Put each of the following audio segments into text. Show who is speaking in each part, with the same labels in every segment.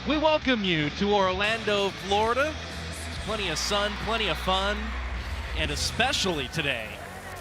Speaker 1: We welcome you to Orlando, Florida. There's plenty of sun, plenty of fun, and especially today,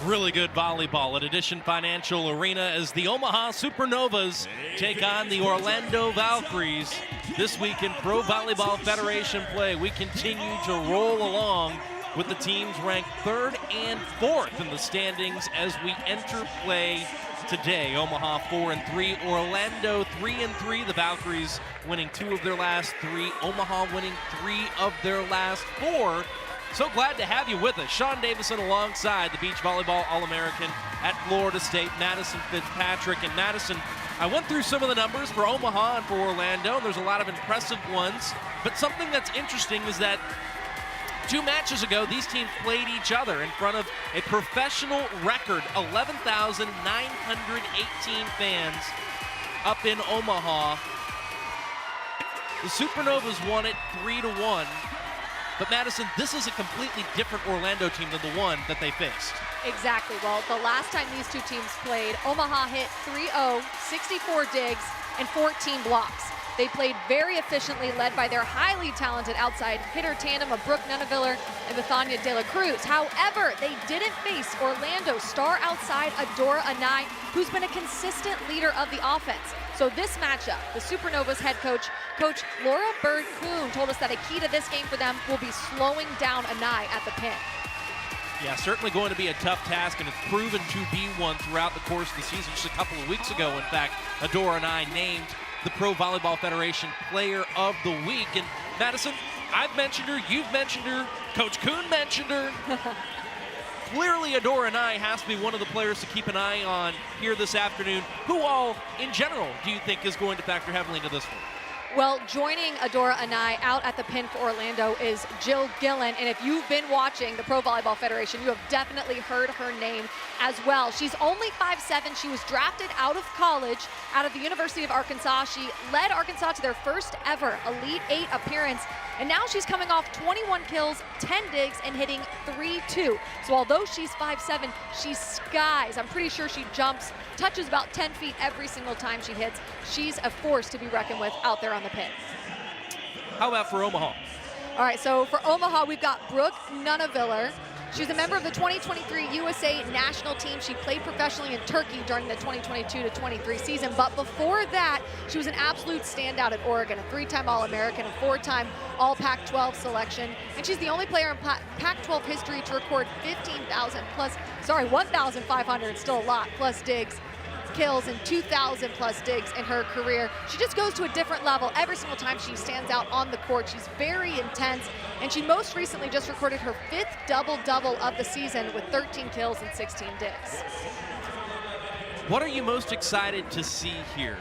Speaker 1: really good volleyball at Addition Financial Arena as the Omaha Supernovas take on the Orlando Valkyries. This week in Pro Volleyball Federation play, we continue to roll along with the teams ranked 3rd and 4th in the standings as we enter play today. Omaha 4-3, Orlando 3-3. The Valkyries winning 2 of their last 3. Omaha winning 3 of their last 4. So glad to have you with us. Sean Davison alongside the beach volleyball All-American at Florida State, Madison Fitzpatrick. And Madison, I went through some of the numbers for Omaha and for Orlando, and there's a lot of impressive ones. But something that's interesting is that 2 matches ago, these teams played each other in front of a professional record, 11,918 fans up in Omaha. The Supernovas won it 3-1. But Madison, this is a completely different Orlando team than the one that they faced. Exactly. Well, the last time these 2 teams played, Omaha hit 3-0, 64 digs, and 14 blocks. They played very efficiently, led by their highly talented outside hitter tandem of Brooke Nuneviller and Bethania De La Cruz. However, they didn't face Orlando's star outside Adora Anai, who's been a consistent leader of the offense. So this matchup, the Supernovas head coach, Coach Laura Bird-Kuhn, told us that a key to this game for them will be slowing down Anai at the pin. Yeah, certainly going to be a tough task, and it's proven to be one throughout the course of the season. Just a couple of weeks ago, in fact, Adora Anai named the Pro Volleyball Federation Player of the Week. And Madison, I've mentioned her, you've mentioned her, Coach Kuhn mentioned her. Clearly, Adora Anai has to be one of the players to keep an eye on here this afternoon. Who all, in general, do you think is going to factor heavily into this one? Well, joining Adora Anai out at the pin for Orlando is Jill Gillen, and if you've been watching the Pro Volleyball Federation, you have definitely heard her name as well. She's only 5'7". She was drafted out of college, out of the University of Arkansas. She led Arkansas to their first ever Elite 8 appearance, and now she's coming off 21 kills, 10 digs, and hitting 3-2. So although she's 5'7", she skies. I'm pretty sure she jumps, touches about 10 feet every single time she hits. She's a force to be reckoned with out there on the pin. How about for Omaha? All right, so for Omaha, we've got Brooke Nuneviller. She's a member of the 2023 USA national team. She played professionally in Turkey during the 2022-23 season, but before that, she was an absolute standout at Oregon, a 3-time All-American, a 4-time All-Pac-12 selection, and she's the only player in Pac-12 history to record 1,500, still a lot, plus digs, kills, and 2,000 plus digs in her career. She just goes to a different level every single time she stands out on the court. She's very intense, and she most recently just recorded her 5th double-double of the season with 13 kills and 16 digs. What are you most excited to see here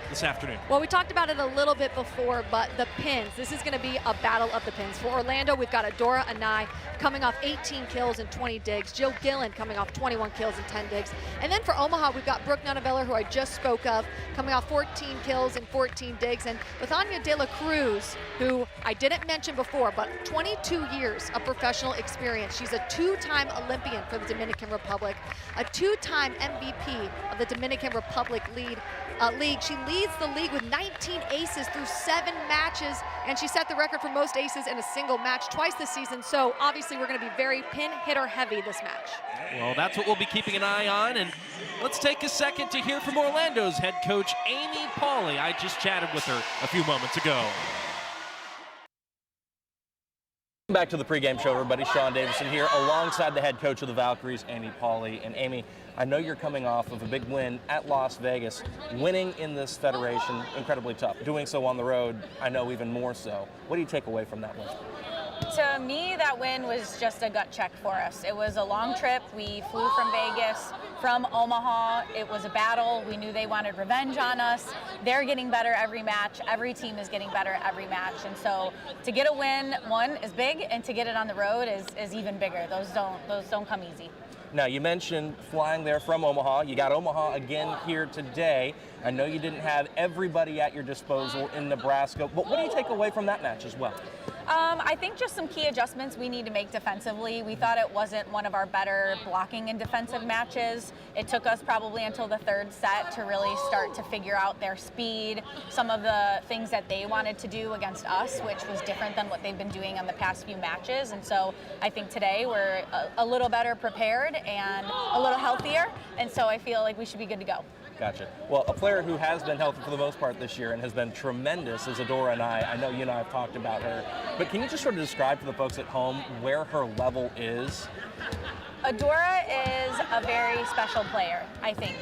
Speaker 1: this afternoon? Well, we talked about it a little bit before, but the pins. This is going to be a battle of the pins. For Orlando, we've got Adora Anai coming off 18 kills and 20 digs. Jill Gillen coming off 21 kills and 10 digs. And then for Omaha, we've got Brooke Nuneviller, who I just spoke of, coming off 14 kills and 14 digs. And Bethania De La Cruz, who I didn't mention before, but 22 years of professional experience. She's a 2-time Olympian for the Dominican Republic, a 2-time MVP of the Dominican Republic League. She leads the league with 19 aces through 7 matches, and she set the record for most aces in a single match twice this season. So obviously we're going to be very pin hitter heavy this match. Well, that's what we'll be keeping an eye on, and let's take a second to hear from Orlando's head coach, Amy Pauley. I just chatted with her a few moments ago.
Speaker 2: Back to the pregame show, everybody. Sean Davison here alongside the head coach of the Valkyries, Amy Pauley. And Amy, I know you're coming off of a big win at Las Vegas. Winning in this federation, incredibly tough. Doing so on the road, I know even more so. What do you take away from that win?
Speaker 3: To me, that win was just a gut check for us. It was a long trip. We flew from Vegas, from Omaha. It was a battle. We knew they wanted revenge on us. They're getting better every match. Every team is getting better every match. And so to get a win, one, is big, and to get it on the road is even bigger. Those don't come easy.
Speaker 2: Now, you mentioned flying there from Omaha. You got Omaha again here today. I know you didn't have everybody at your disposal in Nebraska, but what do you take away from that match as well?
Speaker 3: I think just some key adjustments we need to make defensively. We thought it wasn't one of our better blocking and defensive matches. It took us probably until the third set to really start to figure out their speed, some of the things that they wanted to do against us, which was different than what they've been doing on the past few matches. And so I think today we're a little better prepared and a little healthier. And so I feel like we should be good to go.
Speaker 2: Gotcha. Well, a player who has been healthy for the most part this year and has been tremendous is Adora Nye. I know you and I have talked about her, but can you just sort of describe to the folks at home where her level is?
Speaker 3: Adora is a very special player, I think.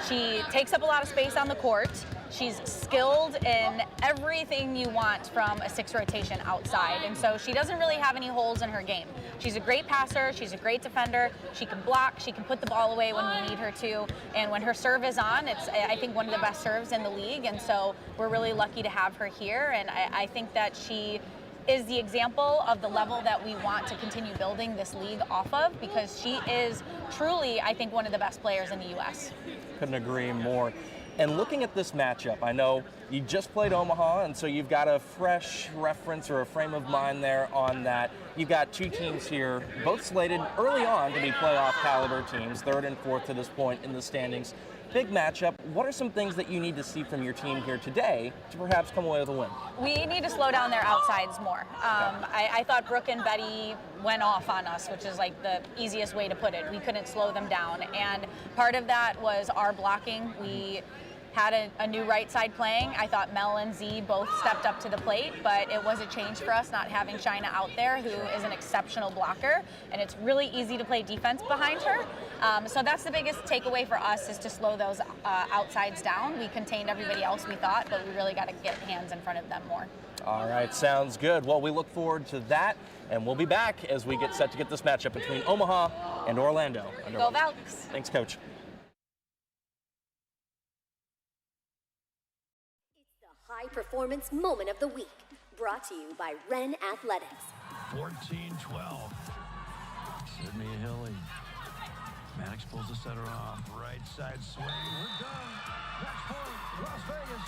Speaker 3: She takes up a lot of space on the court. She's skilled in everything you want from a 6 rotation outside, and so she doesn't really have any holes in her game. She's a great passer, she's a great defender, she can block, she can put the ball away when we need her to, and when her serve is on, it's, I think, one of the best serves in the league, and so we're really lucky to have her here, and I think that she is the example of the level that we want to continue building this league off of, because she is truly, I think, one of the best players in the U.S.
Speaker 2: Couldn't agree more. And looking at this matchup, I know you just played Omaha, and so you've got a fresh reference or a frame of mind there on that. You've got two teams here, both slated early on to be playoff caliber teams, 3rd and 4th to this point in the standings. Big matchup. What are some things that you need to see from your team here today to perhaps come away with a win?
Speaker 3: We need to slow down their outsides more. I thought Brooke and Betty went off on us, which is like the easiest way to put it. We couldn't slow them down, and part of that was our blocking. We had a new right side playing. I thought Mel and Z both stepped up to the plate, but it was a change for us not having China out there, who is an exceptional blocker, and it's really easy to play defense behind her. So that's the biggest takeaway for us, is to slow those outsides down. We contained everybody else, we thought, but we really got to get hands in front of them more.
Speaker 2: All right, sounds good. Well, we look forward to that, and we'll be back as we get set to get this matchup between Omaha and Orlando.
Speaker 3: Go Valks!
Speaker 2: Thanks, Coach.
Speaker 4: High Performance Moment of the Week, brought to you by Ren Athletics.
Speaker 5: 14-12. Sydney Hilly. Maddox pulls the setter off. Right side swing. We're done. Match point. Las Vegas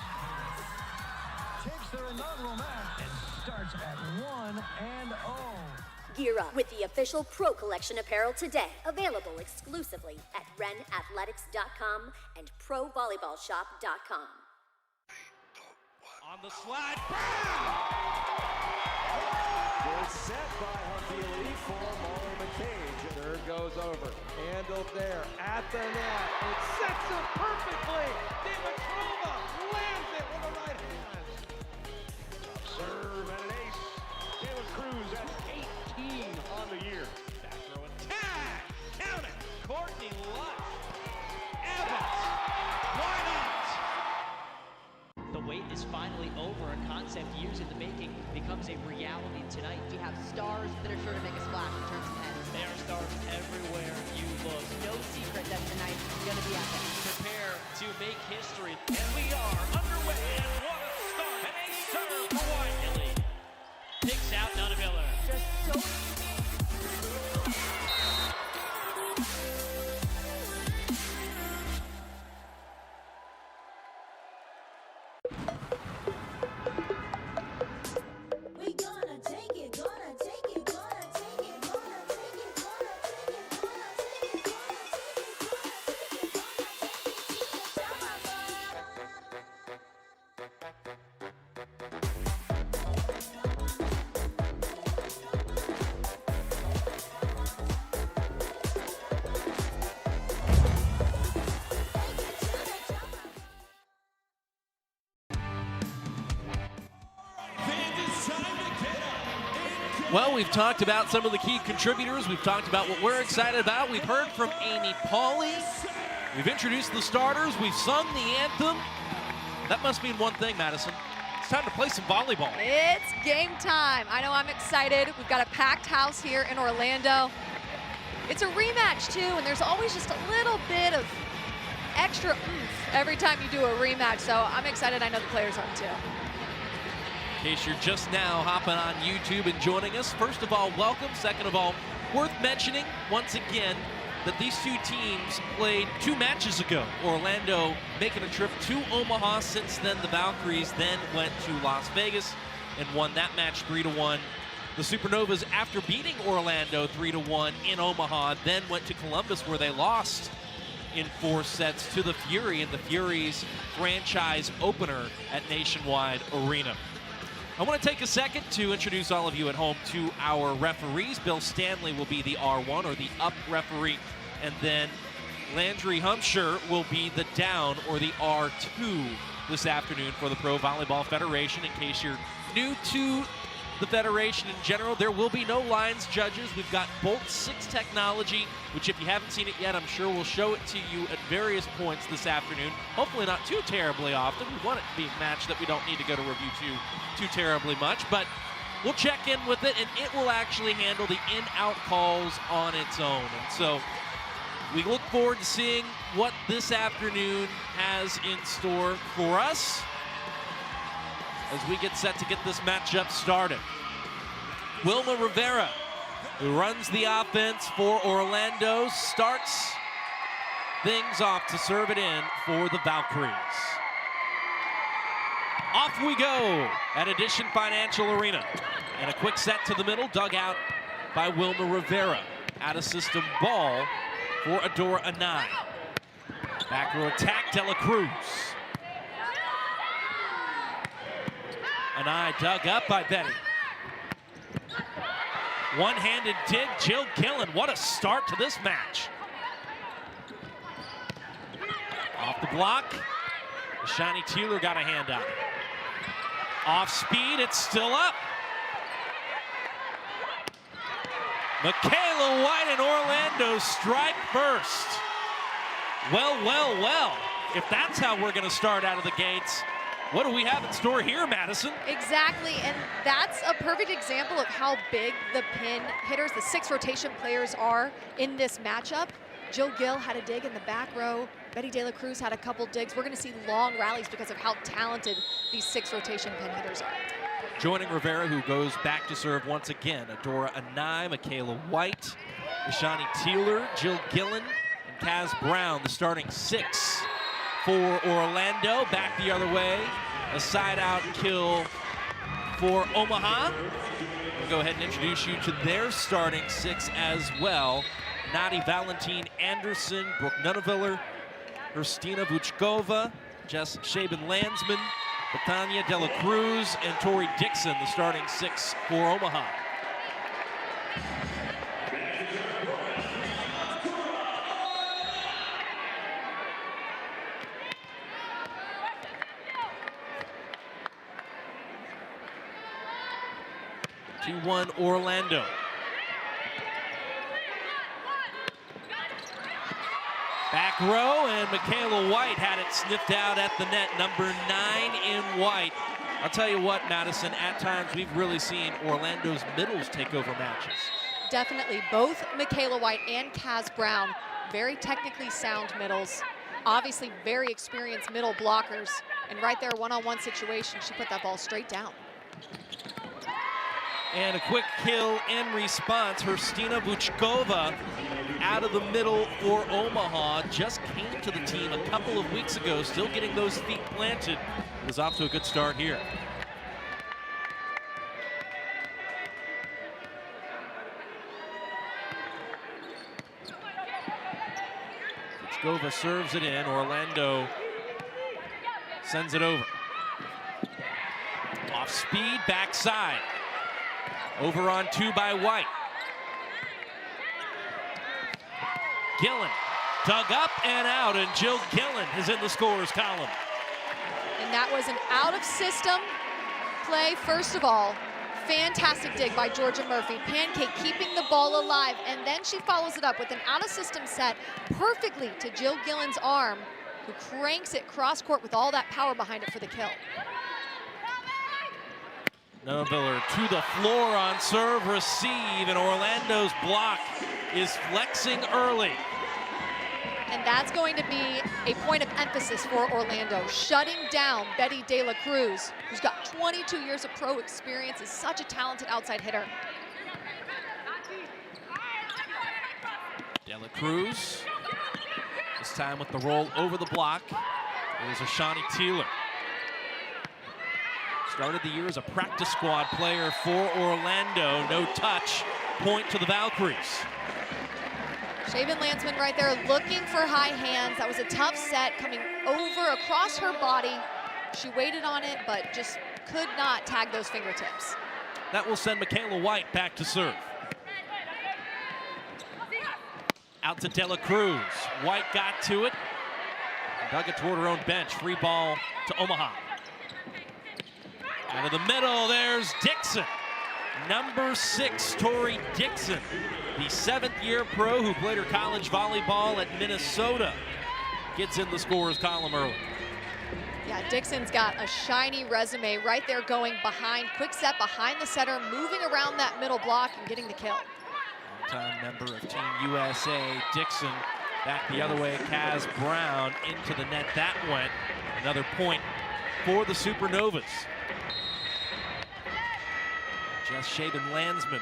Speaker 5: takes their inaugural match and starts at 1-0.
Speaker 4: Gear up with the official Pro Collection apparel today. Available exclusively at renathletics.com and provolleyballshop.com.
Speaker 1: On the slide, Brown!
Speaker 6: Good set by Havili for Molly McCage. Third goes over, handled there, at the net. It sets up perfectly. Dimitrova lands it with the right hand. Top serve and an ace. Taylor Cruz at 18 on the year.
Speaker 1: Back throw attack! Count it! Courtney Lush! Evans! Why not?
Speaker 7: The wait is finally over. A concept years in the making becomes a reality tonight.
Speaker 8: We have stars that are sure to make a splash and turn some heads.
Speaker 1: There are stars everywhere you look.
Speaker 8: No secret that tonight's going to be epic.
Speaker 1: Prepare to make history. And we are underway. And what a start. And a serve for Whiteley. Picks out Nunaviller.
Speaker 8: Just so
Speaker 1: Well, we've talked about some of the key contributors. We've talked about what we're excited about. We've heard from Amy Pauley. We've introduced the starters. We've sung the anthem. That must mean one thing, Madison. It's time to play some volleyball.
Speaker 9: It's game time. I know I'm excited. We've got a packed house here in Orlando. It's a rematch, too, and there's always just a little bit of extra oomph every time you do a rematch, so I'm excited. I know the players are, too.
Speaker 1: In case you're just now hopping on YouTube and joining us, first of all, welcome. Second of all, worth mentioning once again that these two teams played 2 matches ago. Orlando making a trip to Omaha. Since then, the Valkyries then went to Las Vegas. and won that match 3-1. The Supernovas, after beating Orlando 3-1 in Omaha, then went to Columbus where they lost in 4 sets to the Fury in the Fury's franchise opener at Nationwide Arena. I want to take a second to introduce all of you at home to our referees. Bill Stanley will be the R1 or the up referee, and then Landry Humsher will be the down or the R2 this afternoon for the Pro Volleyball Federation. In case you're new to the Federation in general, there will be no lines judges. We've got Bolt 6 technology, which if you haven't seen it yet, I'm sure we'll show it to you at various points this afternoon. Hopefully not too terribly often. We want it to be a match that we don't need to go to review too terribly much, but we'll check in with it, and it will actually handle the in-out calls on its own. And so we look forward to seeing what this afternoon has in store for us as we get set to get this matchup started. Wilma Rivera, who runs the offense for Orlando, starts things off to serve it in for the Valkyries. Off we go at Addition Financial Arena. And a quick set to the middle, dug out by Wilma Rivera. Out of system ball for Adora Anai. Back row attack, De La Cruz. Anai dug up by Betty. One-handed dig, Jill Gillen. What a start to this match. Off the block, Shani Teeler got a hand on it. Off speed, it's still up. Michaela White and Orlando strike first. Well. If that's how we're going to start out of the gates, what do we have in store here, Madison?
Speaker 9: Exactly, and that's a perfect example of how big the pin hitters, the 6 rotation players are in this matchup. Jill Gill had a dig in the back row. Betty De La Cruz had a couple digs. We're going to see long rallies because of how talented these 6 rotation pin hitters are.
Speaker 1: Joining Rivera, who goes back to serve once again, Adora Anai, Michaela White, Ishani Teeler, Jill Gillen, and Kaz Brown, the starting 6 for Orlando. Back the other way, a side-out kill for Omaha. We'll go ahead and introduce you to their starting 6 as well. Nadi Valentine Anderson, Brooke Nuneviller, Christina Vuchkova, Jess Shaban-Landsman, Batania De La Cruz, and Tori Dixon, the starting 6 for Omaha. Two-one Orlando. Back row, and Michaela White had it sniffed out at the net. Number 9 in White. I'll tell you what, Madison, at times we've really seen Orlando's middles take over matches.
Speaker 9: Definitely, both Michaela White and Kaz Brown, very technically sound middles. Obviously very experienced middle blockers. And right there, one-on-one situation, she put that ball straight down.
Speaker 1: And a quick kill in response. Christina Vuchkova out of the middle for Omaha. Just came to the team a couple of weeks ago, still getting those feet planted. Was off to a good start here. Vuchkova serves it in. Orlando sends it over. Off speed, backside. Over on 2 by White. Gillen dug up and out, and Jill Gillen is in the scorer's column.
Speaker 9: And that was an out-of-system play, first of all. Fantastic dig by Georgia Murphy. Pancake keeping the ball alive, and then she follows it up with an out-of-system set perfectly to Jill Gillen's arm, who cranks it cross-court with all that power behind it for the kill.
Speaker 1: Nuneviller to the floor on serve receive, and Orlando's block is flexing early.
Speaker 9: And that's going to be a point of emphasis for Orlando, shutting down Betty De La Cruz, who's got 22 years of pro experience, is such a talented outside hitter.
Speaker 1: De La Cruz, this time with the roll over the block. There's Ashani Teeler. Started the year as a practice squad player for Orlando. No touch. Point to the Valkyries.
Speaker 9: Shaven Landsman right there looking for high hands. That was a tough set coming over across her body. She waited on it, but just could not tag those fingertips.
Speaker 1: That will send Michaela White back to serve. Out to Dela Cruz. White got to it. Dug it toward her own bench. Free ball to Omaha. Out of the middle, there's Dixon. Number 6, Tori Dixon, the 7th-year pro who played her college volleyball at Minnesota, gets in the scorer's column early.
Speaker 9: Yeah, Dixon's got a shiny resume right there going behind, quick set behind the setter, moving around that middle block and getting the kill.
Speaker 1: Longtime member of Team USA, Dixon back the other way, Kaz Brown into the net. That went. Another point for the Supernovas. Just Shaven Landsman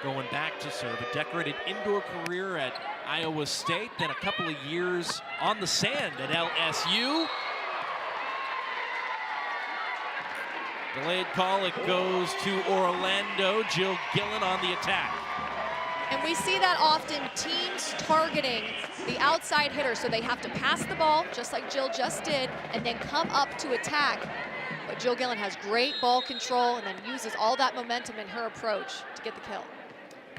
Speaker 1: going back to serve. A decorated indoor career at Iowa State, then a couple of years on the sand at LSU. Delayed call, it goes to Orlando. Jill Gillen on the attack.
Speaker 9: And we see that often, teams targeting the outside hitter, so they have to pass the ball, just like Jill just did, and then come up to attack. But Jill Gillen has great ball control and then uses all that momentum in her approach to get the kill.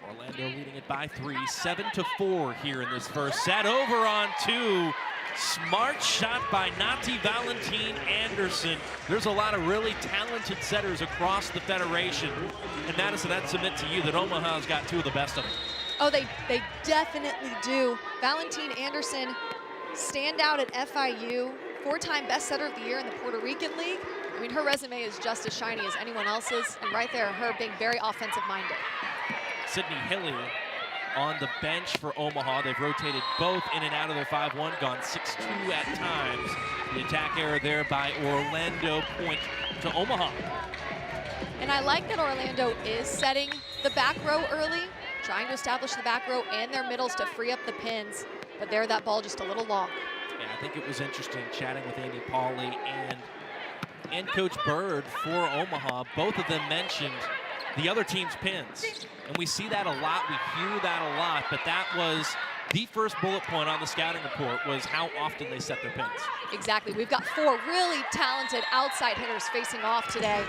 Speaker 1: Orlando leading it by 3, 7-4 here in this first set. Over on 2. Smart shot by Nati Valentine Anderson. There's a lot of really talented setters across the Federation. And Madison, I'd submit to you that Omaha's got 2 of the best of them.
Speaker 9: Oh, they definitely do. Valentine Anderson, standout at FIU, 4-time best setter of the year in the Puerto Rican League. I mean, her resume is just as shiny as anyone else's, and right there, her being very offensive-minded.
Speaker 1: Sydney Hilly on the bench for Omaha. They've rotated both in and out of their 5-1, gone 6-2 at times. The attack error there by Orlando, point to Omaha.
Speaker 9: And I like that Orlando is setting the back row early, trying to establish the back row and their middles to free up the pins, but there that ball just a little long.
Speaker 1: Yeah, I think it was interesting chatting with Amy Pauley and Coach Bird for Omaha. Both of them mentioned the other team's pins. And we see that a lot, we hear that a lot, but that was the first bullet point on the scouting report, was how often they set their pins.
Speaker 9: Exactly, we've got 4 really talented outside hitters facing off today.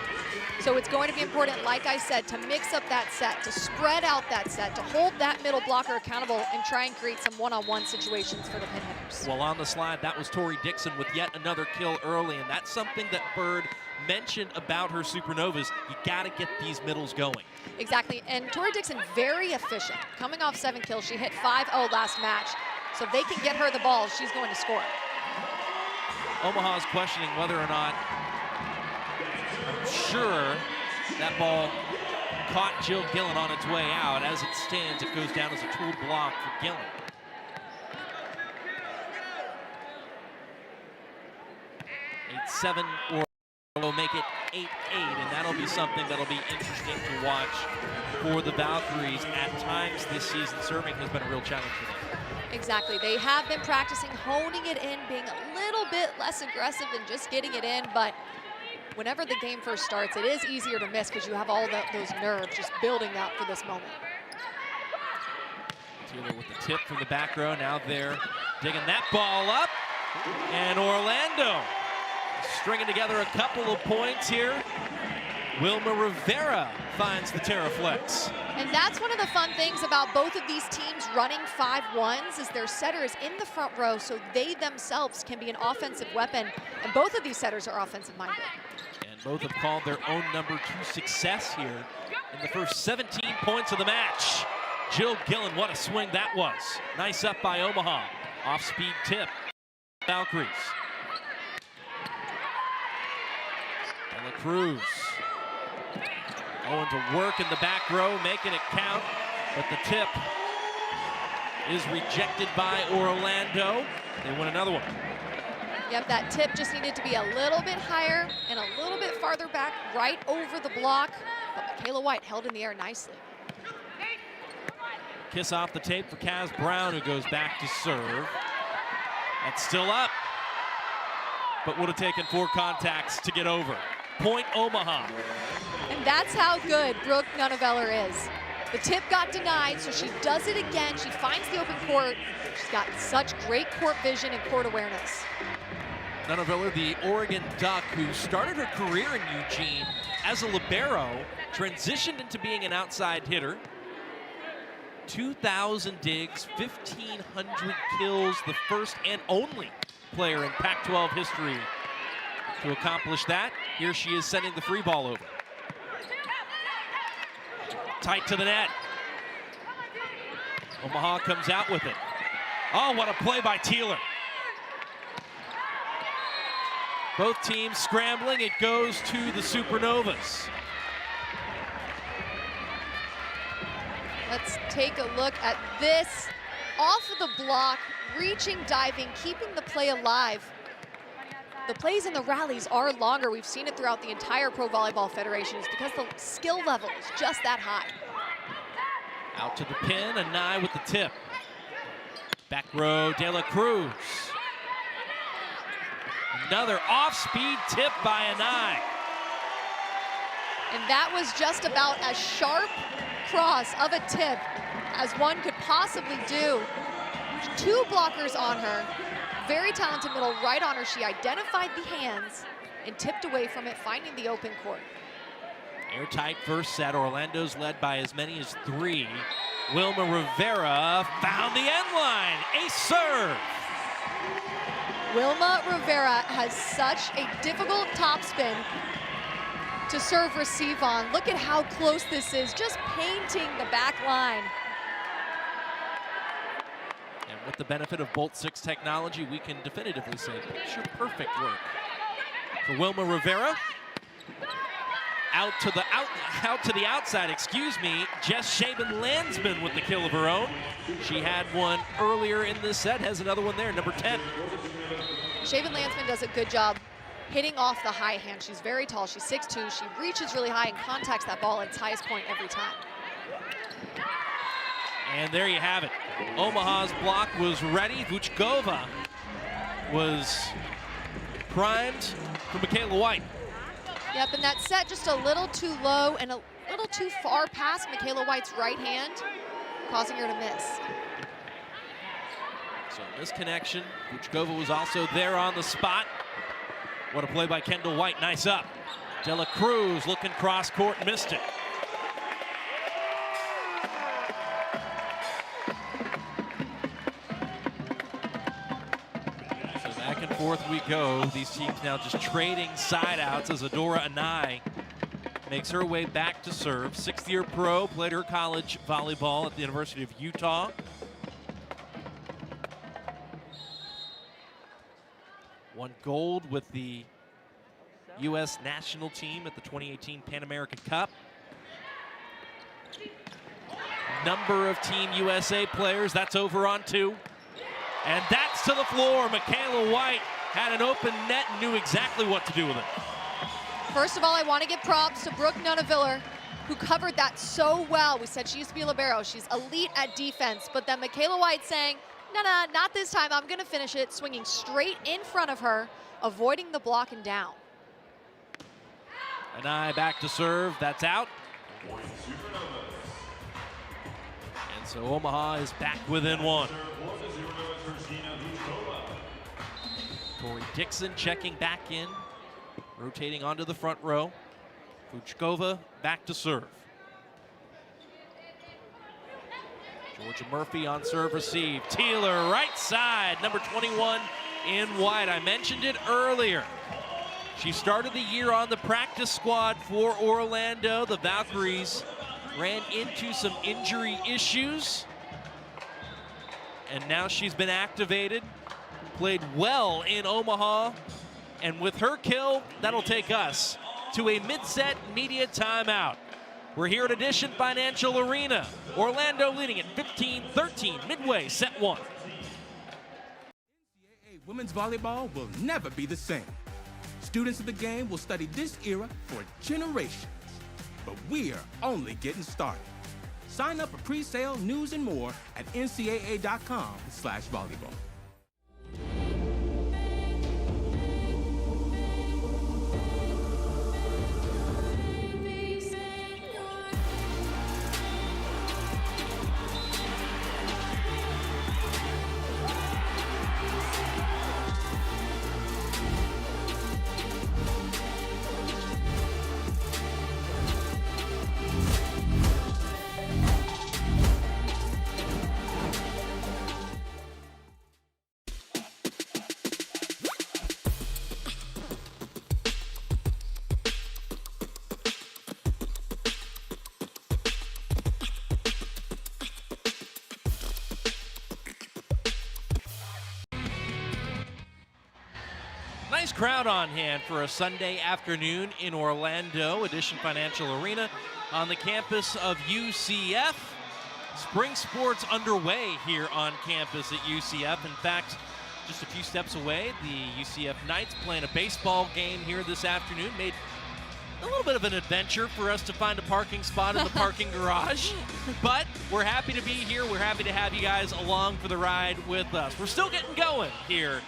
Speaker 9: So it's going to be important, like I said, to mix up that set, to spread out that set, to hold that middle blocker accountable and try and create some one-on-one situations for the pin hitters.
Speaker 1: Well, on the slide, that was Tori Dixon with yet another kill early, and that's something that Bird mentioned about her Supernovas. You gotta get these middles going.
Speaker 9: Exactly, and Tori Dixon very efficient. Coming off 7 kills, she hit 5-0 last match. So if they can get her the ball, she's going to score.
Speaker 1: Omaha's questioning whether or not, I'm sure that ball caught Jill Gillen on its way out. As it stands, it goes down as a tooled block for Gillen. Or will make it 8-8, and that'll be something that'll be interesting to watch for the Valkyries. At times this season, serving has been a real challenge for them.
Speaker 9: Exactly, they have been practicing, honing it in, being a little bit less aggressive and just getting it in, but whenever the game first starts, it is easier to miss because you have all those nerves just building up for this moment.
Speaker 1: Taylor with the tip from the back row, now they're digging that ball up, and Orlando stringing together a couple of points here. Wilma Rivera finds the Terraflex.
Speaker 9: And that's one of the fun things about both of these teams running 5-1s is their setter is in the front row, so they themselves can be an offensive weapon. And both of these setters are offensive-minded.
Speaker 1: And both have called their own #2 success here in the first 17 points of the match. Jill Gillen, what a swing that was. Nice up by Omaha. Off-speed tip. Valkyries. Dela Cruz going to work in the back row, making it count, but the tip is rejected by Orlando. They win another one.
Speaker 9: Yep, that tip just needed to be a little bit higher and a little bit farther back, right over the block, but Michaela White held in the air nicely.
Speaker 1: Kiss off the tape for Kaz Brown, who goes back to serve. That's still up, but would have taken 4 contacts to get over. point Omaha.
Speaker 9: And that's how good Brooke Nunneveller is. The tip got denied, so she does it again. She finds the open court. She's got such great court vision and court awareness.
Speaker 1: Nunneveller, the Oregon Duck, who started her career in Eugene as a libero, transitioned into being an outside hitter. 2,000 digs, 1,500 kills, the first and only player in Pac-12 history to accomplish that. Here she is sending the free ball over. Tight to the net. Omaha comes out with it. Oh, what a play by Teeler. Both teams scrambling. It goes to the Supernovas.
Speaker 9: Let's take a look at this. Off of the block, reaching, diving, keeping the play alive. The plays and the rallies are longer. We've seen it throughout the entire Pro Volleyball Federation. It's because the skill level is just that high.
Speaker 1: Out to the pin, Anai with the tip. Back row, De La Cruz. Another off-speed tip by Anai.
Speaker 9: And that was just about as sharp cross of a tip as one could possibly do. 2 blockers on her. Very talented middle right on her. She identified the hands and tipped away from it, finding the open court.
Speaker 1: Airtight first set. Orlando's led by as many as 3. Wilma Rivera found the end line. Ace serve.
Speaker 9: Wilma Rivera has such a difficult topspin to serve receive on. Look at how close this is, just painting the back line.
Speaker 1: And with the benefit of Bolt 6 technology, we can definitively say picture perfect work for Wilma Rivera. Out to the outside, excuse me. Jess Shaban-Landsman with the kill of her own. She had one earlier in this set, has another one there, number 10.
Speaker 9: Shaban-Landsman does a good job hitting off the high hand. She's very tall, she's 6'2". She reaches really high and contacts that ball at its highest point every time.
Speaker 1: And there you have it. Omaha's block was ready. Vuchkova was primed for Michaela White.
Speaker 9: Yep, and that set just a little too low and a little too far past Michaela White's right hand, causing her to miss.
Speaker 1: So misconnection. Vuchkova was also there on the spot. What a play by Kendall White, nice up. De La Cruz looking cross court, missed it. So back and forth we go. These teams now just trading side outs as Adora Anai makes her way back to serve. 6th-year pro, played her college volleyball at the University of Utah. Won gold with the U.S. national team at the 2018 Pan American Cup. Number of Team USA players, that's over on 2. And that's to the floor. Michaela White had an open net and knew exactly what to do with it.
Speaker 9: First of all, I want to give props to Brooke Nunneveller, who covered that so well. We said she used to be a libero. She's elite at defense. But then Michaela White saying, no, not this time. I'm going to finish it. Swinging straight in front of her, avoiding the block and down.
Speaker 1: Anai back to serve. That's out. And so Omaha is back within 1. Tori Dixon checking back in, rotating onto the front row. Vuchkova back to serve. Georgia Murphy on serve receive. Teeler right side, number 21 in white. I mentioned it earlier. She started the year on the practice squad for Orlando. The Valkyries ran into some injury issues, and now she's been activated. Played well in Omaha, and with her kill, that'll take us to a mid-set media timeout. We're here at Edition Financial Arena. Orlando leading at 15-13, midway, set 1.
Speaker 10: NCAA women's volleyball will never be the same. Students of the game will study this era for generations, but we're only getting started. Sign up for pre-sale, news, and more at ncaa.com/volleyball.
Speaker 1: Nice crowd on hand for a Sunday afternoon in Orlando, Edition Financial Arena on the campus of UCF. Spring sports underway here on campus at UCF. In fact, just a few steps away, the UCF Knights playing a baseball game here this afternoon. Made a little bit of an adventure for us to find a parking spot in the parking garage. But we're happy to be here. We're happy to have you guys along for the ride with us. We're still getting going here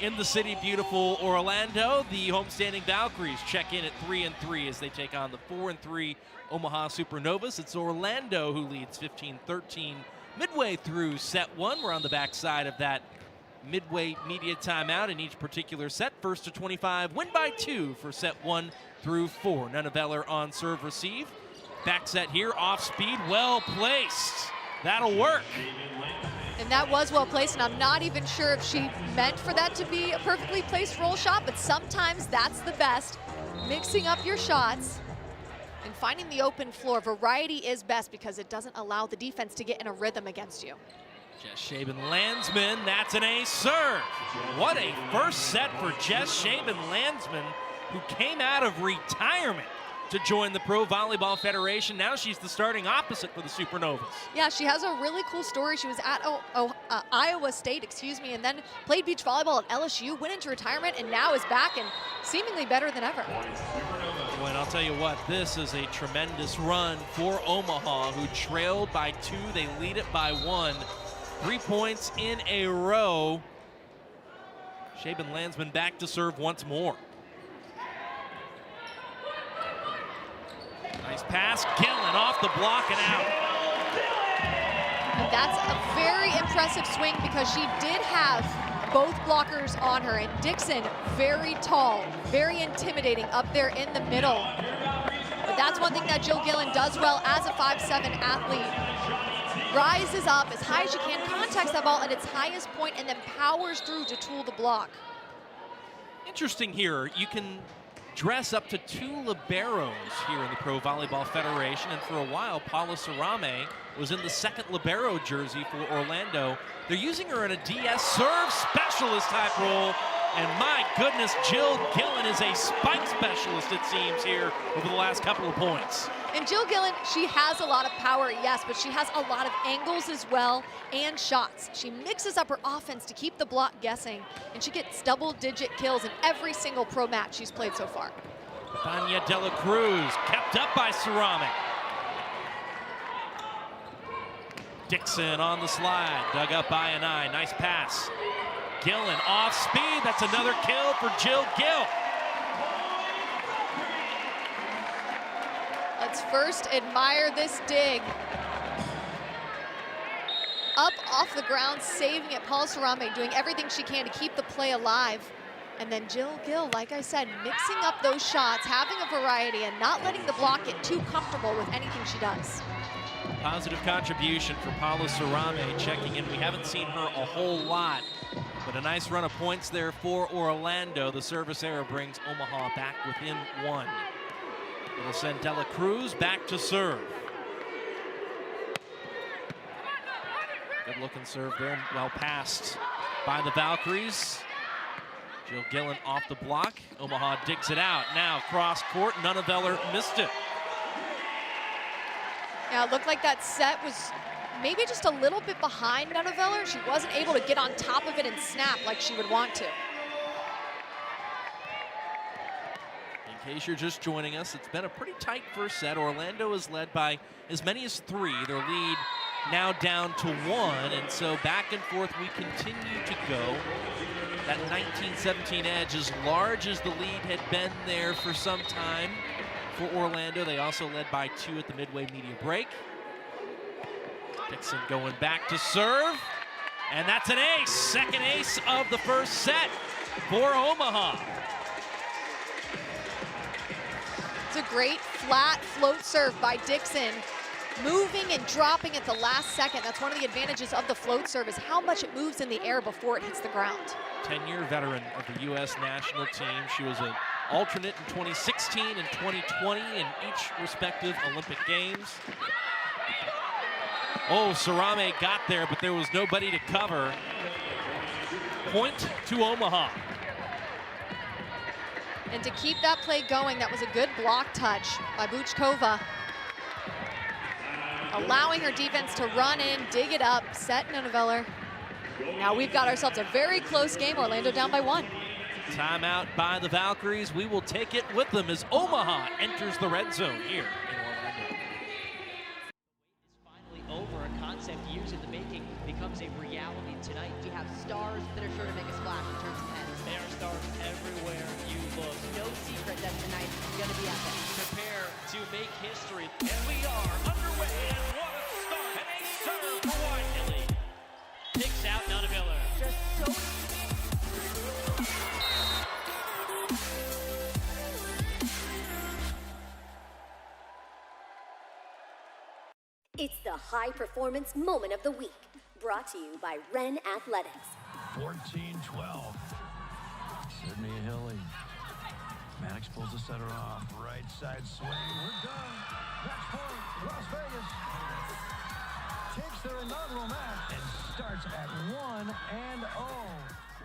Speaker 1: in the city of beautiful Orlando. The homestanding Valkyries check in at 3-3 as they take on the 4-3 Omaha Supernovas. It's Orlando who leads 15-13 midway through set one. We're on the backside of that midway media timeout in each particular set. First to 25, win by 2 for set 1 through 4. Nunneveller on serve receive. Back set here, off speed, well placed. That'll work.
Speaker 9: And that was well placed, and I'm not even sure if she meant for that to be a perfectly placed roll shot, but sometimes that's the best. Mixing up your shots and finding the open floor. Variety is best because it doesn't allow the defense to get in a rhythm against you.
Speaker 1: Jess Shaben-Landsman, that's an ace serve. What a first set for Jess Shaben-Landsman, who came out of retirement to join the Pro Volleyball Federation. Now she's the starting opposite for the Supernovas.
Speaker 9: Yeah, she has a really cool story. She was at Iowa State, and then played beach volleyball at LSU, went into retirement, and now is back and seemingly better than ever.
Speaker 1: Boy, and I'll tell you what, this is a tremendous run for Omaha, who trailed by 2. They lead it by 1. 3 points in a row. Shaben-Landsman back to serve once more. Nice pass, Gillen off the block and out.
Speaker 9: And that's a very impressive swing because she did have both blockers on her, and Dixon, very tall, very intimidating up there in the middle. But that's one thing that Jill Gillen does well as a 5'7" athlete. Rises up as high as she can, contacts that ball at its highest point, and then powers through to tool the block.
Speaker 1: Interesting here, you can dress up to 2 liberos here in the Pro Volleyball Federation, and for a while Paula Sarame was in the second libero jersey for Orlando. They're using her in a DS serve specialist type role, and my goodness, Jill Gillen is a spike specialist, it seems, here over the last couple of points.
Speaker 9: And Jill Gillen, she has a lot of power, yes, but she has a lot of angles as well and shots. She mixes up her offense to keep the block guessing, and she gets double-digit kills in every single pro match she's played so far.
Speaker 1: Tanya Dela Cruz kept up by Sarame. Dixon on the slide, dug up by Anai. Nice pass. Gillen off speed. That's another kill for Jill Gill.
Speaker 9: Let's first admire this dig. Up off the ground, saving it. Paula Sarame doing everything she can to keep the play alive. And then Jill Gill, like I said, mixing up those shots, having a variety, and not letting the block get too comfortable with anything she does.
Speaker 1: Positive contribution for Paula Sarame checking in. We haven't seen her a whole lot, but a nice run of points there for Orlando. The service error brings Omaha back within 1. It'll send Dela Cruz back to serve. Good looking serve there, well passed by the Valkyries. Jill Gillen off the block. Omaha digs it out. Now cross court, Nunneveller missed it.
Speaker 9: Yeah, it looked like that set was maybe just a little bit behind Nunneveller. She wasn't able to get on top of it and snap like she would want to.
Speaker 1: In case you're just joining us, it's been a pretty tight first set. Orlando is led by as many as 3. Their lead now down to 1, and so back and forth we continue to go. That 19-17 edge, as large as the lead had been there for some time for Orlando. They also led by 2 at the midway media break. Dixon going back to serve, and that's an ace. Second ace of the first set for Omaha.
Speaker 9: It's a great flat float serve by Dixon. Moving and dropping at the last second. That's one of the advantages of the float serve, is how much it moves in the air before it hits the ground.
Speaker 1: 10-year veteran of the U.S. national team. She was an alternate in 2016 and 2020 in each respective Olympic Games. Oh, Sarame got there, but there was nobody to cover. Point to Omaha.
Speaker 9: And to keep that play going, that was a good block touch by Buchkova. Allowing her defense to run in, dig it up, set Noneveller. Now we've got ourselves a very close game. Orlando down by 1.
Speaker 1: Timeout by the Valkyries. We will take it with them as Omaha enters the red zone here in Orlando.
Speaker 7: It's finally over. A concept years in the making becomes a reality tonight.
Speaker 8: We have stars that are sure to make a splash in terms of heads.
Speaker 7: There are stars everywhere you look.
Speaker 8: No secret that tonight's going to be epic.
Speaker 7: Prepare to make history. And we are underway. And what a start. And a serve for Whiteley. Picks out Noneveller.
Speaker 8: Just so
Speaker 4: It's the high performance moment of the week, brought to you by Ren Athletics.
Speaker 5: 14-12. Sydney Hilly. Maddox pulls the setter off. Right side swing. We're done. Match point. Las Vegas takes their inaugural match and starts at 1-0.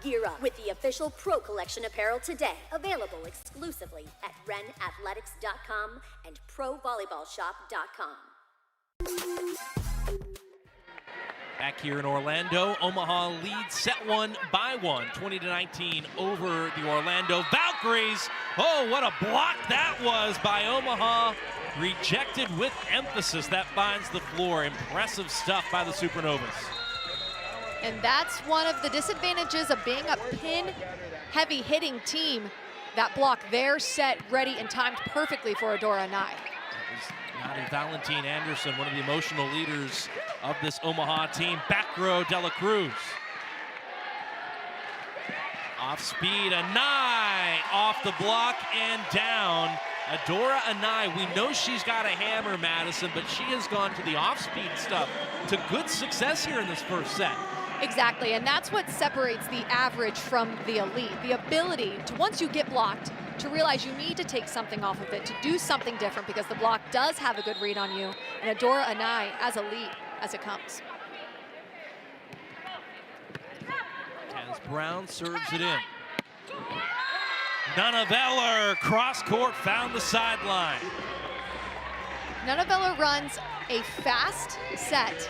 Speaker 4: Gear up with the official Pro Collection apparel today. Available exclusively at renathletics.com and provolleyballshop.com.
Speaker 1: Back here in Orlando, Omaha leads set 1 by 1, 20-19 over the Orlando Valkyries. Oh, what a block that was by Omaha. Rejected with emphasis. That finds the floor. Impressive stuff by the Supernovas.
Speaker 9: And that's one of the disadvantages of being a pin-heavy hitting team. That block there, set, ready, and timed perfectly for Adora Nye.
Speaker 1: Nani Valentine Anderson, one of the emotional leaders of this Omaha team. Back row, Dela Cruz. Off speed, Anai off the block and down. Adora Anai, we know she's got a hammer, Madison, but she has gone to the off-speed stuff to good success here in this first set.
Speaker 9: Exactly, and that's what separates the average from the elite. The ability to, once you get blocked, to realize you need to take something off of it, to do something different, because the block does have a good read on you. And Adora Anai as elite as it comes.
Speaker 1: As Brown serves it in. Noneveller, cross court, found the sideline.
Speaker 9: Noneveller runs a fast set.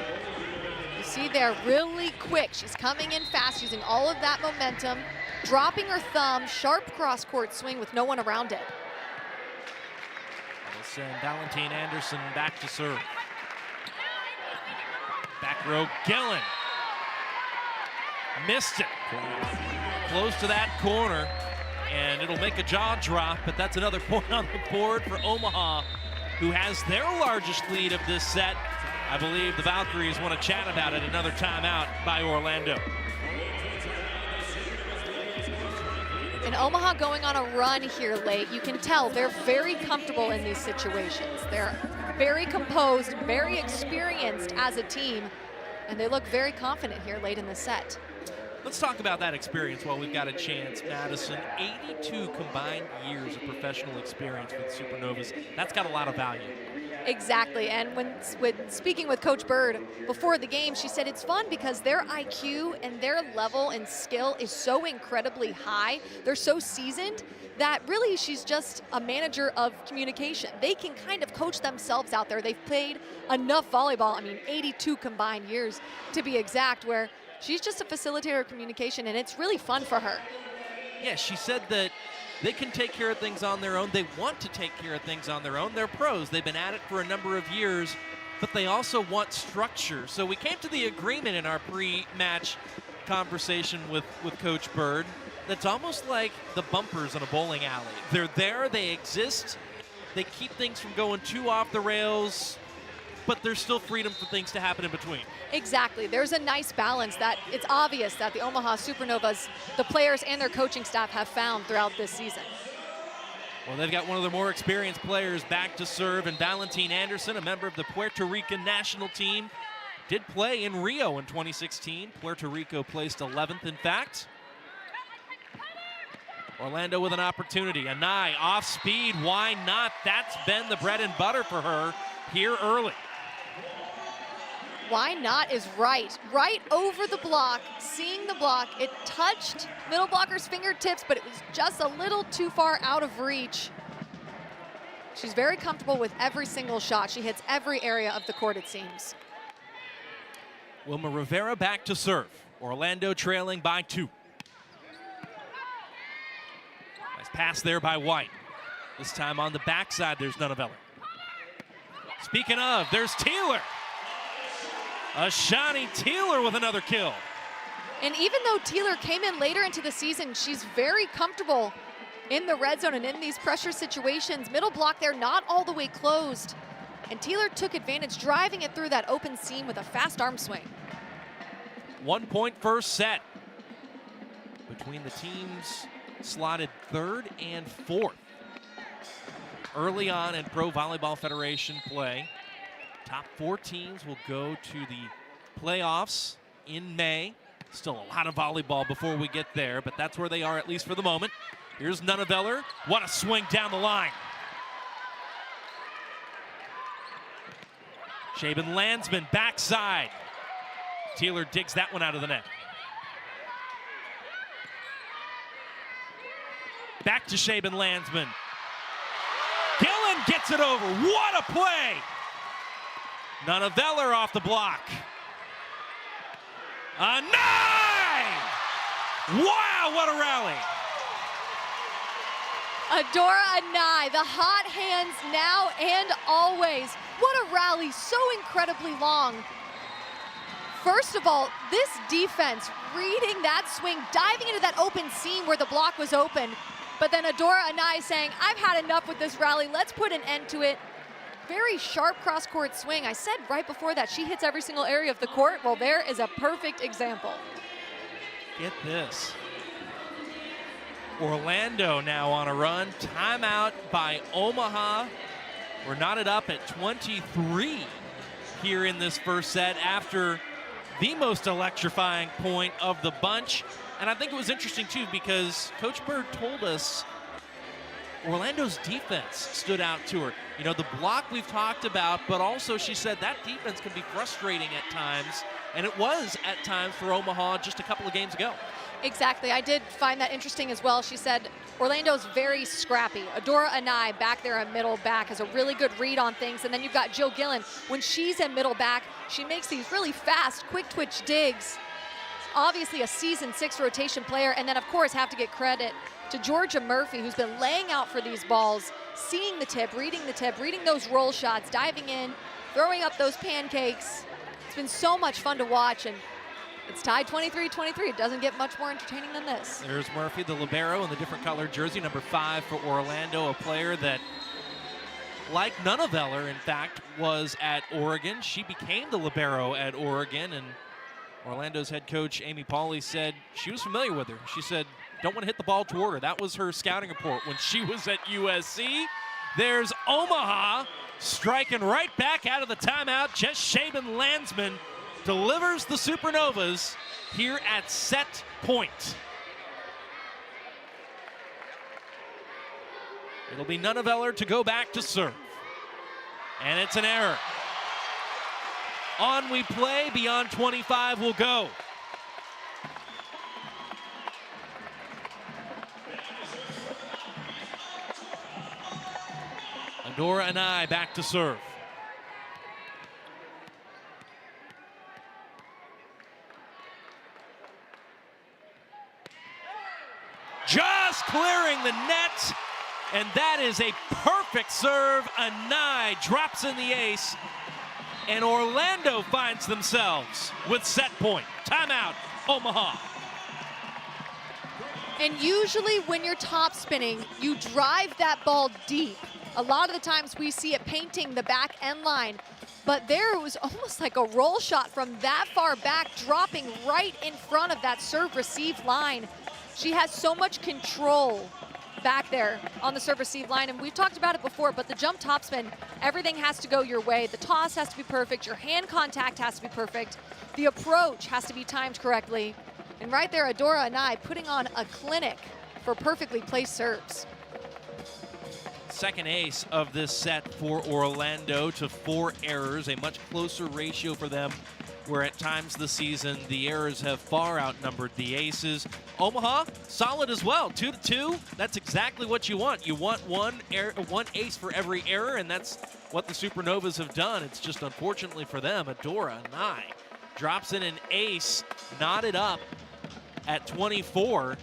Speaker 9: You see there, really quick. She's coming in fast, using all of that momentum, dropping her thumb, sharp cross-court swing with no one around it.
Speaker 1: We'll send Valentine Anderson back to serve. Back row, Gillen. Missed it. Close to that corner, and it'll make a jaw drop, but that's another point on the board for Omaha, who has their largest lead of this set. I believe the Valkyries want to chat about it. Another timeout by Orlando.
Speaker 9: And Omaha going on a run here late. You can tell they're very comfortable in these situations. They're very composed, very experienced as a team, and they look very confident here late in the set.
Speaker 1: Let's talk about that experience while we've got a chance, Madison. 82 combined years of professional experience with Supernovas. That's got a lot of value.
Speaker 9: Exactly, and when speaking with Coach Bird before the game, she said it's fun because their IQ and their level and skill is so incredibly high. They're so seasoned that really she's just a manager of communication. They can kind of coach themselves out there. They've played enough volleyball, 82 combined years to be exact, where she's just a facilitator of communication, and it's really fun for her.
Speaker 1: Yeah, she said that they can take care of things on their own. They want to take care of things on their own. They're pros. They've been at it for a number of years, but they also want structure. So we came to the agreement in our pre-match conversation with Coach Bird that's almost like the bumpers in a bowling alley. They're there, they exist, they keep things from going too off the rails, but there's still freedom for things to happen in between.
Speaker 9: Exactly. There's a nice balance that it's obvious that the Omaha Supernovas, the players and their coaching staff have found throughout this season.
Speaker 1: Well, they've got one of their more experienced players back to serve, and Valentine Anderson, a member of the Puerto Rican national team, did play in Rio in 2016. Puerto Rico placed 11th, in fact. Orlando with an opportunity. Anai off speed, why not? That's been the bread and butter for her here early.
Speaker 9: Why not is right over the block, seeing the the block. It touched middle blocker's fingertips, but it was just a little too far out of reach. She's very comfortable with every single shot. She hits every area of the court, it seems.
Speaker 1: Wilma Rivera back to serve. Orlando trailing by 2. Nice pass there by White. This time on the backside, there's Nunneveller. Speaking of, there's Teeler. Ashani Teeler with another kill.
Speaker 9: And even though Teeler came in later into the season, she's very comfortable in the red zone and in these pressure situations. Middle block there, not all the way closed. And Teeler took advantage, driving it through that open seam with a fast arm swing.
Speaker 1: 1 point first set between the teams slotted 3rd and 4th. Early on in Pro Volleyball Federation play, top 4 teams will go to the playoffs in May. Still a lot of volleyball before we get there, but that's where they are, at least for the moment. Here's Nunneveller. What a swing down the line. Shaben Landsman backside. Teeler digs that one out of the net. Back to Shaben Landsman. Gillen gets it over. What a play! Nunneveller off the block. A 9! Wow, what a rally!
Speaker 9: Adora Anai, the hot hands now and always. What a rally, so incredibly long. First of all, this defense reading that swing, diving into that open seam where the block was open. But then Adora Anai saying, I've had enough with this rally, let's put an end to it. Very sharp cross-court swing. I said right before that she hits every single area of the court. Well, there is a perfect example.
Speaker 1: Get this. Orlando now on a run. Timeout by Omaha. We're knotted up at 23 here in this first set after the most electrifying point of the bunch. And I think it was interesting too because Coach Bird told us Orlando's defense stood out to her. You know, the block we've talked about, but also she said that defense can be frustrating at times, and it was at times for Omaha just a couple of games ago.
Speaker 9: Exactly, I did find that interesting as well. She said Orlando's very scrappy. Adora Anai back there at middle back has a really good read on things, and then you've got Jill Gillen. When she's in middle back, she makes these really fast, quick twitch digs. Obviously a seasoned 6th rotation player, and then of course have to get credit to Georgia Murphy, who's been laying out for these balls, seeing the tip, reading those roll shots, diving in, throwing up those pancakes. It's been so much fun to watch, and it's tied 23-23. It doesn't get much more entertaining than this.
Speaker 1: There's Murphy, the libero in the different colored jersey, number 5 for Orlando, a player that, like Nunneveller, in fact, was at Oregon. She became the libero at Oregon, and Orlando's head coach, Amy Pauley, said she was familiar with her. She said, don't want to hit the ball toward her. That was her scouting report when she was at USC. There's Omaha striking right back out of the timeout. Just Shaben Landsman delivers the Supernovas here at set point. It'll be Nunneveller to go back to serve. And it's an error. On we play, beyond 25 will go. Adora Anai back to serve. Just clearing the net, and that is a perfect serve. Anai drops in the ace, and Orlando finds themselves with set point. Timeout, Omaha.
Speaker 9: And usually when you're top spinning, you drive that ball deep. A lot of the times we see it painting the back end line, but there it was almost like a roll shot from that far back, dropping right in front of that serve-receive line. She has so much control back there on the serve-receive line, and we've talked about it before, but the jump topspin, everything has to go your way. The toss has to be perfect, your hand contact has to be perfect, the approach has to be timed correctly. And right there, Adora Anai putting on a clinic for perfectly placed serves.
Speaker 1: Second ace of this set for Orlando to 4 errors, a much closer ratio for them where at times this season the errors have far outnumbered the aces. Omaha, solid as well, 2-2. That's exactly what you want. You want one ace for every error, and that's what the Supernovas have done. It's just unfortunately for them, Adora Nye drops in an ace, knotted up at 24.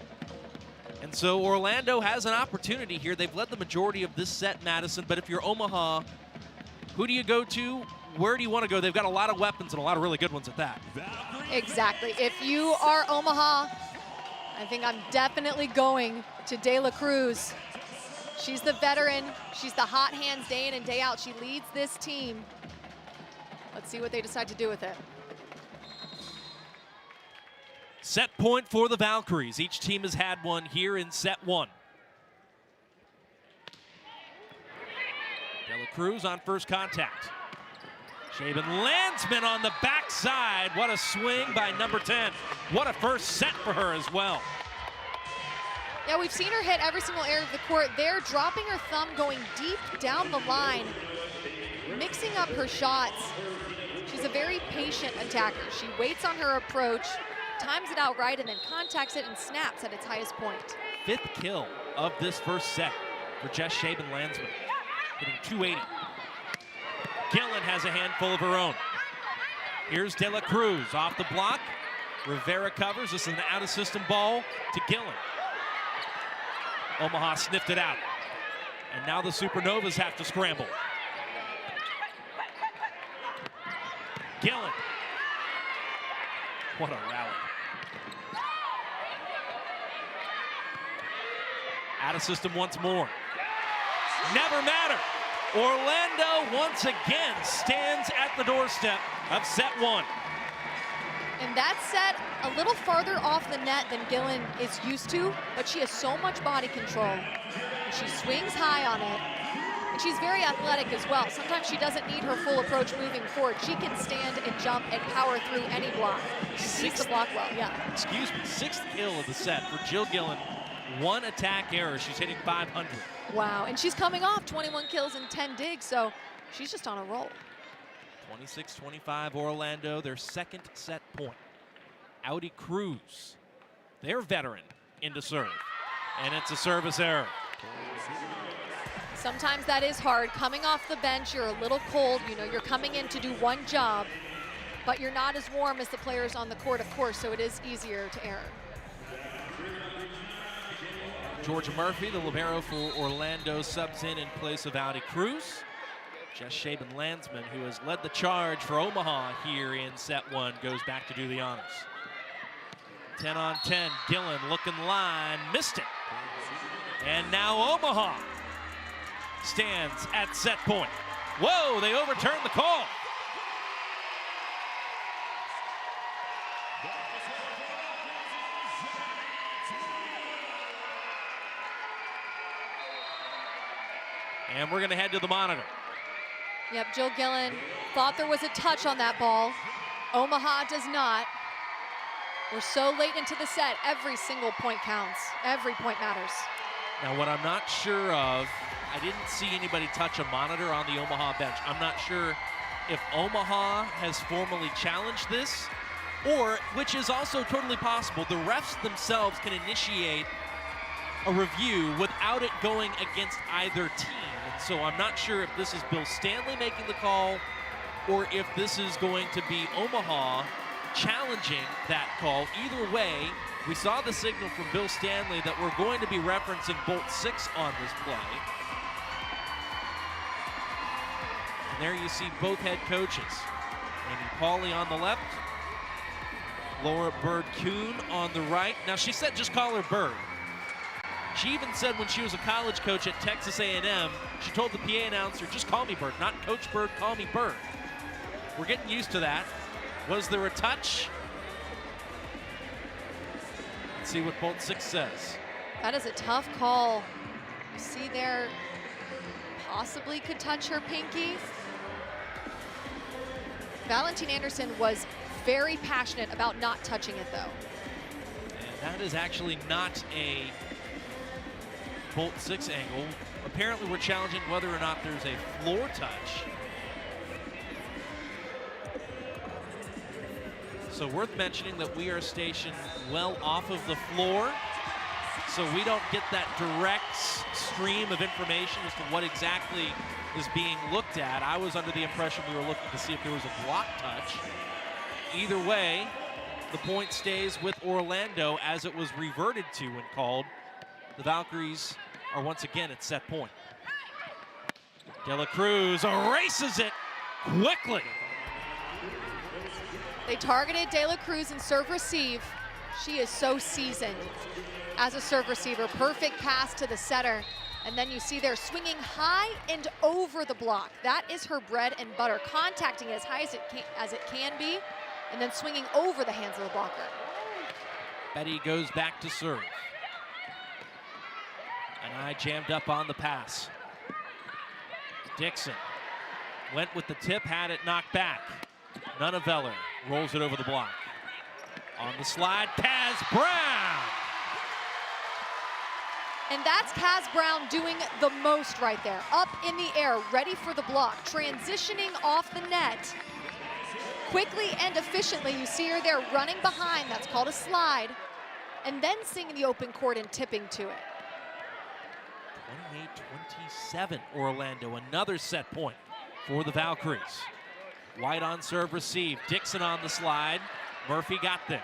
Speaker 1: And so Orlando has an opportunity here. They've led the majority of this set, Madison, but if you're Omaha, who do you go to? Where do you want to go? They've got a lot of weapons and a lot of really good ones at that.
Speaker 9: Exactly. If you are Omaha, I think I'm definitely going to De La Cruz. She's the veteran. She's the hot hands day in and day out. She leads this team. Let's see what they decide to do with it.
Speaker 1: Set point for the Valkyries. Each team has had one here in set one. De La Cruz on first contact. Shaben Landsman on the backside. What a swing by number 10. What a first set for her as well.
Speaker 9: Yeah, we've seen her hit every single area of the court. They're dropping her thumb, going deep down the line, mixing up her shots. She's a very patient attacker. She waits on her approach, times it out right, and then contacts it and snaps at its highest point.
Speaker 1: 5th kill of this first set for Jess Shaben Landsman, hitting 280. Gillen has a handful of her own. Here's De La Cruz off the block. Rivera covers. This is an out-of-system ball to Gillen. Omaha sniffed it out. And now the Supernovas have to scramble. Gillen. What a rally. Out of system once more. Never matter. Orlando once again stands at the doorstep of set one.
Speaker 9: And that set a little farther off the net than Gillen is used to, but she has so much body control. And she swings high on it. And she's very athletic as well. Sometimes she doesn't need her full approach moving forward. She can stand and jump and power through any block. She sees the block well, yeah.
Speaker 1: Excuse me, 6th kill of the set for Jill Gillen. 1 attack error, she's hitting 500.
Speaker 9: Wow, and she's coming off 21 kills and 10 digs, so she's just on a roll.
Speaker 1: 26-25 Orlando, their second set point. Audi Cruz, their veteran, into serve. And it's a service error.
Speaker 9: Sometimes that is hard. Coming off the bench, you're a little cold. You know, you're coming in to do one job, but you're not as warm as the players on the court, of course, so it is easier to err.
Speaker 1: Georgia Murphy, the libero for Orlando, subs in place of Audi Cruz. Jess Shaben Landsman, who has led the charge for Omaha here in set one, goes back to do the honors. 10 on 10, Gillen looking line, missed it. And now Omaha stands at set point. Whoa, they overturned the call. And we're gonna head to the monitor.
Speaker 9: Yep, Jill Gillen thought there was a touch on that ball. Omaha does not. We're so late into the set, every single point counts. Every point matters.
Speaker 1: Now what I'm not sure of, I didn't see anybody touch a monitor on the Omaha bench. I'm not sure if Omaha has formally challenged this, or, which is also totally possible, the refs themselves can initiate a review without it going against either team. And so I'm not sure if this is Bill Stanley making the call or if this is going to be Omaha challenging that call. Either way, we saw the signal from Bill Stanley that we're going to be referencing bolt 6 on this play. And there you see both head coaches. Amy Pauley on the left, Laura Bird-Kuhn on the right. Now she said just call her Bird. She even said when she was a college coach at Texas A&M, she told the PA announcer, just call me Bird, not Coach Bird, call me Bird. We're getting used to that. Was there a touch? Let's see what Bolt 6 says.
Speaker 9: That is a tough call. You see there, possibly could touch her pinky. Valentine Anderson was very passionate about not touching it though.
Speaker 1: And that is actually not a Bolt 6 angle. Apparently we're challenging whether or not there's a floor touch. So worth mentioning that we are stationed well off of the floor, so we don't get that direct stream of information as to what exactly is being looked at. I was under the impression we were looking to see if there was a block touch. Either way, the point stays with Orlando as it was reverted to when called. The Valkyries are once again at set point. De La Cruz erases it quickly.
Speaker 9: They targeted De La Cruz in serve receive. She is so seasoned as a serve receiver. Perfect pass to the setter. And then you see they're swinging high and over the block. That is her bread and butter, contacting it as high as it can be, and then swinging over the hands of the blocker.
Speaker 1: Betty goes back to serve. And I jammed up on the pass. Dixon went with the tip, had it knocked back. Nunneveller rolls it over the block. On the slide, Kaz Brown.
Speaker 9: And that's Kaz Brown doing the most right there. Up in the air, ready for the block, transitioning off the net. Quickly and efficiently, you see her there running behind. That's called a slide. And then seeing the open court and tipping to it.
Speaker 1: 28-27, Orlando. Another set point for the Valkyries. White on serve receive. Dixon on the slide. Murphy got there.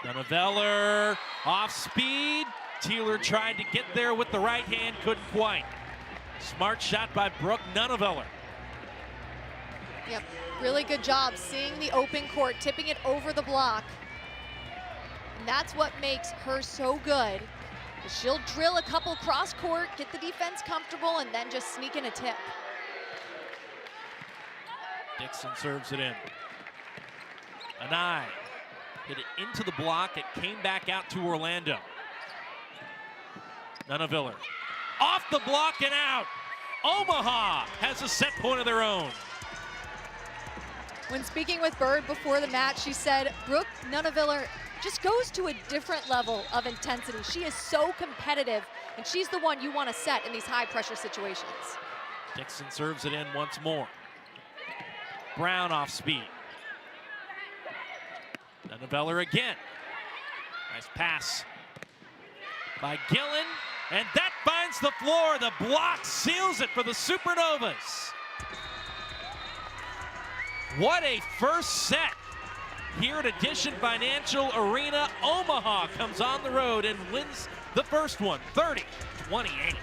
Speaker 1: Nunneveller off speed. Teeler tried to get there with the right hand, couldn't quite. Smart shot by Brooke Nunneveller.
Speaker 9: Yep, really good job seeing the open court, tipping it over the block. And that's what makes her so good. She'll drill a couple cross court, get the defense comfortable, and then just sneak in a tip.
Speaker 1: Dixon serves it in. Anai hit it into the block. It came back out to Orlando. Nunneveller off the block and out. Omaha has a set point of their own.
Speaker 9: When speaking with Bird before the match, she said Brooke Nunneveller just goes to a different level of intensity. She is so competitive, and she's the one you want to set in these high pressure situations.
Speaker 1: Dixon serves it in once more. Brown off speed. Nunneveller again. Nice pass by Gillen, and that finds the floor. The block seals it for the Supernovas. What a first set here at Addition Financial Arena. Omaha comes on the road and wins the first one, 30-28.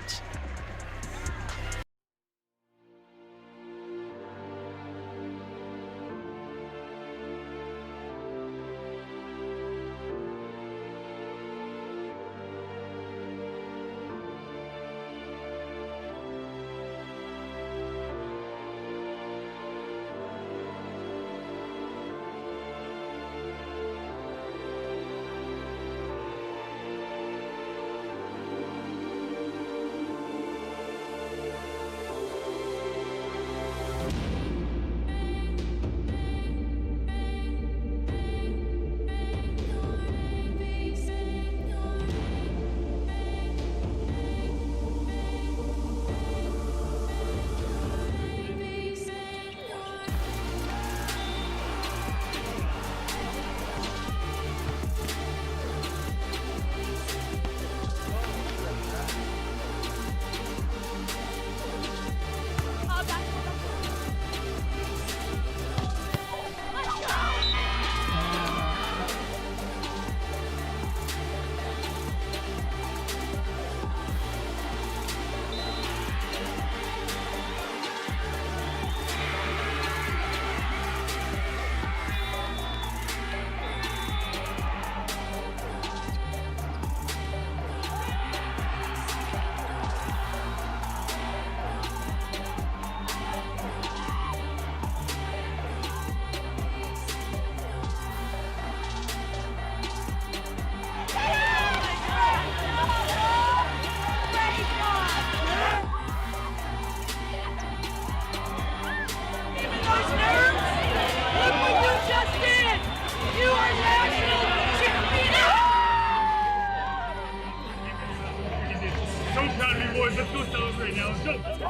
Speaker 11: boys. Let's go celebrate now. Let's go.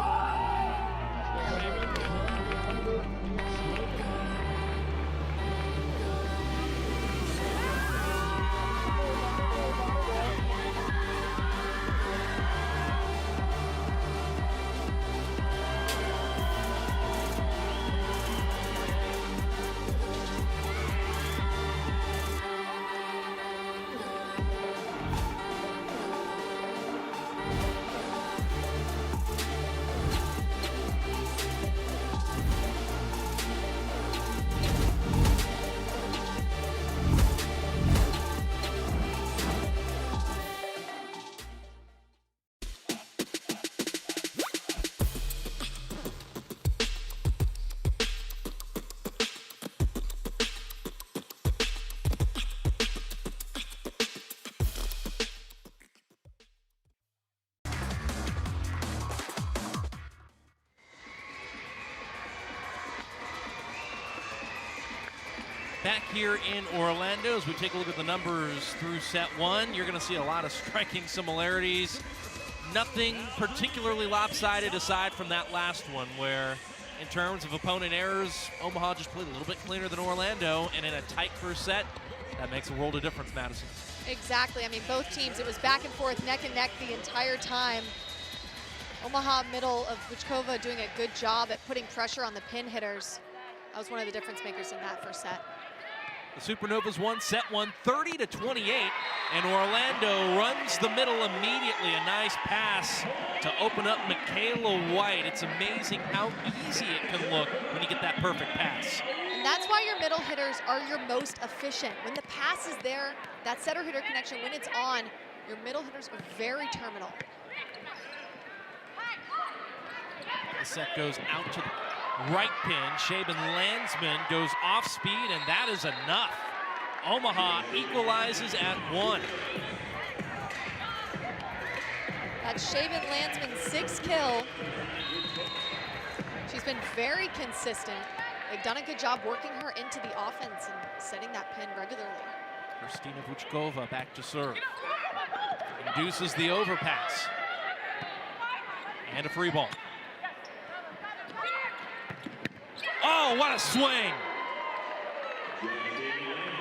Speaker 1: back here in Orlando. As we take a look at the numbers through set one, you're going to see a lot of striking similarities. Nothing particularly lopsided aside from that last one where, in terms of opponent errors, Omaha just played a little bit cleaner than Orlando, and in a tight first set, that makes a world of difference, Madison.
Speaker 9: Exactly. I mean, both teams, it was back and forth, neck and neck the entire time. Omaha middle of Vuchkova doing a good job at putting pressure on the pin hitters. That was one of the difference makers in that first set.
Speaker 1: The Supernovas won set one 30-28, and Orlando runs the middle immediately. A nice pass to open up Michaela White. It's amazing how easy it can look when you get that perfect pass.
Speaker 9: And that's why your middle hitters are your most efficient. When the pass is there, that setter hitter connection, when it's on, your middle hitters are very terminal.
Speaker 1: The set goes out to the right pin. Shaban Landsman goes off speed, and that is enough. Omaha equalizes at 1.
Speaker 9: That's Shaban Landsman's 6th kill. She's been very consistent. They've done a good job working her into the offense and setting that pin regularly.
Speaker 1: Kristina Vuchkova back to serve. Induces the overpass. And a free ball. Oh, what a swing!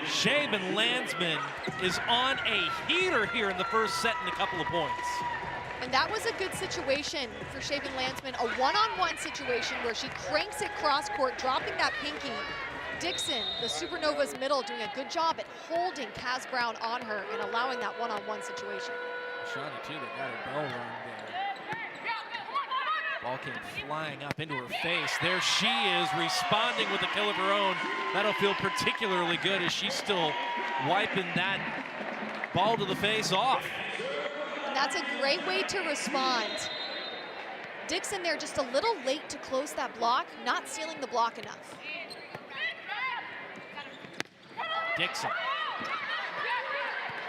Speaker 1: Shaban Landsman is on a heater here in the first set and a couple of points.
Speaker 9: And that was a good situation for Shaban Landsman, a one-on-one situation where she cranks it cross-court, dropping that pinky. Dixon, the Supernovas middle, doing a good job at holding Kaz Brown on her and allowing that one-on-one situation.
Speaker 1: Shawnee, too, that got her bell rung there. Ball came flying up into her face. There she is, responding with a kill of her own. That'll feel particularly good as she's still wiping that ball to the face off.
Speaker 9: And that's a great way to respond. Dixon there just a little late to close that block, not sealing the block enough.
Speaker 1: Dixon.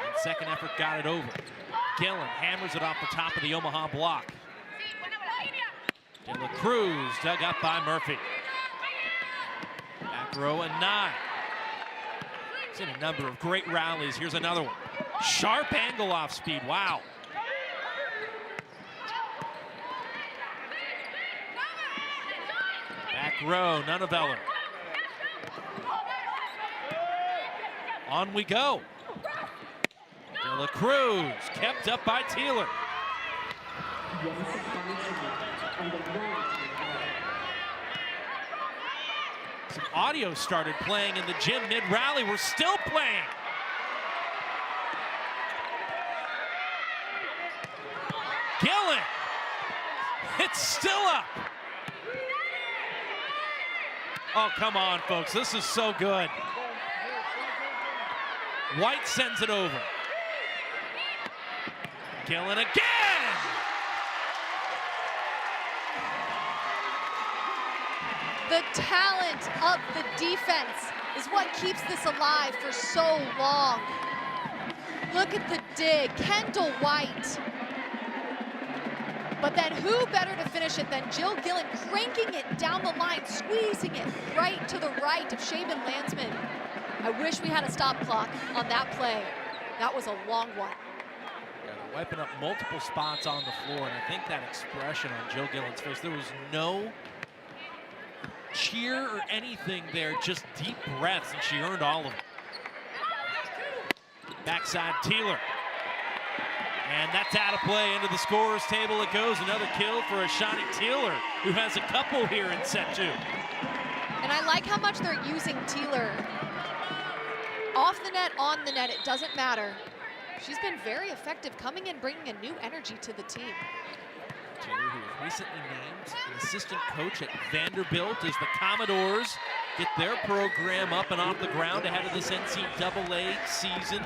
Speaker 1: And second effort got it over. Gillen hammers it off the top of the Omaha block. De La Cruz dug up by Murphy. Back row and 9. Seen a number of great rallies. Here's another one. Sharp angle off speed. Wow. Back row, Nunneveller. On we go. De La Cruz kept up by Teeler. Some audio started playing in the gym mid-rally. We're still playing. Gillen. It's still up. Oh, come on, folks. This is so good. White sends it over. Gillen again.
Speaker 9: The talent of the defense is what keeps this alive for so long. Look at the dig, Kendall White. But then who better to finish it than Jill Gillen, cranking it down the line, squeezing it right to the right of Shaban Landsman. I wish we had a stop clock on that play. That was a long one.
Speaker 1: Yeah, they're wiping up multiple spots on the floor, and I think that expression on Jill Gillen's face, there was no cheer or anything there, just deep breaths, and she earned all of it. Backside Teeler. And that's out of play into the scorer's table. It goes. Another kill for Ashani Teeler, who has a couple here in set 2.
Speaker 9: And I like how much they're using Teeler. Off the net, on the net, it doesn't matter. She's been very effective coming in, bringing a new energy to the team.
Speaker 1: Teeler, who was recently named an assistant coach at Vanderbilt as the Commodores get their program up and off the ground ahead of this NCAA season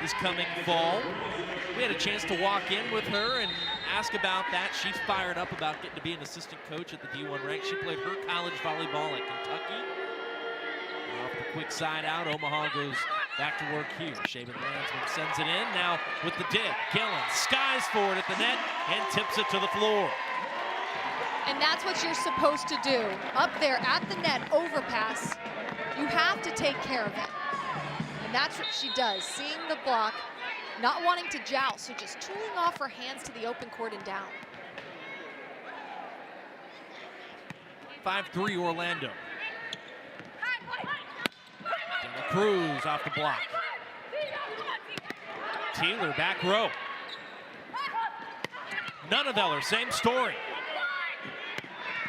Speaker 1: this coming fall. We had a chance to walk in with her and ask about that. She's fired up about getting to be an assistant coach at the D1 rank. She played her college volleyball at Kentucky. Off the quick side out, Omaha goes back to work here. Shaban Landsman sends it in. Now with the dig, Gillen skies for it at the net and tips it to the floor.
Speaker 9: And that's what you're supposed to do. Up there at the net, overpass. You have to take care of it. And that's what she does, seeing the block, not wanting to joust, so just tooling off her hands to the open court and down.
Speaker 1: 5-3 Orlando. Cruz off the block. Taylor back row. Nunneveller, same story.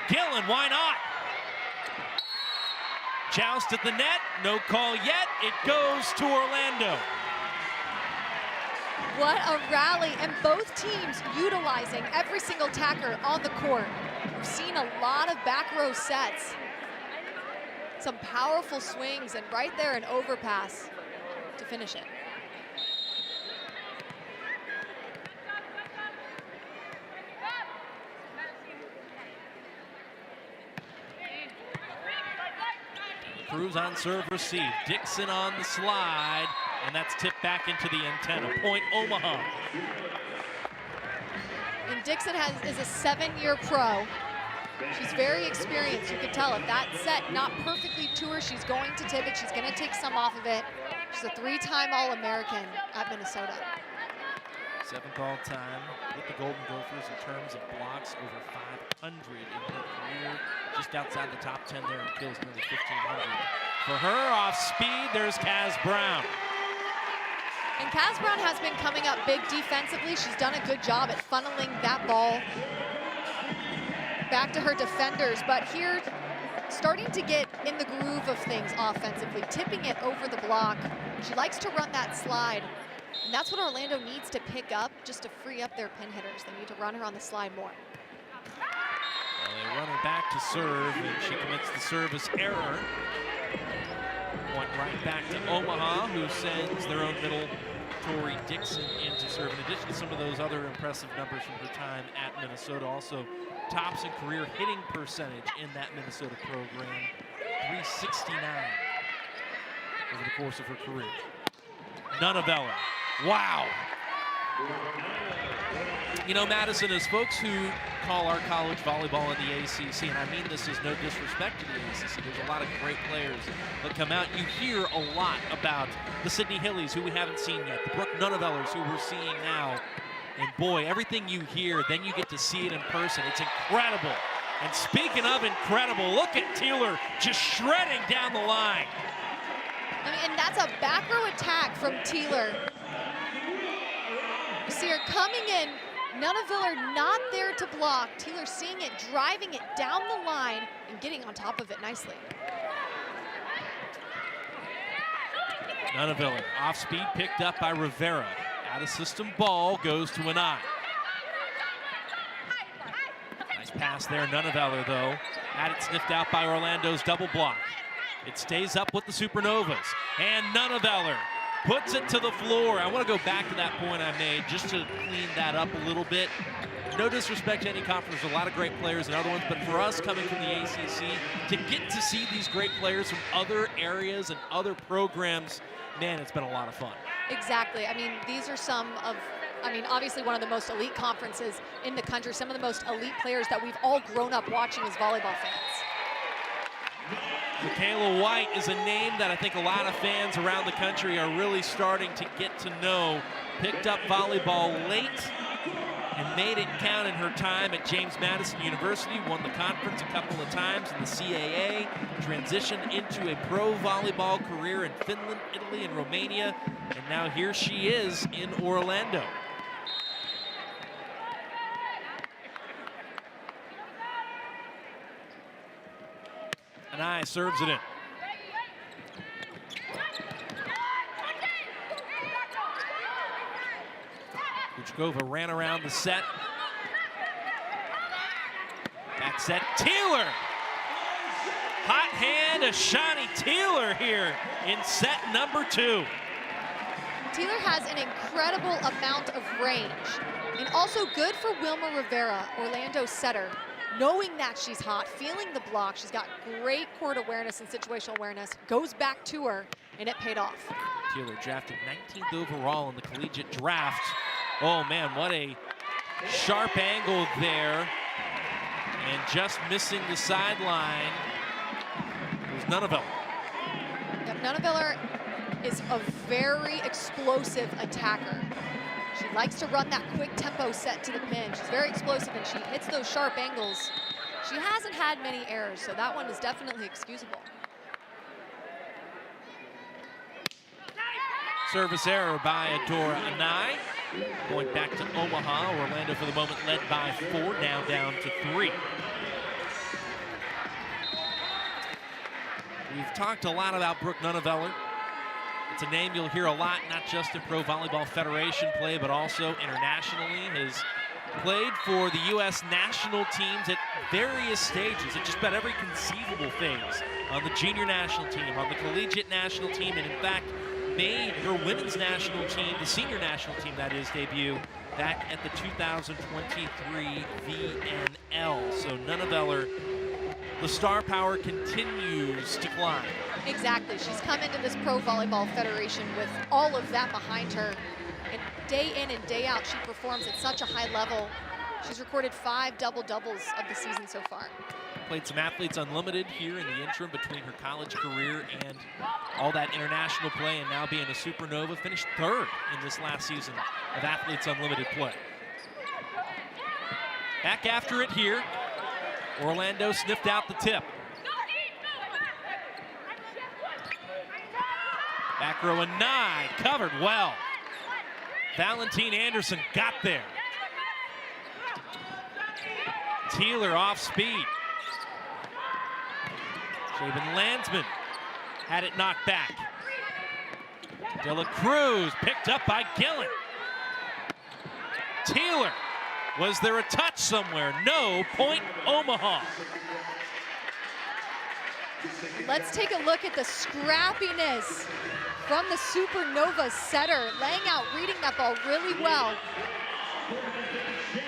Speaker 1: Gillen, why not? Joust at the net, no call yet. It goes to Orlando.
Speaker 9: What a rally, and both teams utilizing every single attacker on the court. We've seen a lot of back row sets. Some powerful swings, and right there an overpass to finish it.
Speaker 1: Cruz on serve receive. Dixon on the slide, and that's tipped back into the antenna. Point Omaha.
Speaker 9: And Dixon is a 7-year pro. She's very experienced. You could tell if that set not perfectly to her, she's going to tip it. She's going to take some off of it. She's a 3-time All-American at Minnesota.
Speaker 1: 7th all-time with the Golden Gophers in terms of blocks, over 500 in her career. Just outside the top 10 there and kills nearly 1,500. For her, off speed, there's Kaz Brown.
Speaker 9: And Kaz Brown has been coming up big defensively. She's done a good job at funneling that ball back to her defenders, but here starting to get in the groove of things offensively, tipping it over the block. She likes to run that slide, and that's what Orlando needs to pick up just to free up their pin hitters. They need to run her on the slide more.
Speaker 1: Well, they run her back to serve, and she commits the service error. Point right back to Omaha, who sends their own middle, Tori Dixon, in to serve. In addition to some of those other impressive numbers from her time at Minnesota, also tops in career hitting percentage in that Minnesota program, 369 over the course of her career. Nunneveller, wow. You know, Madison, as folks who call our college volleyball in the ACC, and I mean this is no disrespect to the ACC, there's a lot of great players that come out. You hear a lot about the Sydney Hillies, who we haven't seen yet, the Brooke Nunnevellers, who we're seeing now. And boy, everything you hear, then you get to see it in person. It's incredible. And speaking of incredible, look at Taylor just shredding down the line.
Speaker 9: I mean, and that's a back row attack from Taylor. You see her coming in, Nunneveller not there to block. Taylor seeing it, driving it down the line, and getting on top of it nicely.
Speaker 1: Nunneveller, off speed, picked up by Rivera. Out of system ball, goes to an eye. Nice pass there, Nunneveller though. Had it sniffed out by Orlando's double block. It stays up with the Supernovas. And Nunneveller puts it to the floor. I want to go back to that point I made just to clean that up a little bit. No disrespect to any conference, there's a lot of great players in other ones, but for us coming from the ACC, to get to see these great players from other areas and other programs, man, it's been a lot of fun.
Speaker 9: Exactly. I mean, these are some of, obviously one of the most elite conferences in the country, some of the most elite players that we've all grown up watching as volleyball fans.
Speaker 1: Michaela White is a name that I think a lot of fans around the country are really starting to get to know. Picked up volleyball late and made it count in her time at James Madison University, won the conference a couple of times in the CAA, transitioned into a pro volleyball career in Finland, Italy, and Romania, and now here she is in Orlando. Anaya serves it in. Kuchkova ran around the set. Back set, Taylor! Hot hand, Ashani Taylor here in set number 2.
Speaker 9: Taylor has an incredible amount of range, and also good for Wilma Rivera, Orlando's setter, knowing that she's hot, feeling the block. She's got great court awareness and situational awareness, goes back to her, and it paid off.
Speaker 1: Taylor drafted 19th overall in the collegiate draft. Oh man, what a sharp angle there. And just missing the sideline was Nunneveller.
Speaker 9: Nunneveller is a very explosive attacker. She likes to run that quick tempo set to the pin. She's very explosive and she hits those sharp angles. She hasn't had many errors, so that one is definitely excusable.
Speaker 1: Service error by Adora Anai. Going back to Omaha. Orlando for the moment led by 4, now down to 3. We've talked a lot about Brooke Nunneveller. It's a name you'll hear a lot, not just in Pro Volleyball Federation play, but also internationally. Has played for the U.S. national teams at various stages, at just about every conceivable phase. On the junior national team, on the collegiate national team, and in fact, made her women's national team, the senior national team that is, debut back at the 2023 VNL. So Nunneveller, the star power continues to climb.
Speaker 9: Exactly. She's come into this Pro Volleyball Federation with all of that behind her. And day in and day out, she performs at such a high level. She's recorded 5 double-doubles of the season so far.
Speaker 1: Played some Athletes Unlimited here in the interim between her college career and all that international play, and now being a Supernova. Finished 3rd in this last season of Athletes Unlimited play. Back after it here. Orlando sniffed out the tip. Back row Anai, covered well. Valentine Anderson got there. Teeler off speed. Shaven Landsman had it knocked back. De La Cruz picked up by Gillen. Teeler, was there a touch somewhere? No, point Omaha.
Speaker 9: Let's take a look at the scrappiness from the Supernovas setter, laying out, reading that ball really well.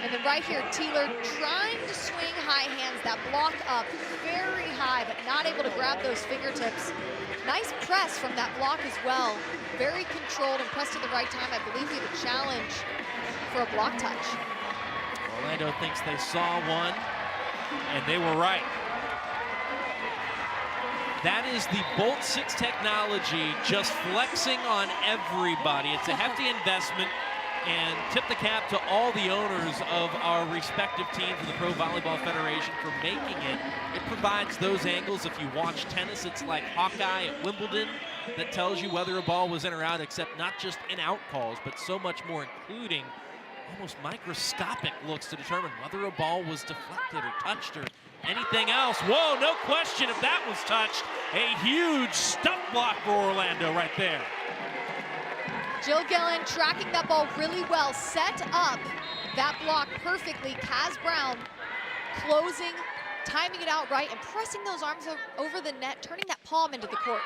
Speaker 9: And then right here, Teeler trying to swing high hands, that block up very high, but not able to grab those fingertips. Nice press from that block as well. Very controlled and pressed at the right time. I believe he had a challenge for a block touch.
Speaker 1: Orlando thinks they saw one, and they were right. That is the Bolt 6 technology just flexing on everybody. It's a hefty investment, and tip the cap to all the owners of our respective teams in the Pro Volleyball Federation for making it. It provides those angles. If you watch tennis, it's like Hawkeye at Wimbledon that tells you whether a ball was in or out, except not just in-out calls, but so much more, including almost microscopic looks to determine whether a ball was deflected or touched or anything else. Whoa, no question if that was touched. A huge stump block for Orlando right there.
Speaker 9: Jill Gillen tracking that ball really well, set up that block perfectly. Kaz Brown closing, timing it out right, and pressing those arms over the net, turning that palm into the court.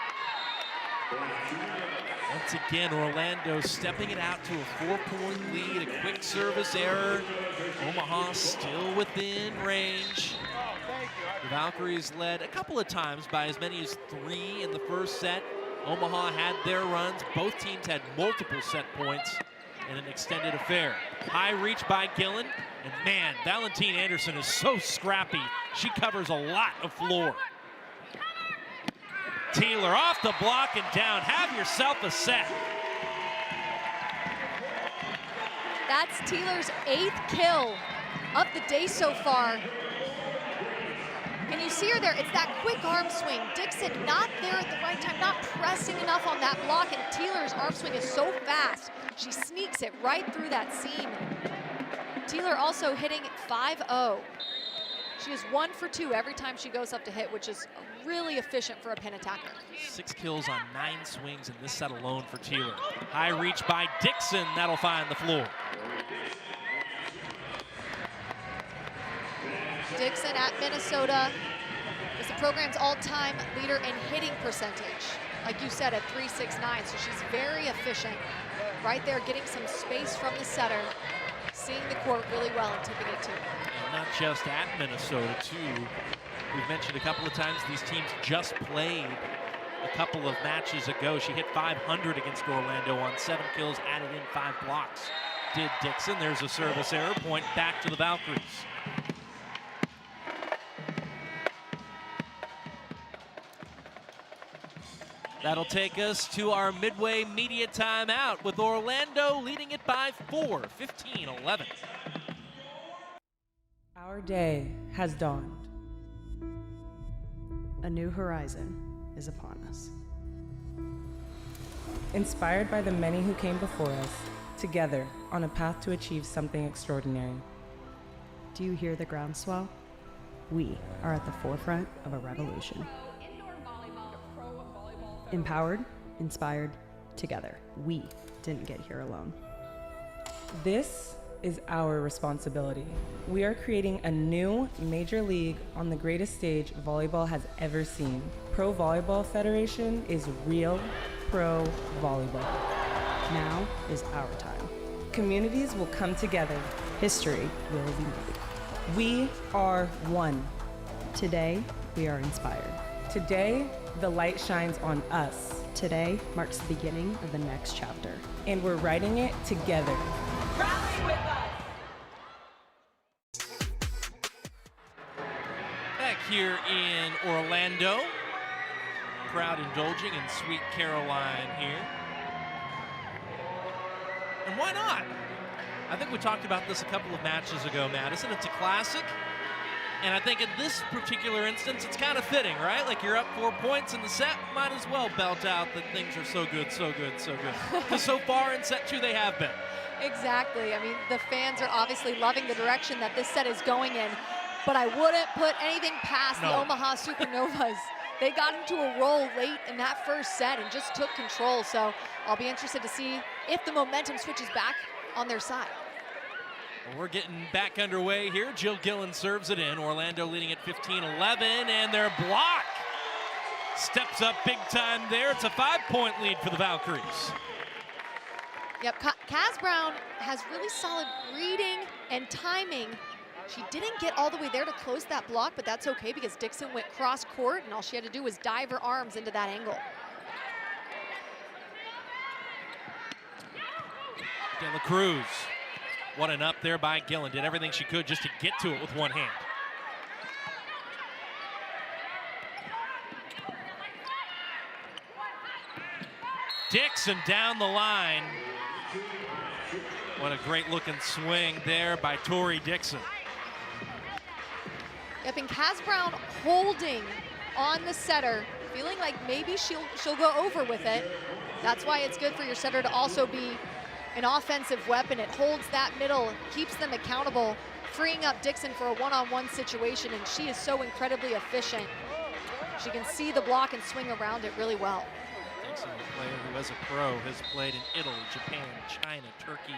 Speaker 1: Once again, Orlando stepping it out to a 4-point lead, a quick service error. Omaha still within range. The Valkyries led a couple of times by as many as 3 in the first set. Omaha had their runs. Both teams had multiple set points in an extended affair. High reach by Gillen, and man, Valentine Anderson is so scrappy. She covers a lot of floor. Teeler off the block and down. Have yourself a set.
Speaker 9: That's Teeler's 8th kill of the day so far. And you see her there, it's that quick arm swing. Dixon not there at the right time, not pressing enough on that block, and Teeler's arm swing is so fast. She sneaks it right through that seam. Teeler also hitting 5-0. She is 1 for 2 every time she goes up to hit, which is really efficient for a pin attacker.
Speaker 1: 6 kills on 9 swings in this set alone for Teeler. High reach by Dixon, that'll find the floor.
Speaker 9: Dixon at Minnesota is the program's all-time leader in hitting percentage. Like you said, at .369, so she's very efficient. Right there, getting some space from the setter, seeing the court really well and tipping it too.
Speaker 1: And not just at Minnesota, too. We've mentioned a couple of times these teams just played a couple of matches ago. She hit .500 against Orlando on 7 kills, added in 5 blocks. Did Dixon. There's a service error, point back to the Valkyries. That'll take us to our midway media timeout with Orlando leading it by 4, 15-11.
Speaker 11: Our day has dawned.
Speaker 12: A new horizon is upon us.
Speaker 11: Inspired by the many who came before us, together on a path to achieve something extraordinary.
Speaker 12: Do you hear the groundswell? We are at the forefront of a revolution. Empowered, inspired, together. We didn't get here alone.
Speaker 11: This is our responsibility. We are creating a new major league on the greatest stage volleyball has ever seen. Pro Volleyball Federation is real pro volleyball.
Speaker 12: Now is our time.
Speaker 11: Communities will come together.
Speaker 12: History will be made.
Speaker 11: We are one.
Speaker 12: Today, we are inspired.
Speaker 11: Today, the light shines on us.
Speaker 12: Today marks the beginning of the next chapter.
Speaker 11: And we're writing it together.
Speaker 8: Rally with us.
Speaker 1: Back here in Orlando, crowd indulging in Sweet Caroline here. And why not? I think we talked about this a couple of matches ago, Madison. It's a classic. And I think in this particular instance, it's kind of fitting, right? Like you're up 4 points in the set, might as well belt out that things are so good, so good, so good. Because so far in set 2, they have been.
Speaker 9: Exactly. I mean, the fans are obviously loving the direction that this set is going in, but I wouldn't put anything past the Omaha Supernovas. They got into a roll late in that first set and just took control. So I'll be interested to see if the momentum switches back on their side.
Speaker 1: Well, we're getting back underway here. Jill Gillen serves it in. Orlando leading at 15-11, and their block steps up big time there. It's a 5-point lead for the Valkyries.
Speaker 9: Yep, Kaz Brown has really solid reading and timing. She didn't get all the way there to close that block, but that's okay because Dixon went cross court, and all she had to do was dive her arms into that angle.
Speaker 1: De La Cruz. What an up there by Gillen. Did everything she could just to get to it with one hand. Dixon down the line. What a great looking swing there by Tori Dixon.
Speaker 9: Yep, and Kaz Brown holding on the setter, feeling like maybe she'll go over with it. That's why it's good for your setter to also be an offensive weapon. It holds that middle, keeps them accountable, freeing up Dixon for a one-on-one situation, and she is so incredibly efficient. She can see the block and swing around it really well.
Speaker 1: Dixon, a player who as a pro has played in Italy, Japan, China, Turkey,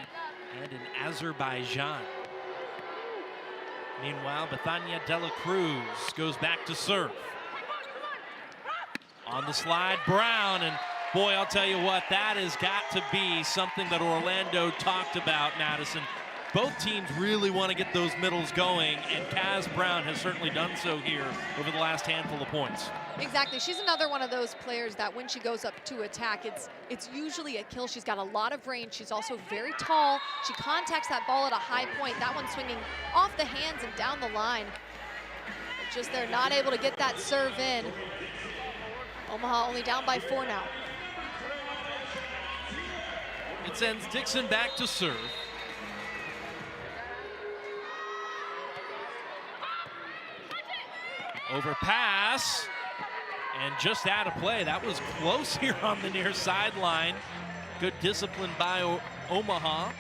Speaker 1: and in Azerbaijan. Meanwhile, Bethania De La Cruz goes back to serve. On the slide, Brown, and boy, I'll tell you what, that has got to be something that Orlando talked about, Madison. Both teams really want to get those middles going, and Kaz Brown has certainly done so here over the last handful of points.
Speaker 9: Exactly. She's another one of those players that when she goes up to attack, it's usually a kill. She's got a lot of range. She's also very tall. She contacts that ball at a high point. That one swinging off the hands and down the line. But just they're not able to get that serve in. Omaha only down by 4 now.
Speaker 1: It sends Dixon back to serve. Overpass, and just out of play. That was close here on the near sideline. Good discipline by Omaha.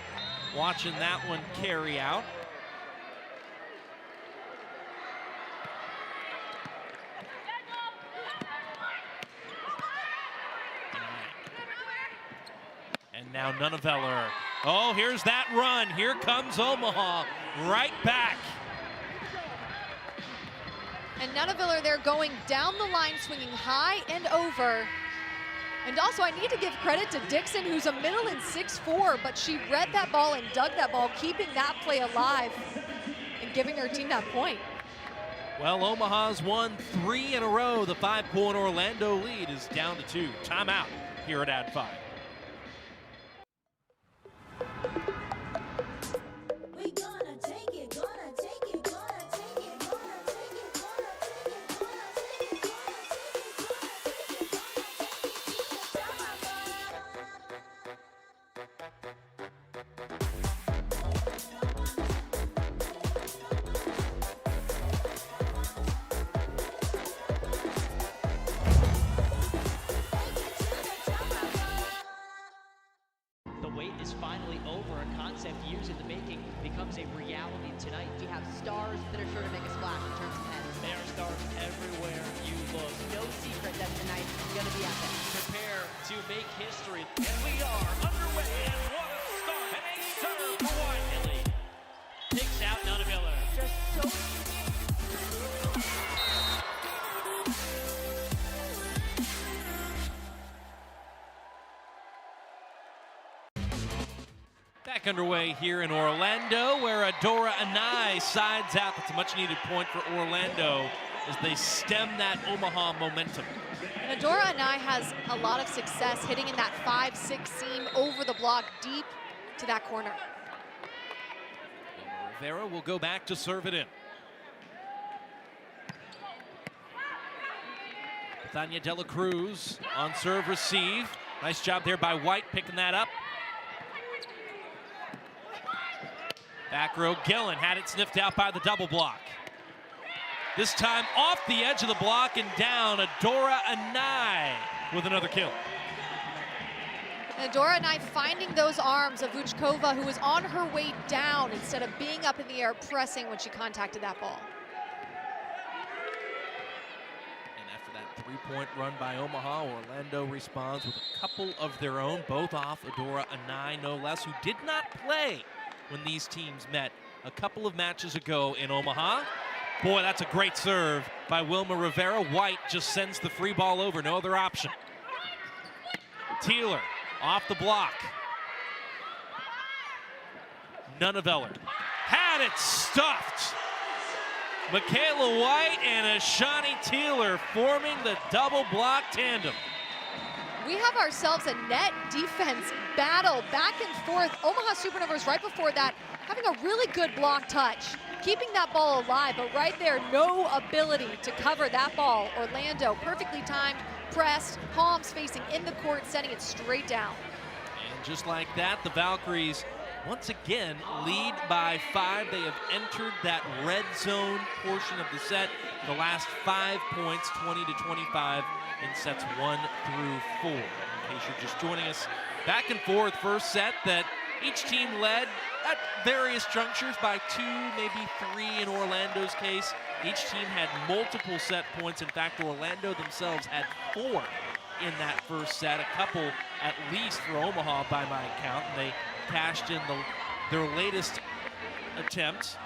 Speaker 1: Watching that one carry out. And now Nunneveller. Oh, here's that run. Here comes Omaha right back.
Speaker 9: And Nunneveller there going down the line, swinging high and over. And also I need to give credit to Dixon, who's a middle in 6'4", but she read that ball and dug that ball, keeping that play alive and giving her team that point.
Speaker 1: Well, Omaha's won 3 in a row. The 5-point Orlando lead is down to 2. Timeout here at Ad 5.
Speaker 7: The wait is finally over. A concept years in the making becomes a reality tonight.
Speaker 9: We have stars that are sure to make a splash in terms of heads.
Speaker 7: There are stars everywhere you look.
Speaker 9: No secret that tonight's going to be epic.
Speaker 7: Prepare to make history. And we are underway. And what a start. And a serve for Whiteley. Picks out Nunaviller.
Speaker 9: Just so
Speaker 1: Back underway here in Orlando, where Adora Anai sides out. That's a much-needed point for Orlando as they stem that Omaha momentum.
Speaker 9: And Adora Anai has a lot of success hitting in that 5-6 seam over the block deep to that corner.
Speaker 1: Rivera will go back to serve it in. Tanya De La Cruz on serve receive. Nice job there by White picking that up. Back row, Gillen had it sniffed out by the double block. This time off the edge of the block and down, Adora Anai with another kill.
Speaker 9: And Adora Anai finding those arms of Vuchkova, who was on her way down instead of being up in the air pressing when she contacted that ball.
Speaker 1: And after that three-point run by Omaha, Orlando responds with a couple of their own, both off Adora Anai, no less, who did not play when these teams met a couple of matches ago in Omaha. Boy, that's a great serve by Wilma Rivera. White just sends the free ball over, no other option. Teeler off the block. Nunaviller had it stuffed. Michaela White and Ashani Teeler forming the double block tandem.
Speaker 9: We have ourselves a net defense battle back and forth. Omaha Supernovas right before that having a really good block touch, keeping that ball alive, but right there, no ability to cover that ball. Orlando perfectly timed, pressed, palms facing in the court, sending it straight down.
Speaker 1: And just like that, the Valkyries once again lead by 5. They have entered that red zone portion of the set. The last 5 points, 20-25 in sets 1 through 4. In case you're just joining us, back and forth first set that each team led at various junctures by 2, maybe 3 in Orlando's case. Each team had multiple set points. In fact, Orlando themselves had 4 in that first set, a couple at least for Omaha by my count, and they cashed in their latest attempt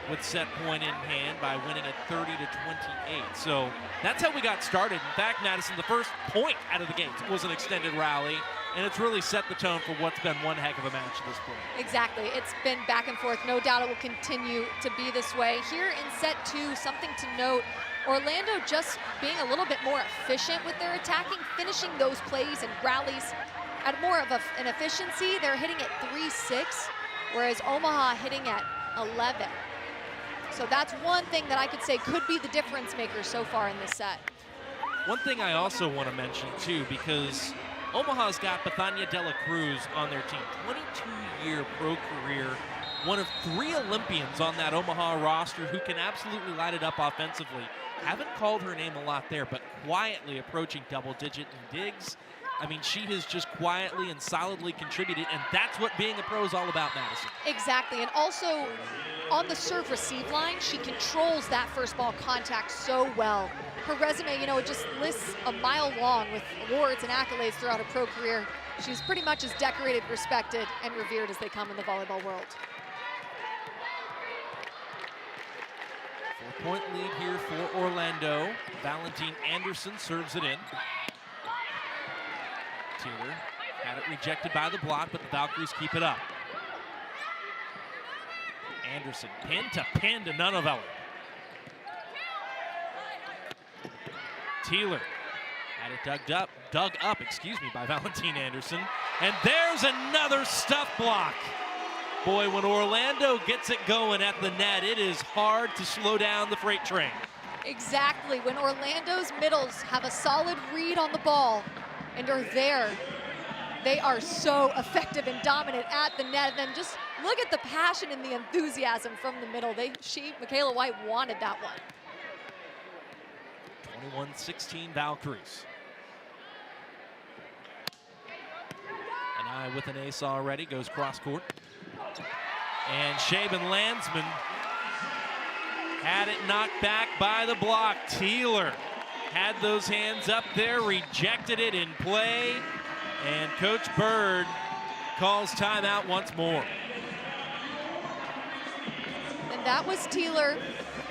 Speaker 1: with set point in hand by winning at 30-28. So that's how we got started. In fact, Madison, the first point out of the gate was an extended rally, and it's really set the tone for what's been one heck of a match at this point.
Speaker 9: Exactly, it's been back and forth. No doubt it will continue to be this way. Here in set 2, something to note, Orlando just being a little bit more efficient with their attacking, finishing those plays and rallies at more of an efficiency. They're hitting at 3-6, whereas Omaha hitting at 11. So that's one thing that I could say could be the difference maker so far in this set.
Speaker 1: One thing I also want to mention too, because Omaha's got Bethania De La Cruz on their team, 22-year pro career, one of 3 Olympians on that Omaha roster who can absolutely light it up offensively. Haven't called her name a lot there, but quietly approaching double-digit in digs. I mean, she has just quietly and solidly contributed, and that's what being a pro is all about, Madison.
Speaker 9: Exactly, and also on the serve-receive line, she controls that first ball contact so well. Her resume, you know, it just lists a mile long with awards and accolades throughout her pro career. She's pretty much as decorated, respected, and revered as they come in the volleyball world.
Speaker 1: 4-point lead here for Orlando. Valentine Anderson serves it in. Taylor had it rejected by the block, but the Valkyries keep it up. Anderson pin to Nunaviller. Taylor had it dug up, by Valentine Anderson. And there's another stuff block. Boy, when Orlando gets it going at the net, it is hard to slow down the freight train.
Speaker 9: Exactly, when Orlando's middles have a solid read on the ball and are there, They are so effective and dominant at the net. And then just look at the passion and the enthusiasm from the middle. Michaela White wanted that one.
Speaker 1: 21-16 Valkyries. And I with an ace already, goes cross court. And Shaban Landsman had it knocked back by the block. Teeler had those hands up there, rejected it in play, and Coach Bird calls timeout once more.
Speaker 9: And that was Teeler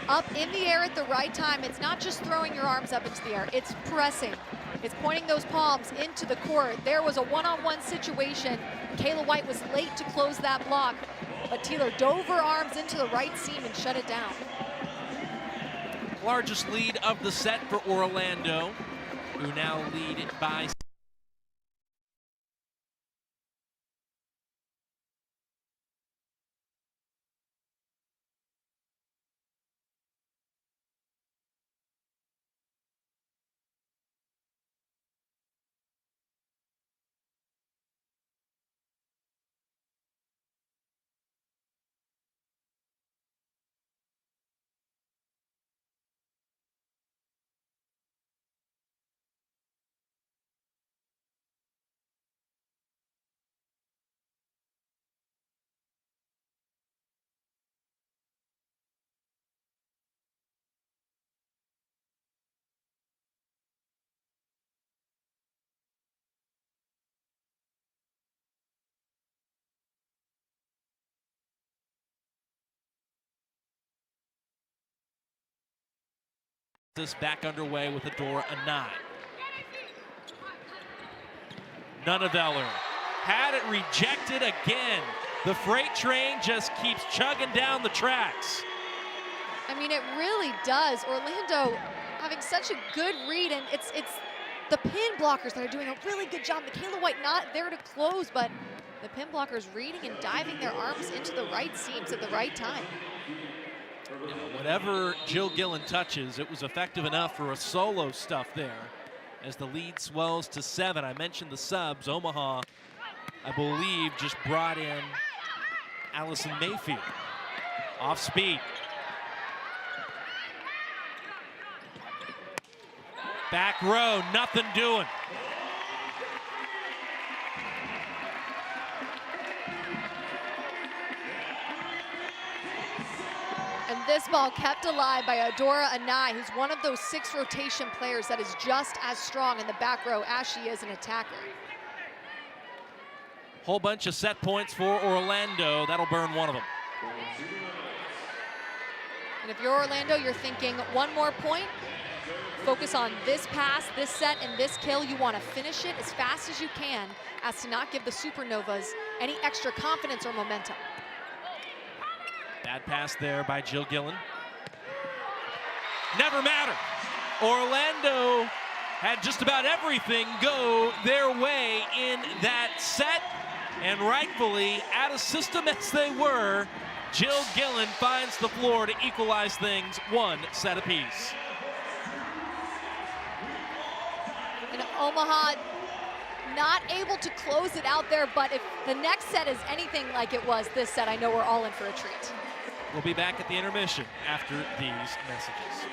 Speaker 9: up in the air at the right time. It's not just throwing your arms up into the air, it's pressing. It's pointing those palms into the court. There was a one-on-one situation. Kayla White was late to close that block, but Teeler dove her arms into the right seam and shut it down.
Speaker 1: Largest lead of the set for Orlando, who now lead it by this back underway with Adora Anai. Nunneveller had it rejected again. The freight train just keeps chugging down the tracks.
Speaker 9: I mean, it really does. Orlando having such a good read, and it's the pin blockers that are doing a really good job. Michaela White not there to close, but the pin blockers reading and diving their arms into the right seams at the right time.
Speaker 1: Whatever Jill Gillen touches, it was effective enough for a solo stuff there as the lead swells to 7. I mentioned the subs. Omaha, I believe, just brought in Allison Mayfield. Off speed. Back row, nothing doing.
Speaker 9: And this ball kept alive by Adora Anai, who's one of those 6 rotation players that is just as strong in the back row as she is an attacker.
Speaker 1: Whole bunch of set points for Orlando. That'll burn one of them.
Speaker 9: And if you're Orlando, you're thinking one more point. Focus on this pass, this set, and this kill. You want to finish it as fast as you can as to not give the Supernovas any extra confidence or momentum.
Speaker 1: Bad pass there by Jill Gillen. Never mattered. Orlando had just about everything go their way in that set, and rightfully, out of system as they were, Jill Gillen finds the floor to equalize things 1 set apiece.
Speaker 9: And Omaha not able to close it out there, but if the next set is anything like it was this set, I know we're all in for a treat.
Speaker 1: We'll be back at the intermission after these messages.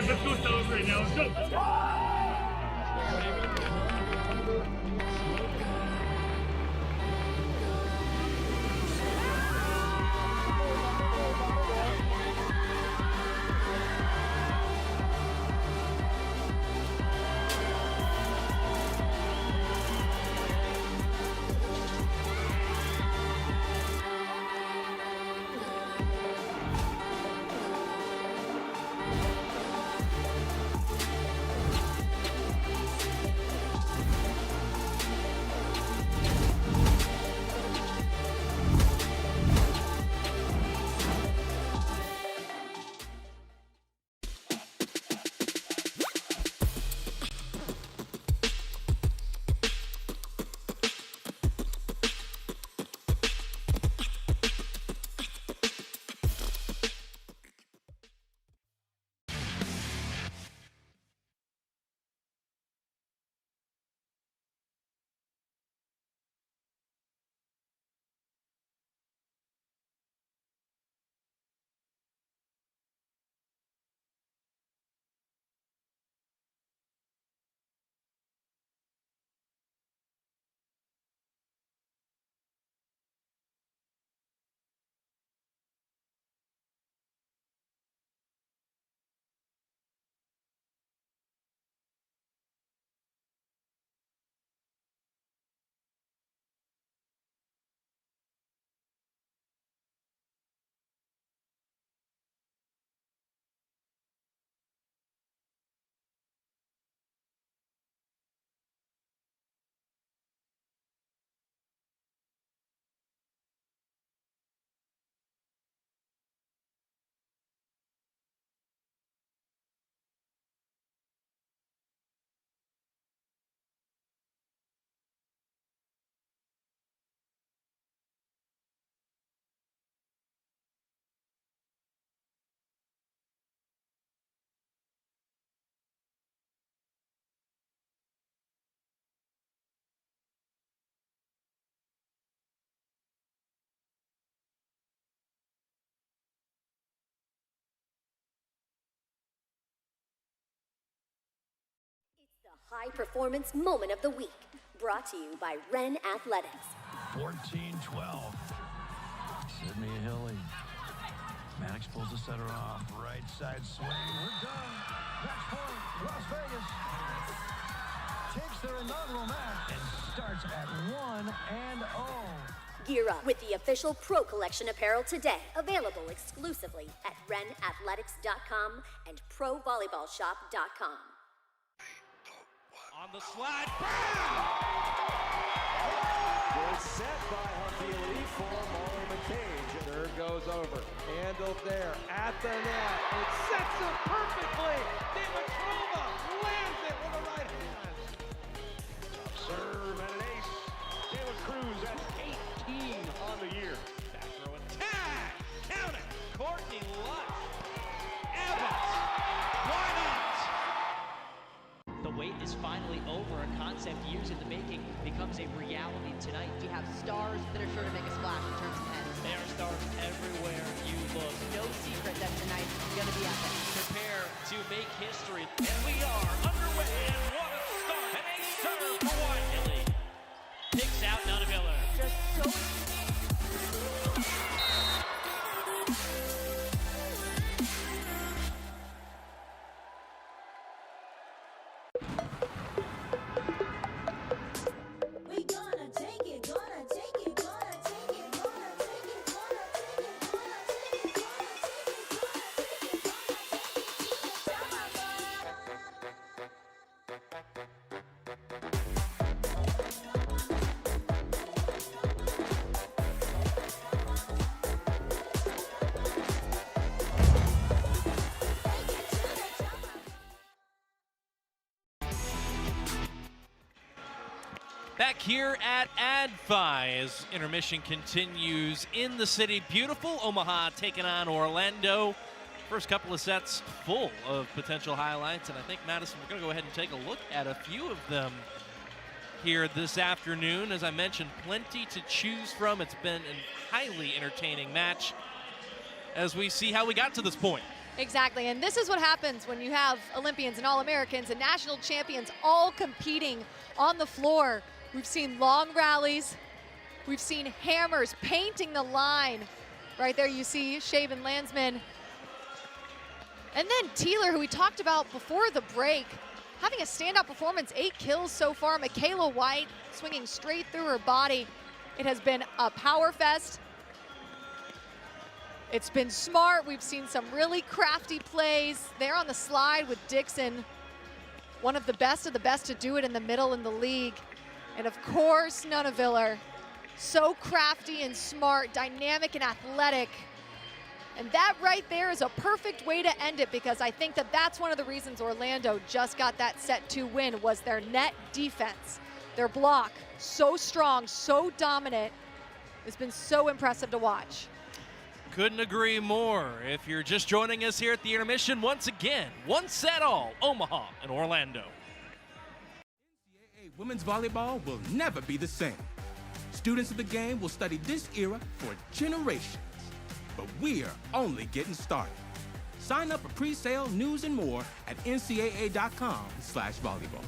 Speaker 13: boys, let's go celebrate now. Let's go.
Speaker 4: The high performance moment of the week, brought to you by Ren Athletics.
Speaker 5: 14-12. Sydney Hilly. Maddox pulls the setter off. Right side swing. We're done. Match point. Las Vegas takes their inaugural match and starts at 1-0.
Speaker 4: Gear up with the official Pro Collection apparel today. Available exclusively at renathletics.com and provolleyballshop.com.
Speaker 7: On the slide,
Speaker 6: Good set by Hakili for Molly McCage. Third goes over. Handled there at the net. It sets up perfectly. Dimitrova lands it with a right hand.
Speaker 13: Serve and an ace. Taylor Cruz at 18 on the year.
Speaker 7: back throw attack. Count it. Courtney Lutz. Evans. Why not?
Speaker 14: The wait is finally over. A concept years in the making becomes a reality tonight.
Speaker 9: We have stars that are sure to make a splash in terms of heads.
Speaker 7: There are stars everywhere you look.
Speaker 9: No secret that tonight's going to be epic.
Speaker 7: Prepare to make history. And we are underway. And what a start. And a serve for Whiteley. Picks out Nana Miller.
Speaker 9: Just so
Speaker 1: Back here at AdFi as intermission continues in the city. Beautiful Omaha taking on Orlando. First couple of sets full of potential highlights, and I think, Madison, we're going to go ahead and take a look at a few of them here this afternoon. As I mentioned, plenty to choose from. It's been a highly entertaining match as we see how we got to this point.
Speaker 9: Exactly, and this is what happens when you have Olympians and All-Americans and national champions all competing on the floor. We've seen long rallies. We've seen hammers painting the line. Right there you see Shaven Landsman. And then Teeler, who we talked about before the break, having a standout performance, 8 kills so far. Michaela White swinging straight through her body. It has been a power fest. It's been smart. We've seen some really crafty plays there on the slide with Dixon. One of the best to do it in the middle in the league. And of course, Nunaviller. So crafty and smart, dynamic and athletic. And that right there is a perfect way to end it, because I think that that's one of the reasons Orlando just got that set 2 win, was their net defense. Their block, so strong, so dominant. It's been so impressive to watch.
Speaker 1: Couldn't agree more. If you're just joining us here at the intermission, once again, 1-all, Omaha and Orlando.
Speaker 10: NCAA women's volleyball will never be the same. Students of the game will study this era for generations. But we're only getting started. Sign up for pre-sale, news, and more at ncaa.com/volleyball.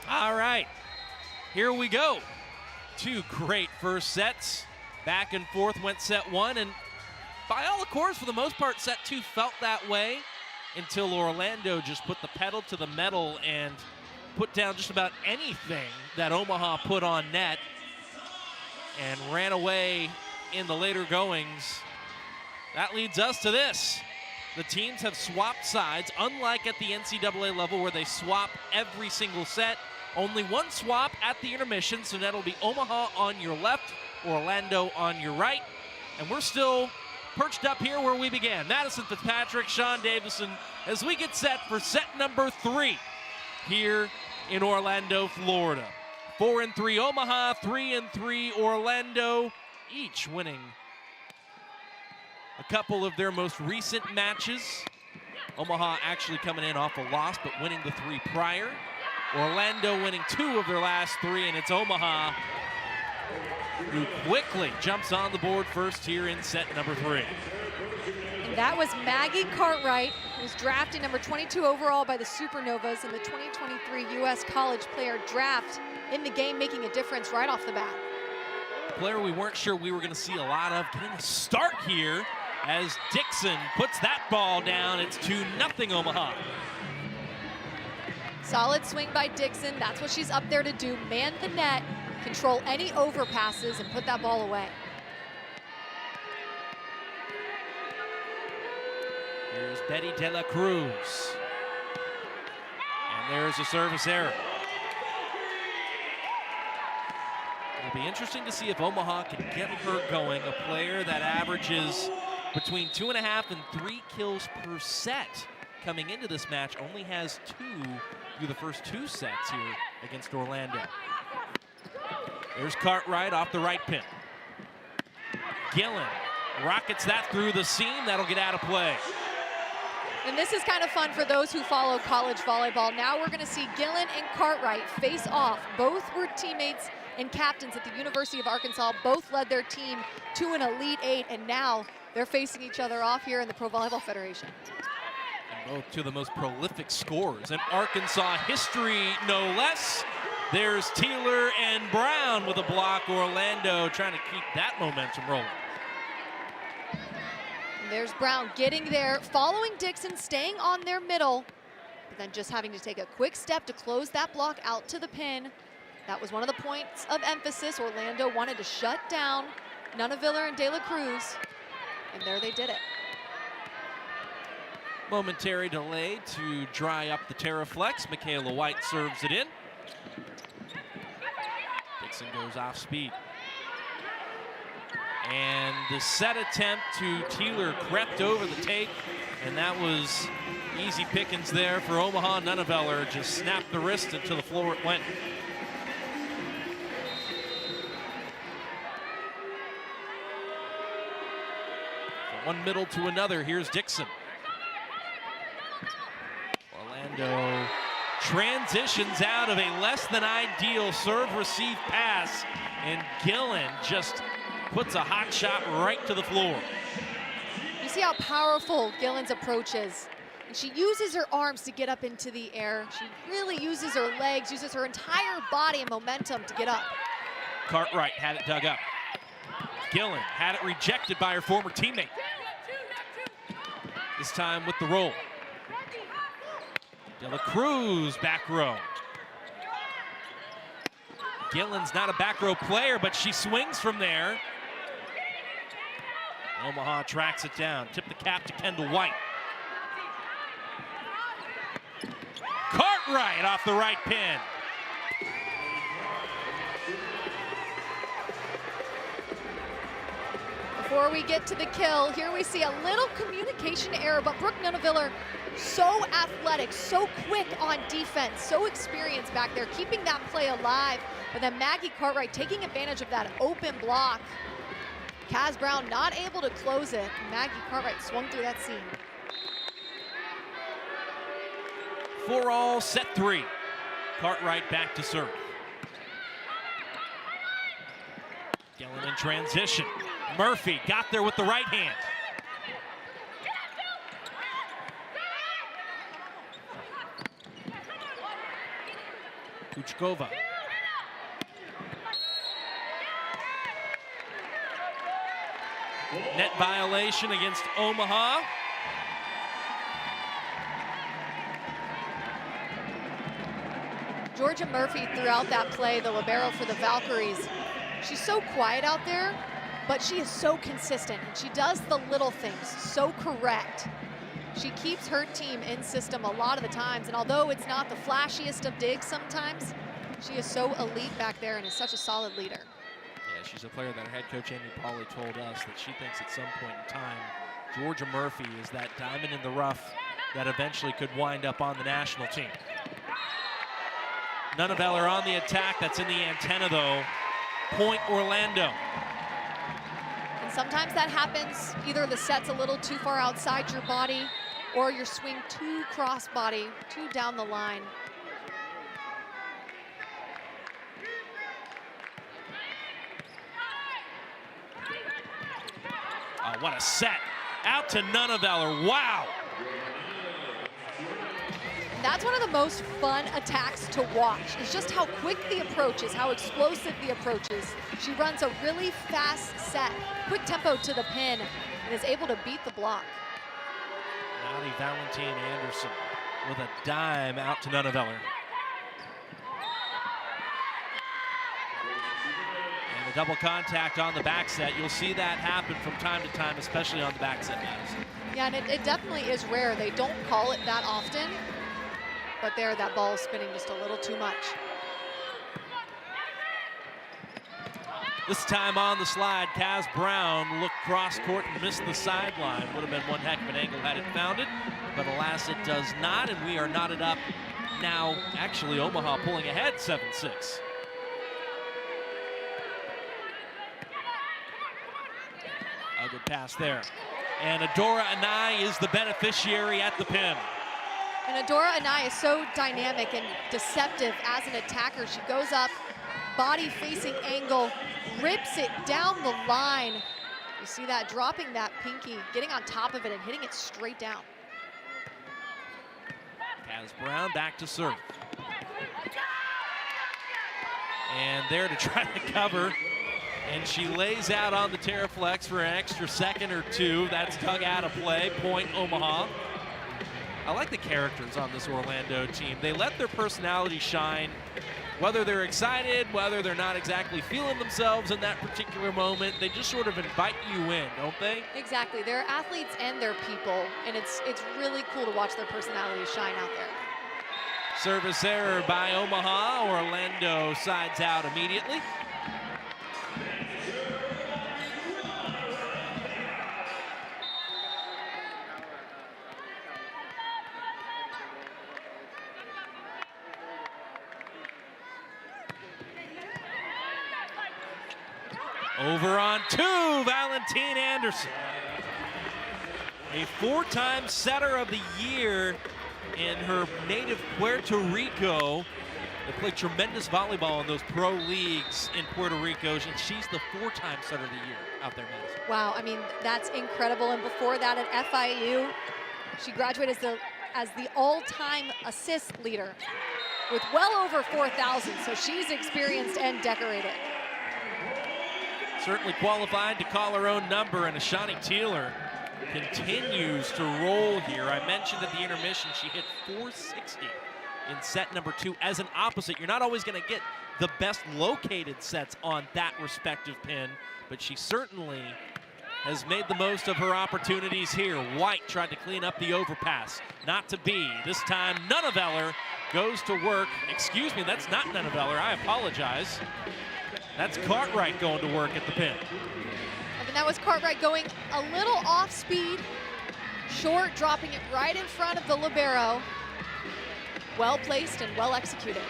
Speaker 1: All right, here we go. 2 great first sets. Back and forth went set 1, and by all accords, for the most part, set 2 felt that way until Orlando just put the pedal to the metal and put down just about anything that Omaha put on net and ran away in the later goings. That leads us to this. The teams have swapped sides, unlike at the NCAA level where they swap every single set. Only one swap at the intermission, so that'll be Omaha on your left, Orlando on your right. And we're still perched up here where we began. Madison Fitzpatrick, Sean Davison, as we get set for set number 3 here in Orlando, Florida. 4-3 Omaha, 3-3 Orlando, each winning a couple of their most recent matches. Omaha actually coming in off a loss, but winning the 3 prior. Orlando winning 2 of their last 3, and it's Omaha who quickly jumps on the board first here in set number 3.
Speaker 9: And that was Maggie Cartwright, who's drafted number 22 overall by the Supernovas in the 2023 U.S. College Player Draft, in the game, making a difference right off the bat.
Speaker 1: Player we weren't sure we were going to see a lot of getting a start here as Dixon puts that ball down. It's 2-0 Omaha.
Speaker 9: Solid swing by Dixon. That's what she's up there to do. Man the net, control any overpasses, and put that ball away.
Speaker 1: Here's Betty De La Cruz. And there's a service error. It'll be interesting to see if Omaha can get her going. A player that averages between 2.5 and 3 kills per set coming into this match, only has 2 through the first 2 sets here against Orlando. There's Cartwright off the right pin. Gillen rockets that through the seam. That'll get out of play.
Speaker 9: And this is kind of fun for those who follow college volleyball. Now we're going to see Gillen and Cartwright face off. Both were teammates and captains at the University of Arkansas. Both led their team to an Elite 8, and now they're facing each other off here in the Pro Volleyball Federation.
Speaker 1: And both 2 of the most prolific scorers in Arkansas history, no less. There's Teeler and Brown with a block. Orlando trying to keep that momentum rolling.
Speaker 9: And there's Brown getting there, following Dixon, staying on their middle, but then just having to take a quick step to close that block out to the pin. That was one of the points of emphasis. Orlando wanted to shut down Nunaviller and De La Cruz, and there they did it.
Speaker 1: Momentary delay to dry up the Terraflex. Michaela White serves it in. Dixon goes off speed. And the set attempt to Teeler crept over the tape, and that was easy pickings there for Omaha. Nunaviller just snapped the wrist and to the floor it went. From one middle to another, here's Dixon. Orlando transitions out of a less than ideal serve-receive pass, and Gillen just puts a hot shot right to the floor.
Speaker 9: You see how powerful Gillen's approach is. And she uses her arms to get up into the air. She really uses her legs, uses her entire body and momentum to get up.
Speaker 1: Cartwright had it dug up. Gillen had it rejected by her former teammate. This time with the roll. De La Cruz back row. Gillen's not a back row player, but she swings from there. Omaha tracks it down. Tip the cap to Kendall White. Cartwright off the right pin.
Speaker 9: Before we get to the kill, here we see a little communication error, but Brooke Nunaviller, so athletic, so quick on defense, so experienced back there, keeping that play alive. But then Maggie Cartwright taking advantage of that open block. Kaz Brown not able to close it. Maggie Cartwright swung through that seam.
Speaker 1: 4-all, set 3. Cartwright back to serve. Gillen in transition. Murphy got there with the right hand. Kuchkova. Net violation against Omaha.
Speaker 9: Georgia Murphy throughout that play, the libero for the Valkyries. She's so quiet out there, but she is so consistent. And she does the little things so correct. She keeps her team in system a lot of the times, and although it's not the flashiest of digs sometimes, she is so elite back there and is such a solid leader.
Speaker 1: Yeah, she's a player that her head coach Amy Pauley told us that she thinks at some point in time, Georgia Murphy is that diamond in the rough that eventually could wind up on the national team. Nunaviller on the attack, that's in the antenna though. Point Orlando.
Speaker 9: And sometimes that happens, either the set's a little too far outside your body or your swing too cross body, too down the line.
Speaker 1: Oh, what a set. Out to Nunaviller, wow.
Speaker 9: That's one of the most fun attacks to watch, is just how quick the approach is, how explosive the approach is. She runs a really fast set, quick tempo to the pin, and is able to beat the block.
Speaker 1: Maddie Valentine Anderson with a dime out to Nunaviller. And the double contact on the back set. You'll see that happen from time to time, especially on the back set, Madison.
Speaker 9: Yeah, and it definitely is rare. They don't call it that often. But there, that ball is spinning just a little too much.
Speaker 1: This time on the slide, Kaz Brown looked cross court and missed the sideline. Would have been one heck of an angle had it found it, but alas, it does not, and we are knotted up now. Actually, Omaha pulling ahead 7-6. A good pass there. And Adora Anai is the beneficiary at the pin.
Speaker 9: And Adora Anai is so dynamic and deceptive as an attacker. She goes up, body facing angle, rips it down the line. You see that, dropping that pinky, getting on top of it and hitting it straight down.
Speaker 1: Kaz Brown back to serve. And there to try to cover. And she lays out on the Terraflex for an extra second or two. That's dug out of play, point Omaha. I like the characters on this Orlando team. They let their personality shine Whether they're excited, whether they're not exactly feeling themselves in that particular moment, they just sort of invite you in, don't they?
Speaker 9: Exactly. They're athletes and they're people, and it's really cool to watch their personalities shine out there.
Speaker 1: Service error by Omaha. Orlando sides out immediately. Over on two, Valentine Anderson. A four-time setter of the year in her native Puerto Rico. They play tremendous volleyball in those pro leagues in Puerto Rico, and she's the four-time setter of the year out there, Madison.
Speaker 9: Wow, I mean, that's incredible. And before that at FIU, she graduated as the all-time assist leader with well over 4,000, so she's experienced and decorated.
Speaker 1: Certainly qualified to call her own number, and Ashani Teeler continues to roll here. I mentioned at the intermission she hit 460 in set number 2. As an opposite, you're not always going to get the best located sets on that respective pin, but she certainly has made the most of her opportunities here. White tried to clean up the overpass. Not to be. This time, Nunneveller goes to work. Excuse me, that's not Nunneveller. I apologize. That's Cartwright going to work at the pin.
Speaker 9: And that was Cartwright going a little off speed, short, dropping it right in front of the libero. Well placed and well executed.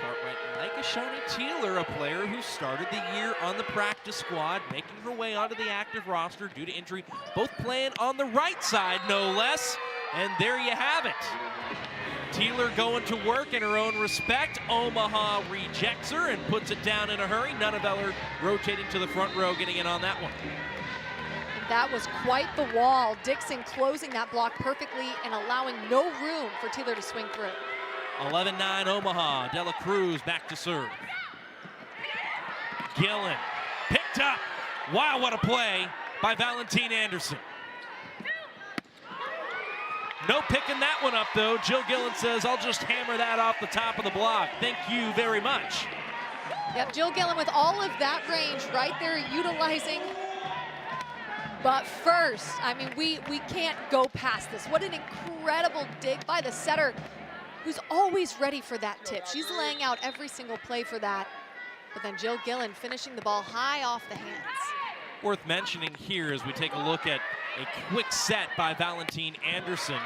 Speaker 1: Cartwright, like Ashani Teeler, a player who started the year on the practice squad, making her way onto the active roster due to injury, both playing on the right side, no less. And there you have it. Teeler going to work in her own respect. Omaha rejects her and puts it down in a hurry. Nunneveller rotating to the front row, getting in on that one.
Speaker 9: That was quite the wall. Dixon closing that block perfectly and allowing no room for Teeler to swing through.
Speaker 1: 11-9 Omaha. Dela Cruz back to serve. Gillen picked up. Wow, what a play by Valentine Anderson. No picking that one up, though. Jill Gillen says, I'll just hammer that off the top of the block. Thank you very much.
Speaker 9: Yep, Jill Gillen with all of that range right there utilizing. But first, I mean, we can't go past this. What an incredible dig by the setter, who's always ready for that tip. She's laying out every single play for that. But then Jill Gillen finishing the ball high off the hands.
Speaker 1: Worth mentioning here as we take a look at a quick set by Valentine Anderson.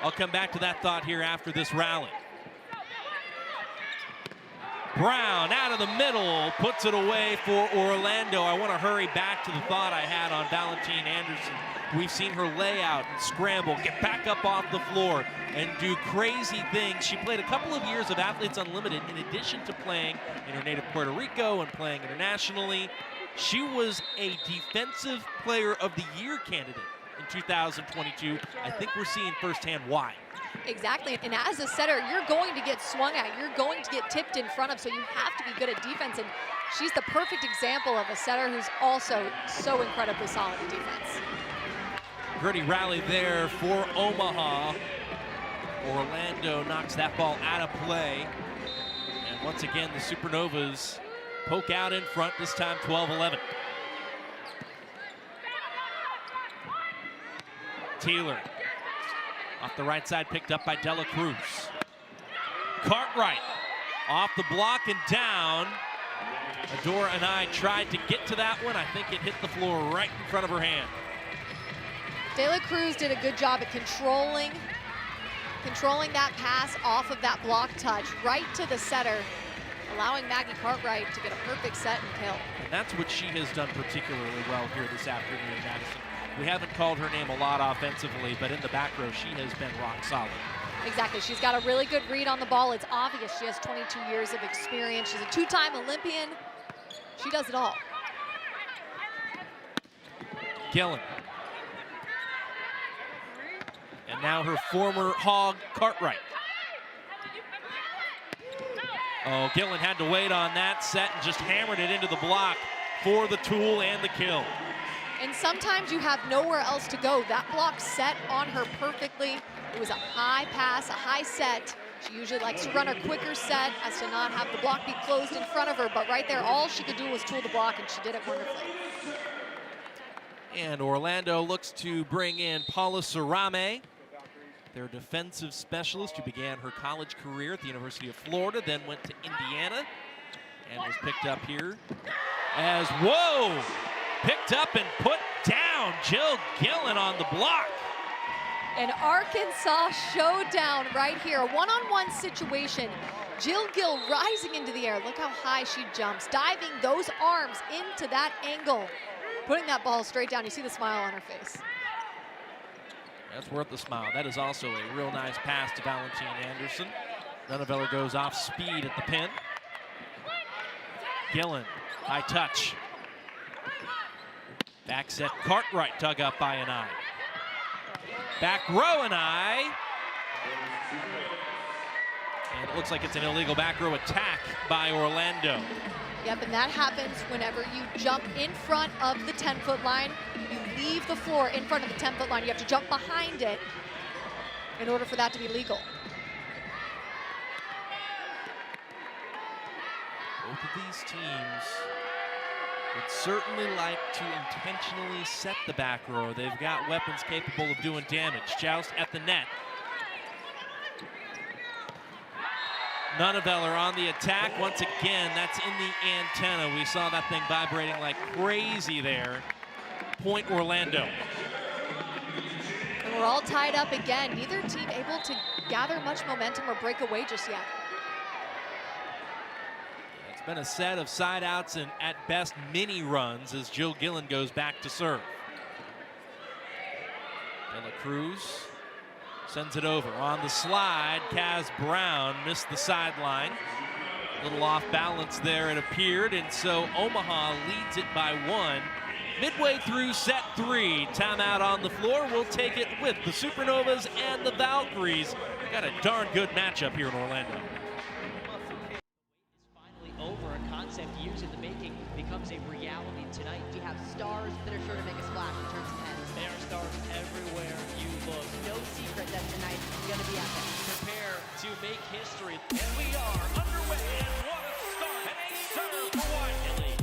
Speaker 1: I'll come back to that thought here after this rally. Brown out of the middle, puts it away for Orlando. I want to hurry back to the thought I had on Valentine Anderson. We've seen her lay out and scramble, get back up off the floor, and do crazy things. She played a couple of years of Athletes Unlimited in addition to playing in her native Puerto Rico and playing internationally. She was a Defensive Player of the Year candidate in 2022. I think we're seeing firsthand why.
Speaker 9: Exactly, and as a setter, you're going to get swung at, you're going to get tipped in front of, so you have to be good at defense, and she's the perfect example of a setter who's also so incredibly solid in defense.
Speaker 1: Gritty rally there for Omaha. Orlando knocks that ball out of play, and once again, the Supernovas poke out in front, this time 12-11. Teeler off the right side, picked up by Dela Cruz. Cartwright off the block and down. Adora and I tried to get to that one. I think it hit the floor right in front of her hand.
Speaker 9: Dela Cruz did a good job at controlling that pass off of that block touch right to the setter, allowing Maggie Cartwright to get a perfect set and kill.
Speaker 1: And that's what she has done particularly well here this afternoon, Madison. We haven't called her name a lot offensively, but in the back row, she has been rock solid.
Speaker 9: Exactly, she's got a really good read on the ball. It's obvious she has 22 years of experience. She's a two-time Olympian. She does it all.
Speaker 1: Gillen. And now her former hog, Cartwright. Oh, Gillen had to wait on that set and just hammered it into the block for the tool and the kill.
Speaker 9: And sometimes you have nowhere else to go. That block set on her perfectly. It was a high pass, a high set. She usually likes to run a quicker set as to not have the block be closed in front of her, but right there, all she could do was tool the block, and she did it wonderfully.
Speaker 1: And Orlando looks to bring in Paula Sarame, their defensive specialist, who began her college career at the University of Florida, then went to Indiana, and was picked up here as, whoa, picked up and put down. Jill Gillen on the block.
Speaker 9: An Arkansas showdown right here, a one-on-one situation. Jill Gill rising into the air. Look how high she jumps, diving those arms into that angle, putting that ball straight down. You see the smile on her face.
Speaker 1: That's worth the smile. That is also a real nice pass to Valentine Anderson. Nunneveller goes off speed at the pin. Gillen, high touch. Back set, Cartwright dug up by an eye. Back row and eye. And it looks like it's an illegal back row attack by Orlando.
Speaker 9: Yep, and that happens whenever you jump in front of the 10-foot line. You leave the floor in front of the 10-foot line. You have to jump behind it in order for that to be legal.
Speaker 1: Both of these teams would certainly like to intentionally set the back row. They've got weapons capable of doing damage. Joust at the net. Nunneveller on the attack. Once again, that's in the antenna. We saw that thing vibrating like crazy there. Point Orlando.
Speaker 9: And we're all tied up again. Neither team able to gather much momentum or break away just yet.
Speaker 1: It's been a set of side outs and at best mini runs as Jill Gillen goes back to serve. De La Cruz sends it over on the slide. Kaz Brown missed the sideline. A little off balance there, it appeared, and so Omaha leads it by 1. Midway through set 3, timeout on the floor. We'll take it with the Supernovas and the Valkyries. Got a darn good matchup here in Orlando.
Speaker 14: Finally over, a concept years in the making becomes a reality tonight.
Speaker 8: We have stars that are sure to make a splash in terms of heads.
Speaker 14: There are stars everywhere you look.
Speaker 8: No secret that tonight's going to be epic.
Speaker 14: Prepare to make history. And we are underway. And what a start. And a serve for Whiteley.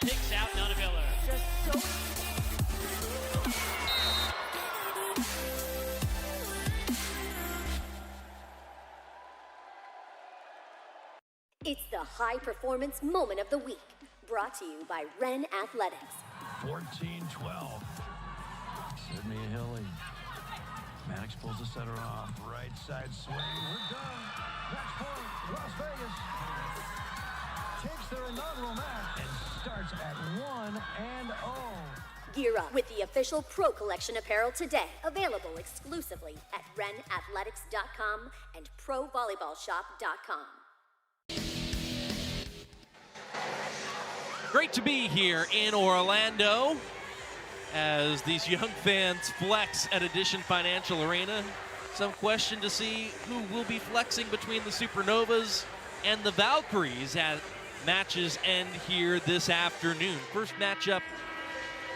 Speaker 14: Picks out Nunneveller.
Speaker 8: Just so...
Speaker 4: It's the high performance moment of the week, brought to you by Ren Athletics.
Speaker 5: 14-12. Sydney Hilly. Maddox pulls the setter off. Right side swing. We're done. Match point. Las Vegas takes their inaugural match and starts at 1-0.
Speaker 4: Gear up with the official Pro Collection apparel today. Available exclusively at renathletics.com and provolleyballshop.com.
Speaker 1: Great to be here in Orlando as these young fans flex at Addition Financial Arena. Some question to see who will be flexing between the Supernovas and the Valkyries as matches end here this afternoon. First matchup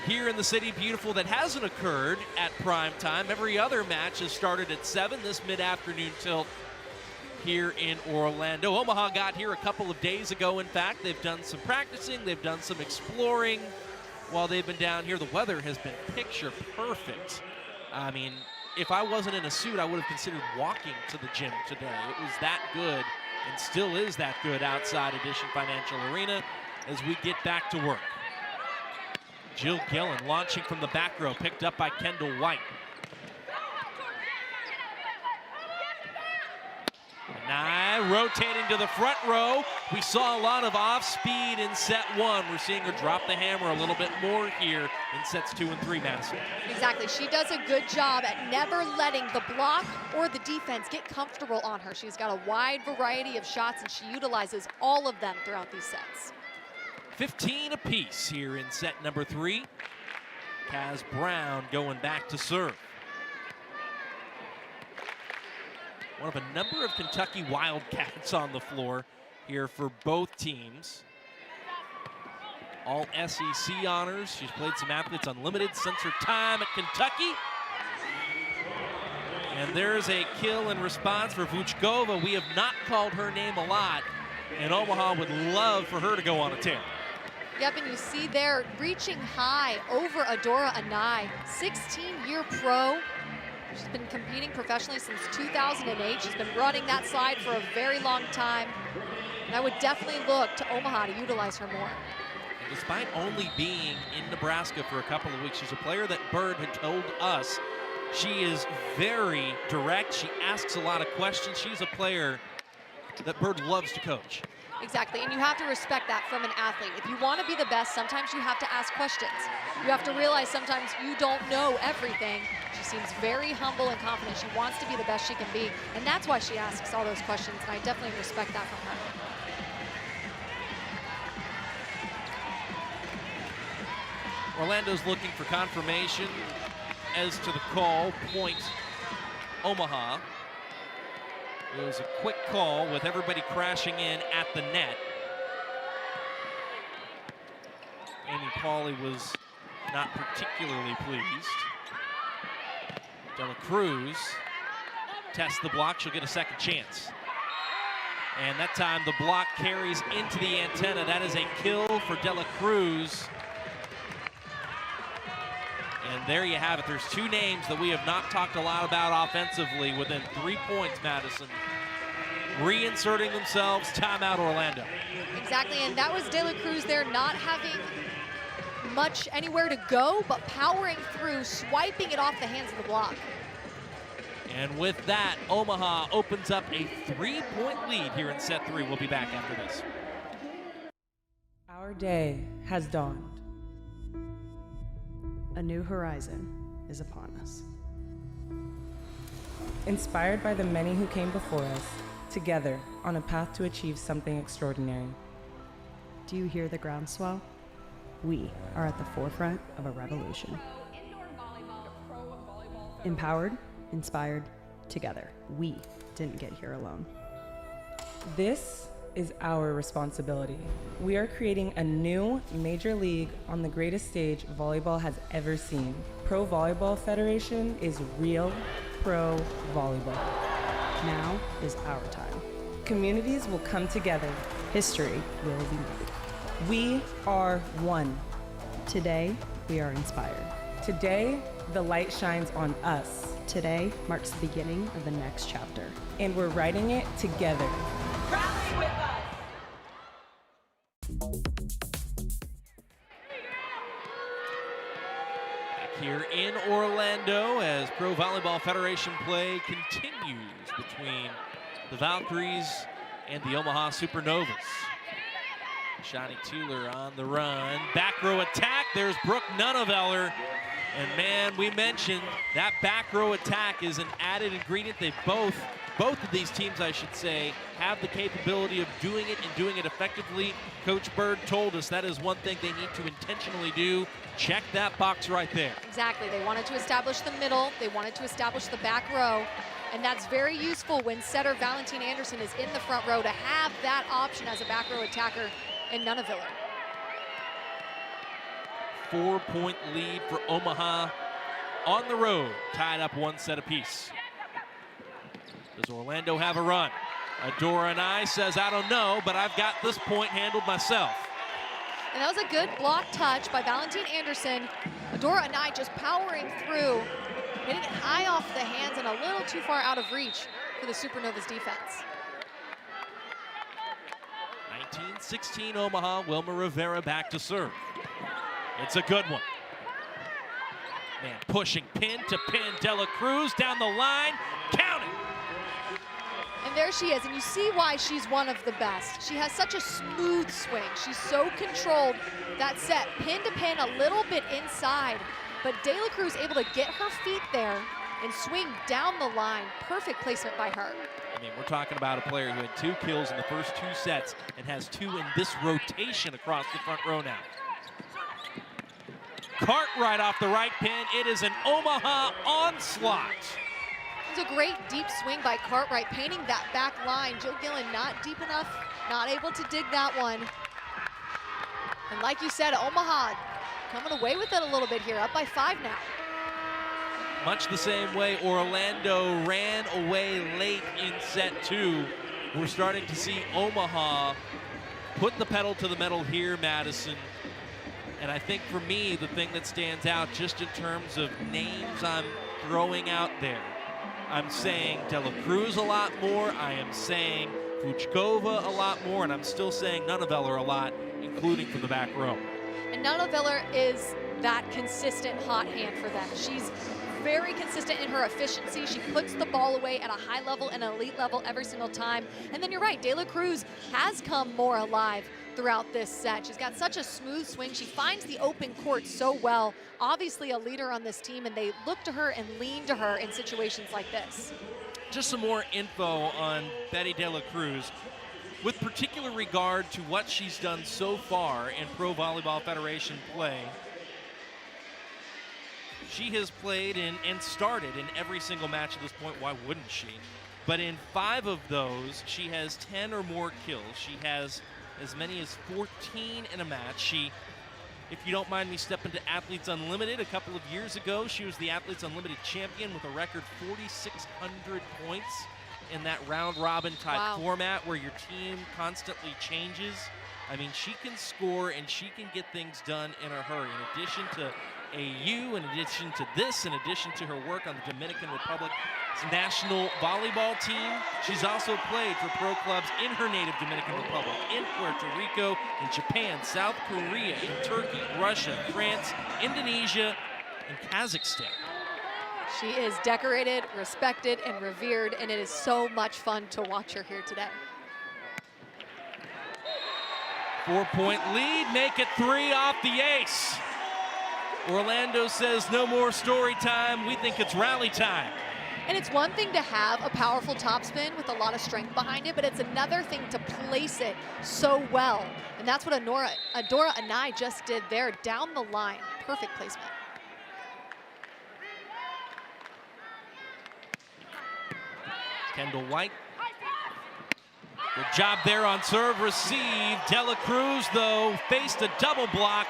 Speaker 1: here in the City Beautiful that hasn't occurred at prime time. Every other match has started at 7, this mid-afternoon tilt here in Orlando. Omaha got here a couple of days ago. In fact, they've done some practicing, they've done some exploring while they've been down here. The weather has been picture perfect. I mean, if I wasn't in a suit, I would have considered walking to the gym today. It was that good and still is that good outside Addition Financial Arena as we get back to work. Jill Gillen launching from the back row, picked up by Kendall White. Nye rotating to the front row. We saw a lot of off speed in set 1. We're seeing her drop the hammer a little bit more here in sets 2 and 3, Madison.
Speaker 9: Exactly. She does a good job at never letting the block or the defense get comfortable on her. She's got a wide variety of shots, and she utilizes all of them throughout these sets.
Speaker 1: 15 apiece here in set number 3. Kaz Brown going back to serve. One of a number of Kentucky Wildcats on the floor here for both teams. all SEC honors. She's played some Athletes Unlimited since her time at Kentucky. And there's a kill in response for Vuchkova. We have not called her name a lot, and Omaha would love for her to go on a tear.
Speaker 9: Yep, and you see there reaching high over Adora Anai, 16-year pro. She's been competing professionally since 2008. She's been running that slide for a very long time. And I would definitely look to Omaha to utilize her more.
Speaker 1: And despite only being in Nebraska for a couple of weeks, she's a player that Bird had told us she is very direct. She asks a lot of questions. She's a player that Bird loves to coach.
Speaker 9: Exactly, and you have to respect that from an athlete. If you want to be the best, sometimes you have to ask questions. You have to realize sometimes you don't know everything. She seems very humble and confident. She wants to be the best she can be, and that's why she asks all those questions, and I definitely respect that from her.
Speaker 1: Orlando's looking for confirmation as to the call. Point Omaha. It was a quick call with everybody crashing in at the net. Amy Pauley was not particularly pleased. Dela Cruz tests the block. She'll get a second chance. And that time the block carries into the antenna. That is a kill for Dela Cruz. And there you have it. There's two names that we have not talked a lot about offensively within 3 points, Madison. Reinserting themselves, timeout Orlando.
Speaker 9: Exactly, and that was De La Cruz there not having much anywhere to go, but powering through, swiping it off the hands of the block.
Speaker 1: And with that, Omaha opens up a 3-point lead here in set 3. We'll be back after this.
Speaker 11: Our day has dawned.
Speaker 12: A new horizon is upon us.
Speaker 11: Inspired by the many who came before us, together on a path to achieve something extraordinary.
Speaker 12: Do you hear the groundswell? We are at the forefront of a revolution. Empowered, inspired, together. We didn't get here alone.
Speaker 11: This is our responsibility. We are creating a new major league on the greatest stage volleyball has ever seen. Pro Volleyball Federation is real pro volleyball.
Speaker 12: Now is our time.
Speaker 11: Communities will come together.
Speaker 12: History will be made.
Speaker 11: We are one.
Speaker 12: Today, we are inspired.
Speaker 11: Today, the light shines on us.
Speaker 12: Today marks the beginning of the next chapter.
Speaker 11: And we're writing it together.
Speaker 15: Rally with us!
Speaker 1: Back here in Orlando as Pro Volleyball Federation play continues between the Valkyries and the Omaha Supernovas. Shani Tueller on the run. Back row attack. There's Brooke Nunneveller. And man, we mentioned that back row attack is an added ingredient. They both of these teams, I should say, have the capability of doing it and doing it effectively. Coach Bird told us that is one thing they need to intentionally do. Check that box right there.
Speaker 9: Exactly. They wanted to establish the middle. They wanted to establish the back row. And that's very useful when setter Valentine Anderson is in the front row to have that option as a back row attacker in Nunneveller.
Speaker 1: 4-point lead for Omaha on the road, tied up one set apiece. Does Orlando have a run? Adora Anai says, I don't know, but I've got this point handled myself.
Speaker 9: And that was a good block touch by Valentine Anderson. Adora Anai just powering through, getting it high off the hands and a little too far out of reach for the Supernovas defense.
Speaker 1: 19-16 Omaha, Wilma Rivera back to serve. It's a good one. Man, pushing pin to pin, Dela Cruz down the line, count it.
Speaker 9: And there she is, and you see why she's one of the best. She has such a smooth swing. She's so controlled. That set, pin to pin, a little bit inside, but De La Cruz able to get her feet there and swing down the line. Perfect placement by her.
Speaker 1: I mean, we're talking about a player who had 2 kills in the first 2 sets and has 2 in this rotation across the front row now. Cartwright off the right pin. It is an Omaha onslaught.
Speaker 9: It was a great deep swing by Cartwright, painting that back line. Jill Gillen not deep enough, not able to dig that one. And like you said, Omaha coming away with it a little bit here, up by 5 now.
Speaker 1: Much the same way Orlando ran away late in set 2. We're starting to see Omaha put the pedal to the metal here, Madison. And I think for me, the thing that stands out just in terms of names I'm throwing out there, I'm saying De La Cruz a lot more, I am saying Fuchkova a lot more, and I'm still saying Nunneveller a lot, including from the back row.
Speaker 9: And Nunneveller is that consistent hot hand for them. She's very consistent in her efficiency. She puts the ball away at a high level and an elite level every single time. And then you're right, De La Cruz has come more alive throughout this set. She's got such a smooth swing. She finds the open court so well. Obviously a leader on this team, and they look to her and lean to her in situations like this.
Speaker 1: Just some more info on Betty De La Cruz, with particular regard to what she's done so far in Pro Volleyball Federation play. She has played in and started in every single match at this point. Why wouldn't she? But in 5 of those, she has 10 or more kills. She has as many as 14 in a match. She, if you don't mind me stepping to Athletes Unlimited, a couple of years ago, she was the Athletes Unlimited champion with a record 4,600 points in that round-robin type format where your team constantly changes. I mean, she can score and she can get things done in a hurry. In addition to AU, in addition to this, in addition to her work on the Dominican Republic's national volleyball team, she's also played for pro clubs in her native Dominican Republic, in Puerto Rico, in Japan, South Korea, in Turkey, Russia, France, Indonesia, and Kazakhstan.
Speaker 9: She is decorated, respected, and revered, and it is so much fun to watch her here today.
Speaker 1: 4-point lead, make it 3 off the ace. Orlando says no more story time. We think it's rally time.
Speaker 9: And it's one thing to have a powerful topspin with a lot of strength behind it, but it's another thing to place it so well. And that's what Adora Anai just did there down the line. Perfect placement.
Speaker 1: Kendall White. Good job there on serve receive. De La Cruz, though, faced a double block,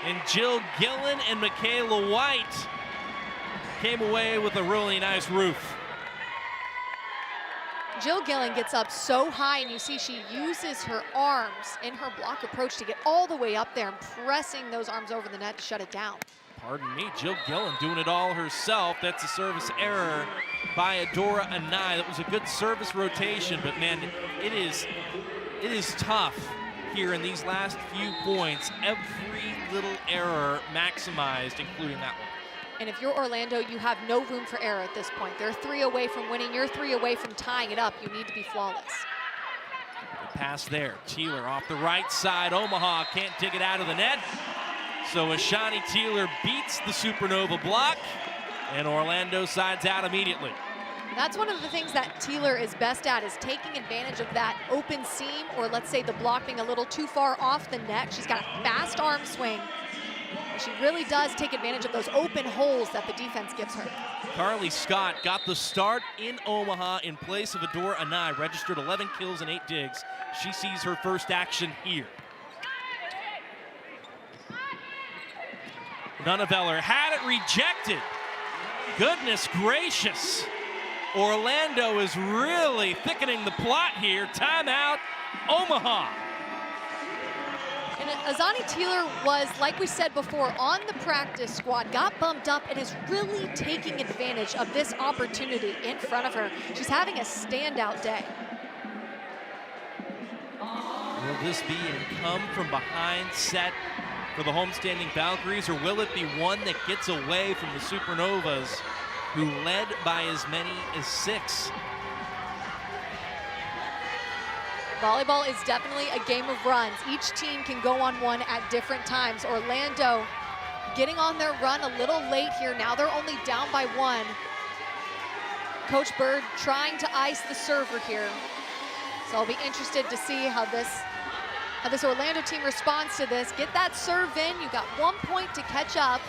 Speaker 1: and Jill Gillen and Michaela White came away with a really nice roof.
Speaker 9: Jill Gillen gets up so high, and you see she uses her arms in her block approach to get all the way up there and pressing those arms over the net to shut it down.
Speaker 1: Pardon me, Jill Gillen doing it all herself. That's a service error by Adora Anai. That was a good service rotation, but man, it is tough here in these last few points. Every little error maximized, including that one.
Speaker 9: And if you're Orlando, you have no room for error at this point. They're 3 away from winning. You're 3 away from tying it up. You need to be flawless.
Speaker 1: Good pass there. Teeler off the right side. Omaha can't dig it out of the net. So Ashani Teeler beats the Supernova block, and Orlando sides out immediately.
Speaker 9: That's one of the things that Teeler is best at, is taking advantage of that open seam, or let's say the block being a little too far off the net. She's got a fast arm swing. She really does take advantage of those open holes that the defense gives her.
Speaker 1: Carly Scott got the start in Omaha in place of Adora Anai, registered 11 kills and 8 digs. She sees her first action here. Nunneveller had it rejected. Goodness gracious. Orlando is really thickening the plot here. Timeout, Omaha.
Speaker 9: And Azani Teeler was, like we said before, on the practice squad, got bumped up, and is really taking advantage of this opportunity in front of her. She's having a standout day.
Speaker 1: Will this be a come from behind set for the homestanding Valkyries, or will it be one that gets away from the Supernovas, who led by as many as 6?
Speaker 9: Volleyball is definitely a game of runs. Each team can go on one at different times. Orlando getting on their run a little late here. Now they're only down by 1. Coach Bird trying to ice the server here. So I'll be interested to see how this Orlando team responds to this. Get that serve in. You got 1 point to catch up.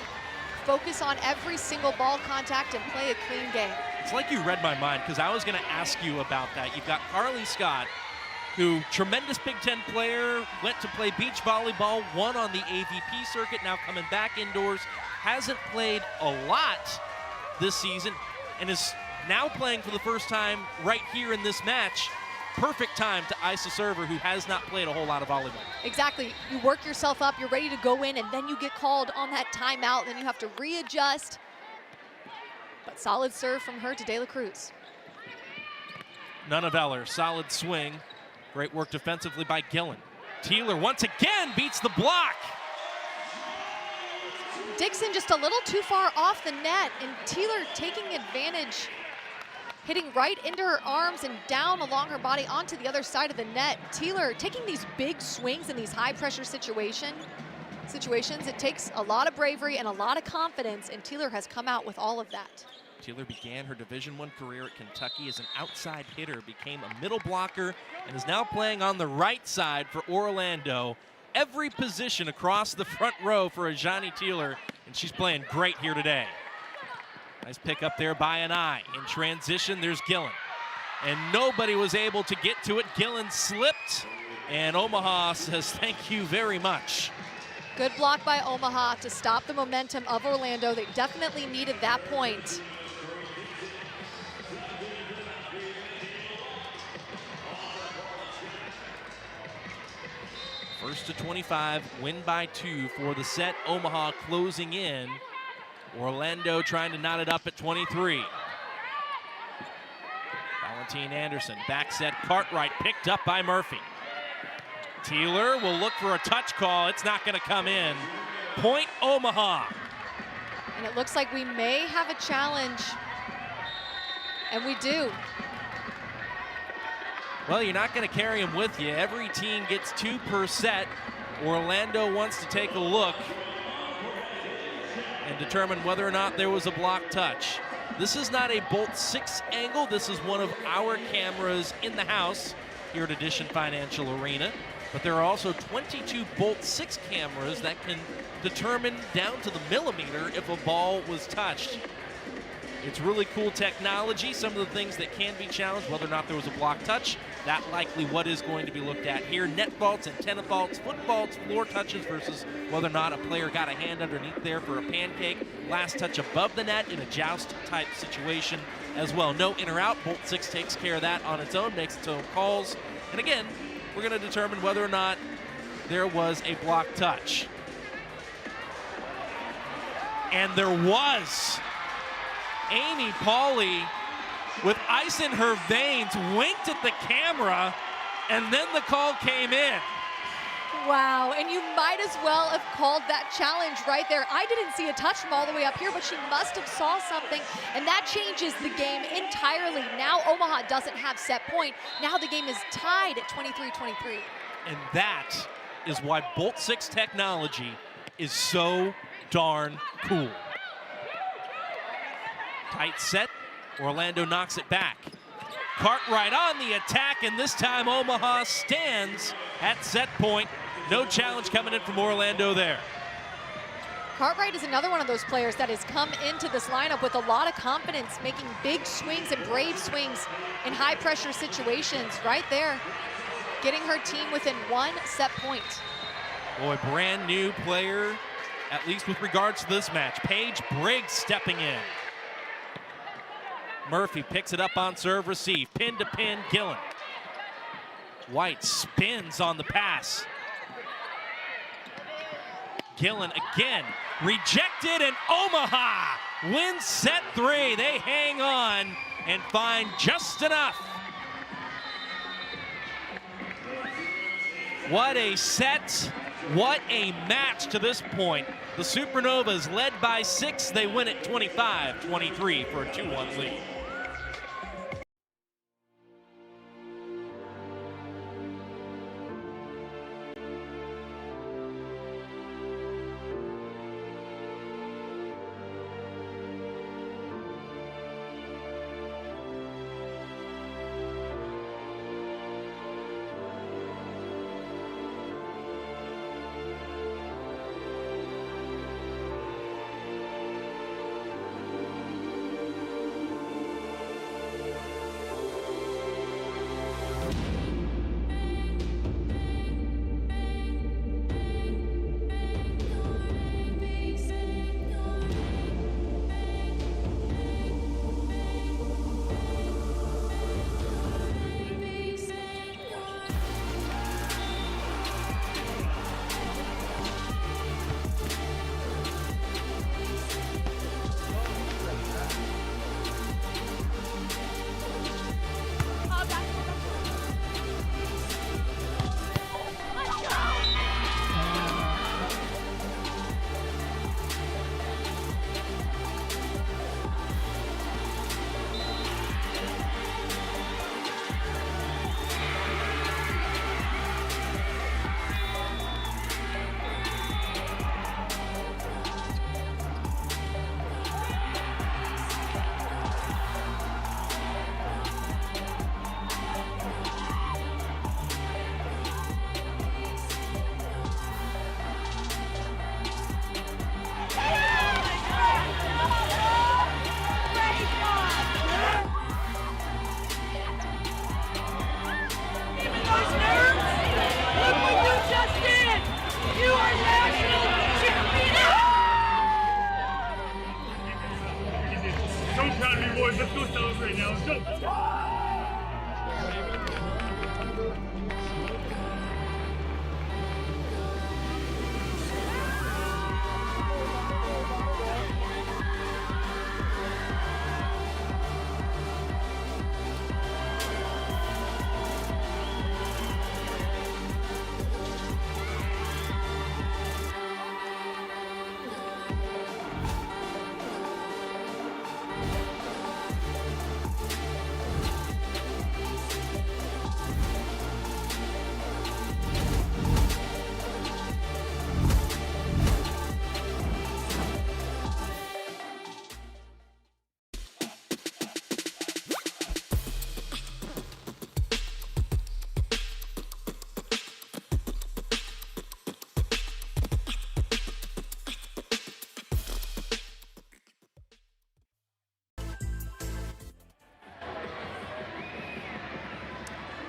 Speaker 9: Focus on every single ball contact and play a clean game.
Speaker 1: It's like you read my mind, because I was going to ask you about that. You've got Carly Scott, who, tremendous Big Ten player, went to play beach volleyball, won on the AVP circuit, now coming back indoors, hasn't played a lot this season, and is now playing for the first time right here in this match. Perfect time to ice a server who has not played a whole lot of volleyball.
Speaker 9: Exactly. You work yourself up, you're ready to go in, and then you get called on that timeout, then you have to readjust. But solid serve from her to De La Cruz.
Speaker 1: Nunneveller, solid swing. Great work defensively by Gillen. Teeler once again beats the block.
Speaker 9: Dixon just a little too far off the net, and Teeler taking advantage, hitting right into her arms and down along her body onto the other side of the net. Teeler taking these big swings in these high pressure situations. It takes a lot of bravery and a lot of confidence, and Teeler has come out with all of that.
Speaker 1: Teeler began her Division I career at Kentucky as an outside hitter, became a middle blocker, and is now playing on the right side for Orlando. Every position across the front row for Ajani Teeler, and she's playing great here today. Nice pick up there by an eye. In transition, there's Gillen. And nobody was able to get to it. Gillen slipped, and Omaha says thank you very much.
Speaker 9: Good block by Omaha to stop the momentum of Orlando. They definitely needed that point.
Speaker 1: First to 25, win by 2 for the set. Omaha closing in. Orlando trying to knot it up at 23. Valentine Anderson, back set, Cartwright picked up by Murphy. Teeler will look for a touch call. It's not going to come in. Point Omaha.
Speaker 9: And it looks like we may have a challenge. And we do.
Speaker 1: Well, you're not going to carry them with you. Every team gets 2 per set. Orlando wants to take a look and determine whether or not there was a block touch. This is not a Bolt 6 angle. This is one of our cameras in the house here at Edition Financial Arena. But there are also 22 Bolt 6 cameras that can determine down to the millimeter if a ball was touched. It's really cool technology. Some of the things that can be challenged, whether or not there was a block touch, that likely what is going to be looked at here. Net vaults, antenna vaults, foot vaults, floor touches versus whether or not a player got a hand underneath there for a pancake. Last touch above the net in a joust type situation as well. No in or out. Bolt 6 takes care of that on its own, makes its own calls. And again, we're going to determine whether or not there was a block touch. And there was. Amy Pauley, with ice in her veins, winked at the camera, and then the call came in.
Speaker 9: Wow, and you might as well have called that challenge right there. I didn't see a touch from all the way up here, but she must have saw something, and that changes the game entirely. Now Omaha doesn't have set point. Now the game is tied at 23-23.
Speaker 1: And that is why Bolt 6 technology is so darn cool. Tight set, Orlando knocks it back. Cartwright on the attack, and this time Omaha stands at set point. No challenge coming in from Orlando there.
Speaker 9: Cartwright is another one of those players that has come into this lineup with a lot of confidence, making big swings and brave swings in high pressure situations right there, getting her team within 1 set point.
Speaker 1: Boy, brand new player, at least with regards to this match. Paige Briggs stepping in. Murphy picks it up on serve receive. Pin to pin, Gillen. White spins on the pass. Gillen again, rejected, and Omaha wins set 3. They hang on and find just enough. What a set, what a match to this point. The Supernovas led by 6. They win at 25-23 for a 2-1 lead.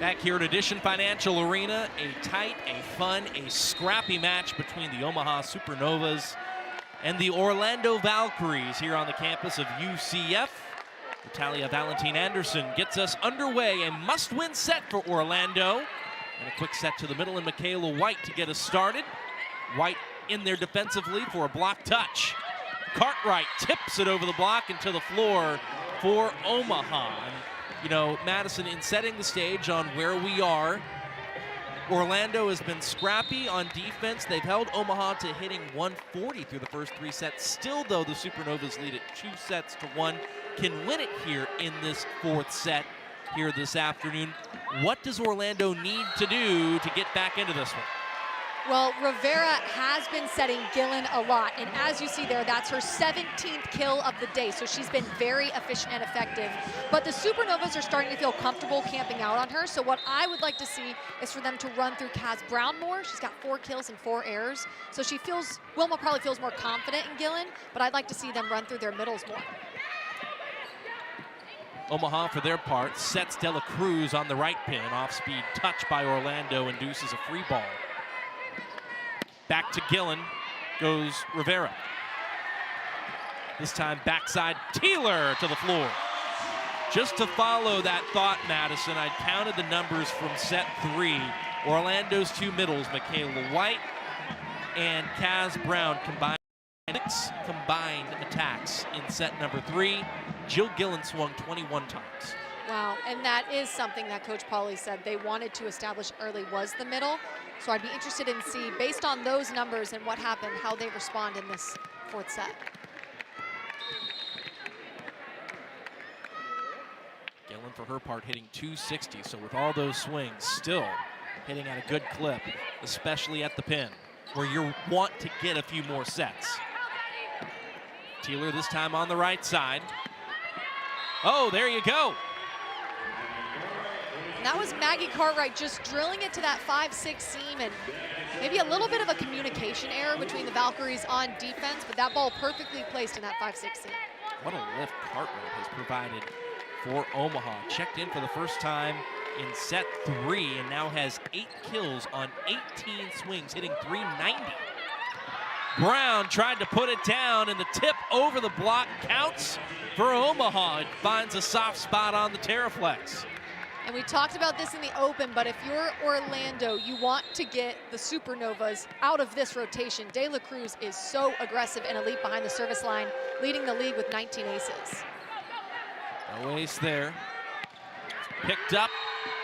Speaker 1: Back here at Edition Financial Arena, a tight, a fun, a scrappy match between the Omaha Supernovas and the Orlando Valkyries here on the campus of UCF. Natalia Valentin-Anderson gets us underway. A must-win set for Orlando. And a quick set to the middle, and Michaela White to get us started. White in there defensively for a block touch. Cartwright tips it over the block and to the floor for Omaha. And, you know, Madison, in setting the stage on where we are, Orlando has been scrappy on defense. They've held Omaha to hitting 140 through the first 3 sets. Still, though, the Supernovas lead at 2-1. Can win it here in this 4th set here this afternoon. What does Orlando need to do to get back into this one?
Speaker 9: Well, Rivera has been setting Gillen a lot, and as you see there, that's her 17th kill of the day, so she's been very efficient and effective. But the Supernovas are starting to feel comfortable camping out on her, so what I would like to see is for them to run through Kaz Brown more. She's got 4 kills and 4 errors, so Wilma probably feels more confident in Gillen, but I'd like to see them run through their middles more.
Speaker 1: Omaha, for their part, sets De La Cruz on the right pin. Off-speed touch by Orlando induces a free ball. Back to Gillen goes Rivera. This time backside Taylor to the floor. Just to follow that thought, Madison, I counted the numbers from set 3. Orlando's 2 middles, Michaela White and Kaz Brown, combined 6 combined attacks in set number 3. Jill Gillen swung 21 times.
Speaker 9: Wow, and that is something that Coach Pauly said they wanted to establish early was the middle. So I'd be interested in see, based on those numbers and what happened, how they respond in this 4th set.
Speaker 1: Gillen, for her part, hitting 260. So with all those swings, still hitting at a good clip, especially at the pin, where you want to get a few more sets. Taylor this time on the right side. Oh, there you go.
Speaker 9: And that was Maggie Cartwright just drilling it to that 5-6 seam, and maybe a little bit of a communication error between the Valkyries on defense, but that ball perfectly placed in that 5-6 seam.
Speaker 1: What a lift Cartwright has provided for Omaha. Checked in for the first time in set 3 and now has 8 kills on 18 swings, hitting 390. Brown tried to put it down, and the tip over the block counts for Omaha. It finds a soft spot on the Terraflex.
Speaker 9: And we talked about this in the open, but if you're Orlando, you want to get the Supernovas out of this rotation. De La Cruz is so aggressive and elite behind the service line, leading the league with 19 aces.
Speaker 1: No ace there. Picked up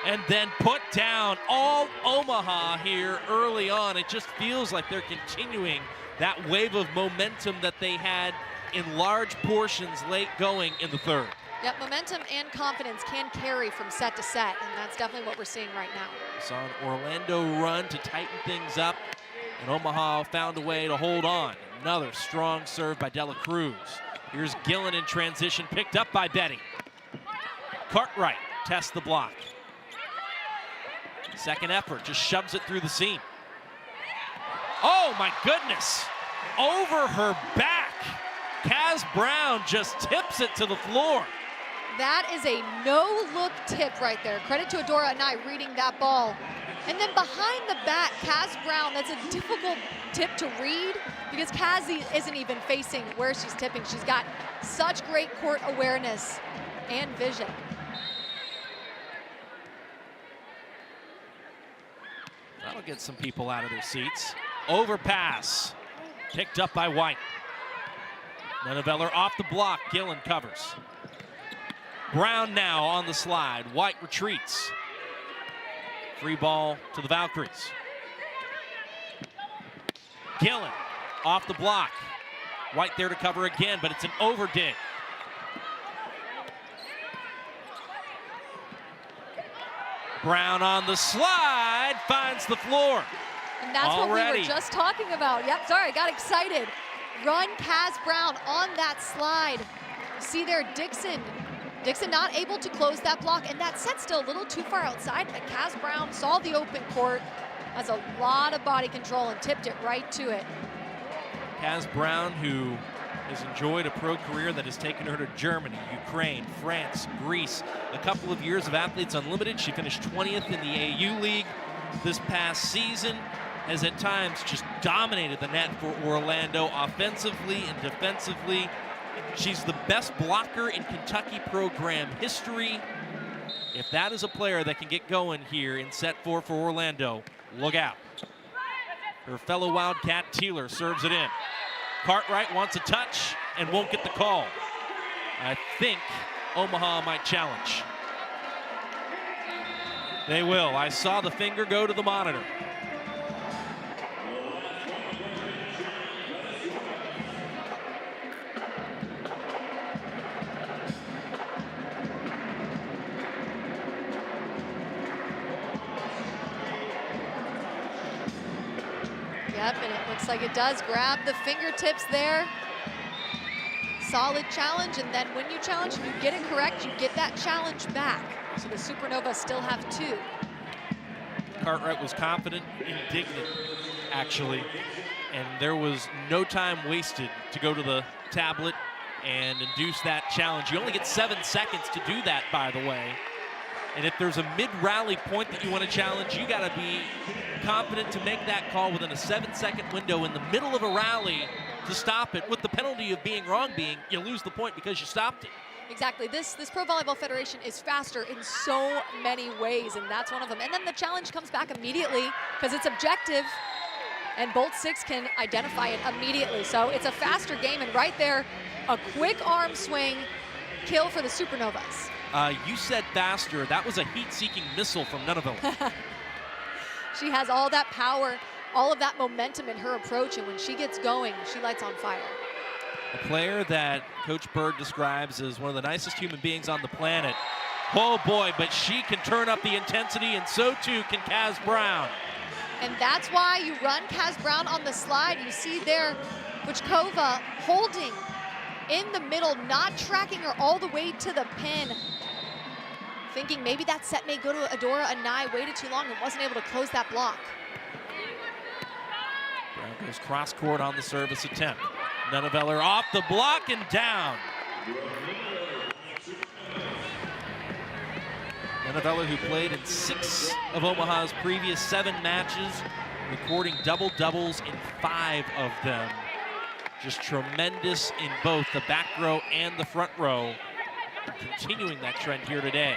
Speaker 1: and then put down. All Omaha here early on. It just feels like they're continuing that wave of momentum that they had in large portions late going in the 3rd.
Speaker 9: Yep, momentum and confidence can carry from set to set, and that's definitely what we're seeing right now.
Speaker 1: Saw an Orlando run to tighten things up, and Omaha found a way to hold on. Another strong serve by De La Cruz. Here's Gillen in transition, picked up by Betty. Cartwright tests the block. Second effort, just shoves it through the seam. Oh my goodness, over her back. Kaz Brown just tips it to the floor.
Speaker 9: That is a no-look tip right there. Credit to Adora and I reading that ball. And then behind the back, Kaz Brown, that's a difficult tip to read because Kaz isn't even facing where she's tipping. She's got such great court awareness and vision.
Speaker 1: That'll get some people out of their seats. Overpass, picked up by White. Neneveller off the block, Gillen covers. Brown now on the slide, White retreats. Free ball to the Valkyries. Gillen off the block. White there to cover again, but it's an over dig. Brown on the slide, finds the floor.
Speaker 9: And that's what we were just talking about. Yep, sorry, I got excited. Run Kaz Brown on that slide. See there, Dixon not able to close that block, and that set's still a little too far outside, but Kaz Brown saw the open court, has a lot of body control and tipped it right to it.
Speaker 1: Kaz Brown, who has enjoyed a pro career that has taken her to Germany, Ukraine, France, Greece. A couple of years of Athletes Unlimited. She finished 20th in the AU League this past season. Has at times just dominated the net for Orlando offensively and defensively. She's the best blocker in Kentucky program history. If that is a player that can get going here in set 4 for Orlando, look out. Her fellow Wildcat Teeler serves it in. Cartwright wants a touch and won't get the call. I think Omaha might challenge. They will. I saw the finger go to the monitor.
Speaker 9: Yep, and it looks like it does grab the fingertips there. Solid challenge, and then when you challenge and you get it correct, you get that challenge back. So the Supernovas still have 2.
Speaker 1: Cartwright was confident, indignant, actually, and there was no time wasted to go to the tablet and induce that challenge. You only get 7 seconds to do that, by the way. And if there's a mid-rally point that you want to challenge, you got to be confident to make that call within a 7-second window in the middle of a rally to stop it, with the penalty of being wrong being you lose the point because you stopped it.
Speaker 9: Exactly. This Pro Volleyball Federation is faster in so many ways, and that's one of them. And then the challenge comes back immediately because it's objective, and both 6 can identify it immediately. So it's a faster game, and right there, a quick arm swing, kill for the Supernovas.
Speaker 1: You said faster. That was a heat-seeking missile from Nunaville.
Speaker 9: She has all that power, all of that momentum in her approach, and when she gets going, she lights on fire.
Speaker 1: A player that Coach Bird describes as one of the nicest human beings on the planet. Oh boy, but she can turn up the intensity, and so too can Kaz Brown.
Speaker 9: And that's why you run Kaz Brown on the slide. You see there, Vuchkova holding in the middle, not tracking her all the way to the pin. Thinking maybe that set may go to Adora Anai, waited too long and wasn't able to close that block.
Speaker 1: Brown goes cross court on the service attempt. Nunneveller off the block and down. Nunneveller, who played in 6 of Omaha's previous 7 matches, recording double-doubles in 5 of them. Just tremendous in both the back row and the front row. Continuing that trend here today.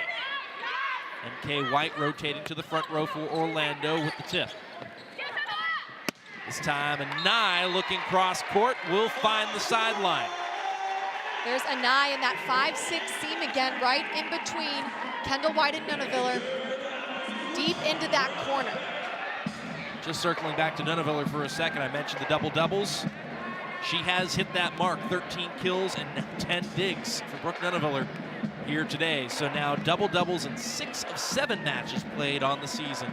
Speaker 1: MK White rotating to the front row for Orlando with the tip. This time Anai looking cross court will find the sideline.
Speaker 9: There's Anai in that 5-6 seam again, right in between Kendall White and Nunneveller, deep into that corner.
Speaker 1: Just circling back to Nunneveller for a second, I mentioned the double-doubles. She has hit that mark, 13 kills and 10 digs for Brooke Nunneveller here today. So now double-doubles in 6 of 7 matches played on the season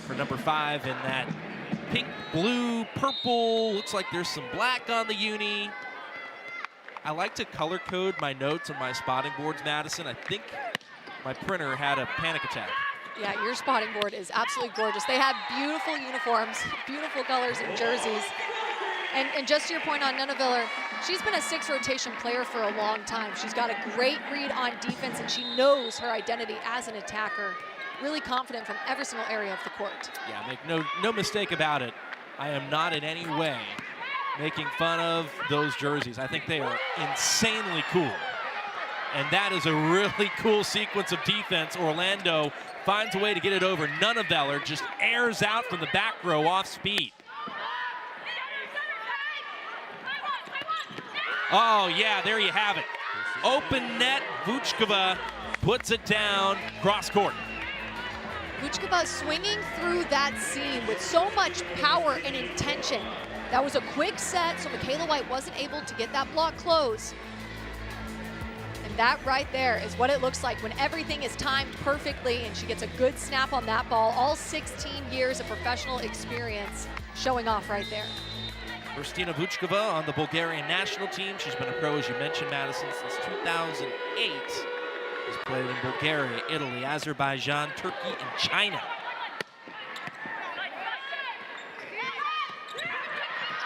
Speaker 1: for number 5 in that pink, blue, purple. Looks like there's some black on the uni. I like to color code my notes on my spotting boards, Madison. I think my printer had a panic attack.
Speaker 9: Yeah, your spotting board is absolutely gorgeous. They have beautiful uniforms, beautiful colors and jerseys. And just to your point on Nunneveller, she's been a 6 rotation player for a long time. She's got a great read on defense, and she knows her identity as an attacker. Really confident from every single area of the court.
Speaker 1: Yeah, make no mistake about it. I am not in any way making fun of those jerseys. I think they are insanely cool. And that is a really cool sequence of defense. Orlando finds a way to get it over. Nunneveller just airs out from the back row off speed. Oh, yeah, there you have it. Open net, Vuchkova puts it down, cross court.
Speaker 9: Vuchkova swinging through that seam with so much power and intention. That was a quick set, so Michaela White wasn't able to get that block close. And that right there is what it looks like when everything is timed perfectly and she gets a good snap on that ball. All 16 years of professional experience showing off right there.
Speaker 1: Kristina Vuchkova on the Bulgarian national team. She's been a pro, as you mentioned, Madison, since 2008. Has played in Bulgaria, Italy, Azerbaijan, Turkey, and China.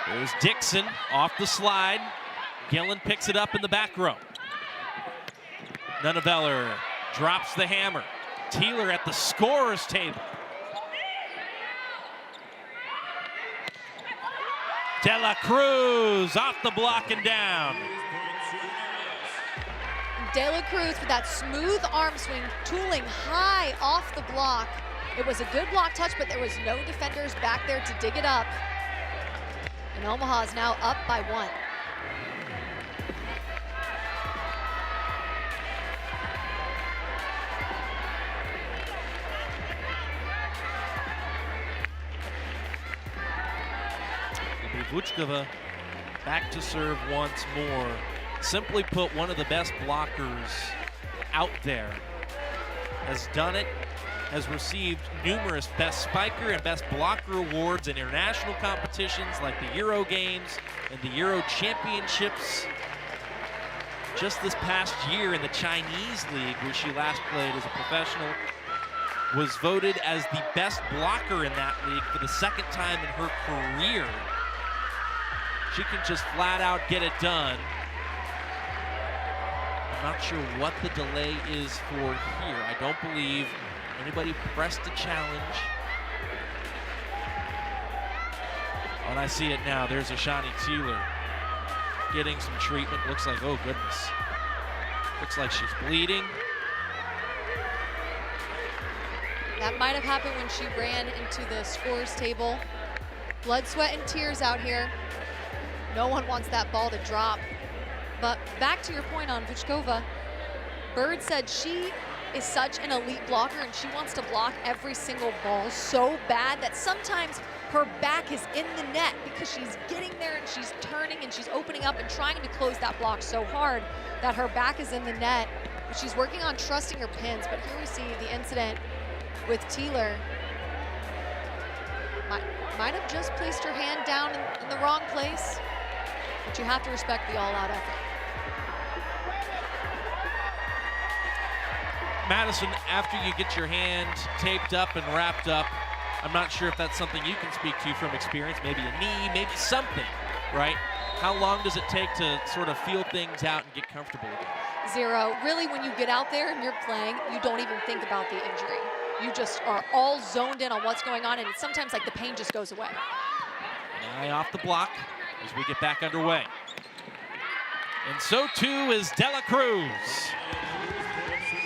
Speaker 1: There's Dixon off the slide. Gillen picks it up in the back row. Nunneveller drops the hammer. Thieler at the scorer's table. De La Cruz off the block and down.
Speaker 9: De La Cruz with that smooth arm swing, tooling high off the block. It was a good block touch, but there was no defenders back there to dig it up. And Omaha is now up by 1.
Speaker 1: Vuchkova back to serve once more. Simply put, one of the best blockers out there. Has done it, has received numerous Best Spiker and Best Blocker awards in international competitions like the Euro Games and the Euro Championships. Just this past year in the Chinese League, where she last played as a professional, was voted as the best blocker in that league for the second time in her career. She can just flat out get it done. I'm not sure what the delay is for here. I don't believe anybody pressed a challenge. Oh, and I see it now. There's Ashani Thieler getting some treatment. Looks like, oh goodness. Looks like she's bleeding.
Speaker 9: That might have happened when she ran into the scores table. Blood, sweat, and tears out here. No one wants that ball to drop. But back to your point on Vuchkova, Bird said she is such an elite blocker and she wants to block every single ball so bad that sometimes her back is in the net because she's getting there and she's turning and she's opening up and trying to close that block so hard that her back is in the net. But she's working on trusting her pins. But here we see the incident with Thieler. Might have just placed her hand down in the wrong place. But you have to respect the all-out effort.
Speaker 1: Madison, after you get your hand taped up and wrapped up, I'm not sure if that's something you can speak to from experience, maybe a knee, maybe something, right? How long does it take to sort of feel things out and get comfortable again?
Speaker 9: 0. Really, when you get out there and you're playing, you don't even think about the injury. You just are all zoned in on what's going on, and it's sometimes like the pain just goes away.
Speaker 1: An eye off the block as we get back underway. And so too is De La Cruz.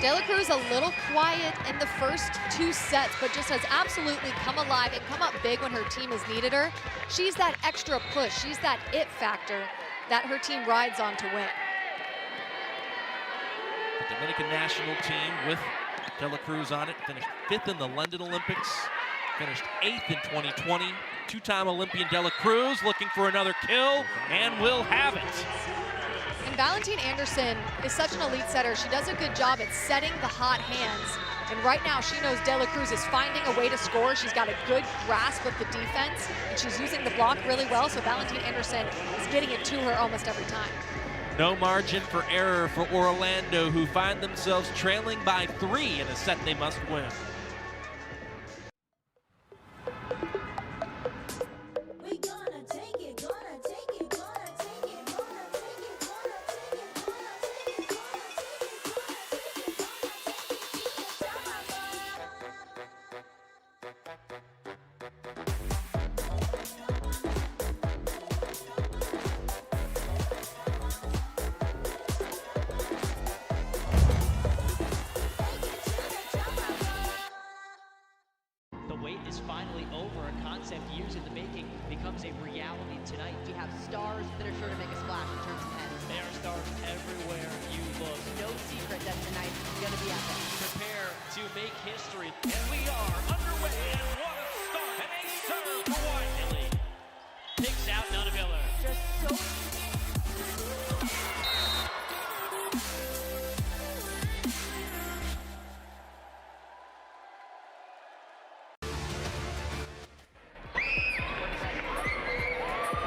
Speaker 9: De La Cruz a little quiet in the first 2 sets, but just has absolutely come alive and come up big when her team has needed her. She's that extra push. She's that it factor that her team rides on to win.
Speaker 1: The Dominican national team with De La Cruz on it finished 5th in the London Olympics, finished 8th in 2020. 2-time Olympian De La Cruz looking for another kill and will have it.
Speaker 9: And Valentine Anderson is such an elite setter. She does a good job at setting the hot hands. And right now she knows De La Cruz is finding a way to score. She's got a good grasp of the defense and she's using the block really well. So Valentine Anderson is getting it to her almost every time.
Speaker 1: No margin for error for Orlando, who find themselves trailing by 3 in a set they must win.
Speaker 7: Finally over. A concept years in the making becomes a reality tonight.
Speaker 8: We have stars that are sure to make a splash in terms of heads.
Speaker 7: There are stars everywhere you look.
Speaker 8: No secret that tonight's going to be epic.
Speaker 7: Prepare to make history. And we are underway. And what a start. And a serve for Whiteley. Picks out Nunneveller.
Speaker 8: Just so...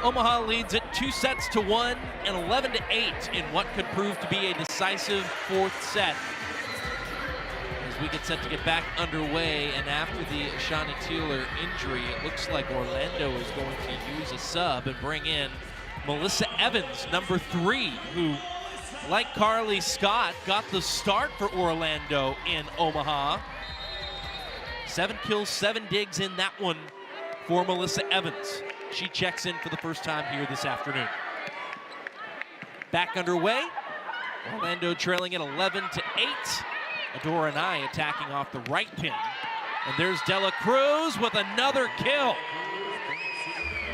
Speaker 1: Omaha leads it 2-1 and 11-8 in what could prove to be a decisive 4th set. As we get set to get back underway, and after the Ashani Thieler injury, it looks like Orlando is going to use a sub and bring in Melissa Evans, number 3, who, like Carly Scott, got the start for Orlando in Omaha. 7 kills, 7 digs in that one for Melissa Evans. She checks in for the first time here this afternoon. Back underway. Orlando trailing at 11-8. Adora Nye attacking off the right pin. And there's Dela Cruz with another kill.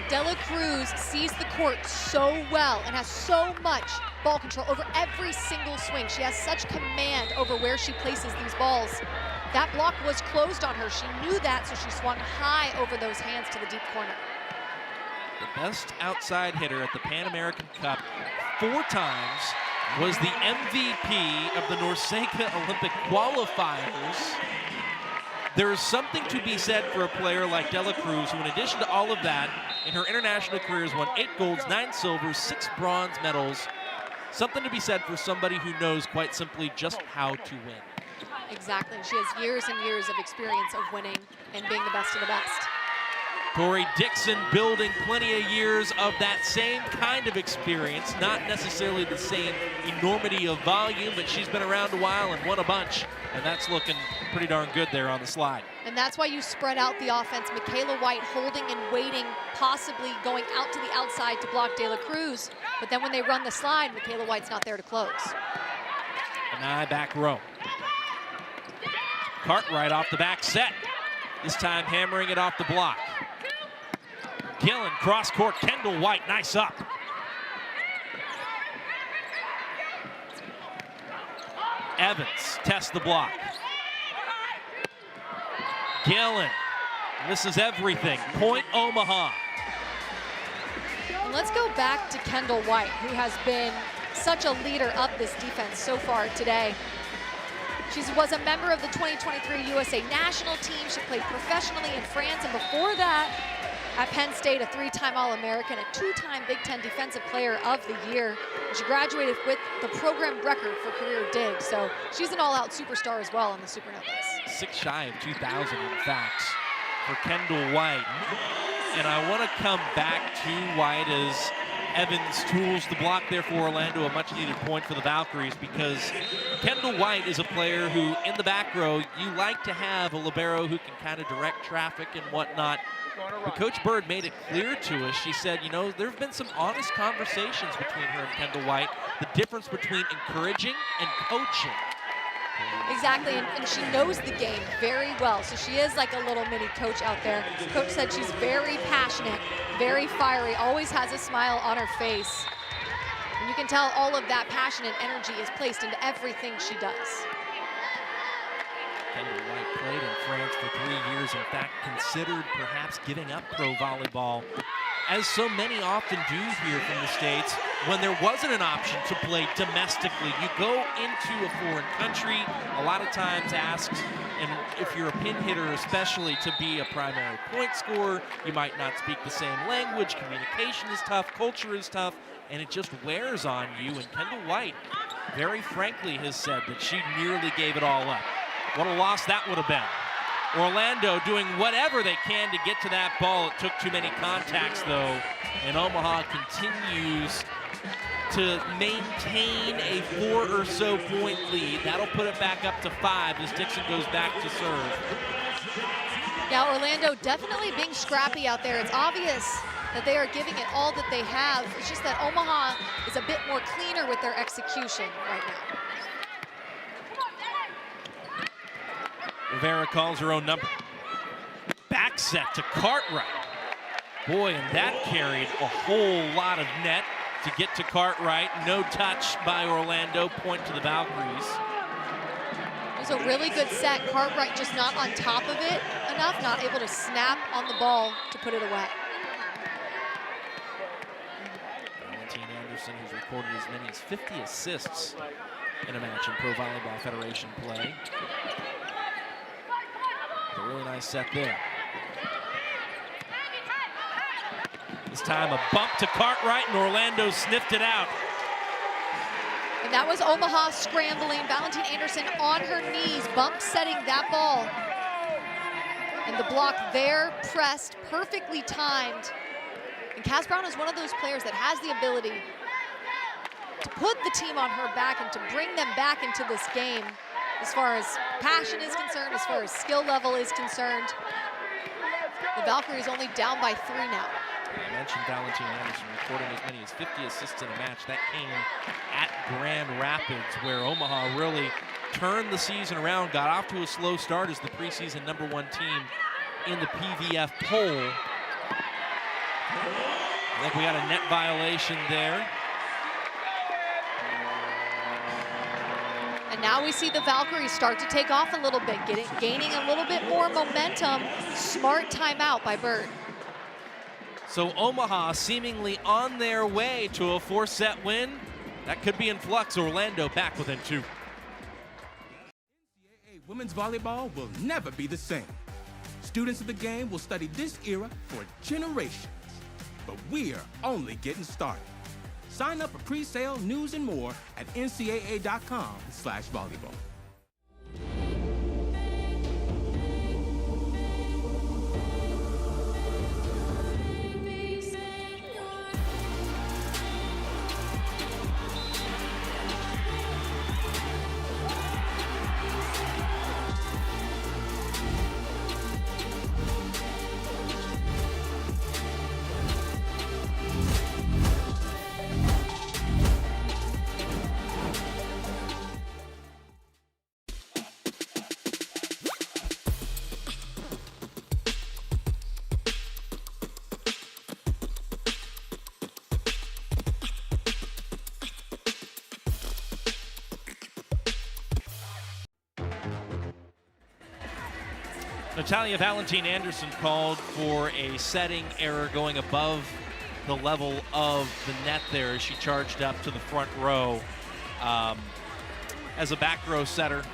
Speaker 9: Dela Cruz sees the court so well and has so much ball control over every single swing. She has such command over where she places these balls. That block was closed on her. She knew that, so she swung high over those hands to the deep corner.
Speaker 1: The best outside hitter at the Pan American Cup 4 times, was the MVP of the NORCECA Olympic qualifiers. There is something to be said for a player like Dela Cruz, who in addition to all of that, in her international career has won 8 golds, 9 silvers, 6 bronze medals. Something to be said for somebody who knows quite simply just how to win.
Speaker 9: Exactly. She has years and years of experience of winning and being the best of the best.
Speaker 1: Tori Dixon building plenty of years of that same kind of experience, not necessarily the same enormity of volume, but she's been around a while and won a bunch, and that's looking pretty darn good there on the slide.
Speaker 9: And that's why you spread out the offense. Michaela White holding and waiting, possibly going out to the outside to block De La Cruz, but then when they run the slide, Michaela White's not there to close.
Speaker 1: Nye back row. Cartwright off the back set, this time hammering it off the block. Gillen, cross court, Kendall White, nice up. Evans tests the block. Gillen, this is everything. Point Omaha.
Speaker 9: And let's go back to Kendall White, who has been such a leader of this defense so far today. She was a member of the 2023 USA national team. She played professionally in France, and before that, at Penn State, a 3-time All-American, a 2-time Big Ten Defensive Player of the Year. And she graduated with the program record for career digs, so she's an all-out superstar as well on the Supernovas.
Speaker 1: 6 shy of 2,000, in fact, for Kendall White. And I want to come back to White as Evans tools the block there for Orlando, a much-needed point for the Valkyries, because Kendall White is a player who, in the back row, you like to have a libero who can kind of direct traffic and whatnot. But Coach Bird made it clear to us. She said, you know, there have been some honest conversations between her and Kendall White, the difference between encouraging and coaching.
Speaker 9: Exactly, and she knows the game very well, so she is like a little mini coach out there. Coach said she's very passionate, very fiery, always has a smile on her face. And you can tell all of that passion and energy is placed into everything she does.
Speaker 1: Kendall White played in France for 3 years, in fact considered perhaps giving up pro volleyball, as so many often do here from the States. When there wasn't an option to play domestically, you go into a foreign country, a lot of times asked, and if you're a pin hitter especially, to be a primary point scorer. You might not speak the same language, communication is tough, culture is tough, and it just wears on you. And Kendall White, very frankly, has said that she nearly gave it all up. What a loss that would have been. Orlando doing whatever they can to get to that ball. It took too many contacts, though, and Omaha continues to maintain a 4 or so point lead. That'll put it back up to 5 as Dixon goes back to serve.
Speaker 9: Yeah, Orlando definitely being scrappy out there. It's obvious that they are giving it all that they have. It's just that Omaha is a bit more cleaner with their execution right now.
Speaker 1: Rivera calls her own number. Back set to Cartwright. Boy, and that carried a whole lot of net to get to Cartwright. No touch by Orlando. Point to the Valkyries.
Speaker 9: It was a really good set. Cartwright just not on top of it enough, not able to snap on the ball to put it away.
Speaker 1: Valentine Anderson, who's recorded as many as 50 assists in a match in Pro Volleyball Federation play. A really nice set there. This time a bump to Cartwright, and Orlando sniffed it out.
Speaker 9: And that was Omaha scrambling. Valentine Anderson on her knees, bump setting that ball. And the block there, pressed, perfectly timed. And Cass Brown is one of those players that has the ability to put the team on her back and to bring them back into this game as far as passion is concerned, as far as skill level is concerned. The Valkyries only down by 3 now.
Speaker 1: I mentioned Valentine Anderson recording as many as 50 assists in a match. That came at Grand Rapids, where Omaha really turned the season around, got off to a slow start as the preseason #1 team in the PVF poll. I think we got a net violation there.
Speaker 9: And now we see the Valkyries start to take off a little bit, gaining a little bit more momentum. Smart timeout by Bird.
Speaker 1: So Omaha seemingly on their way to a 4-set win. That could be in flux. Orlando back within 2.
Speaker 10: NCAA women's volleyball will never be the same. Students of the game will study this era for generations. But we're only getting started. Sign up for pre-sale, news, and more at ncaa.com/volleyball.
Speaker 1: Natalia Valentine Anderson called for a setting error going above the level of the net there as she charged up to the front row. As a back row setter,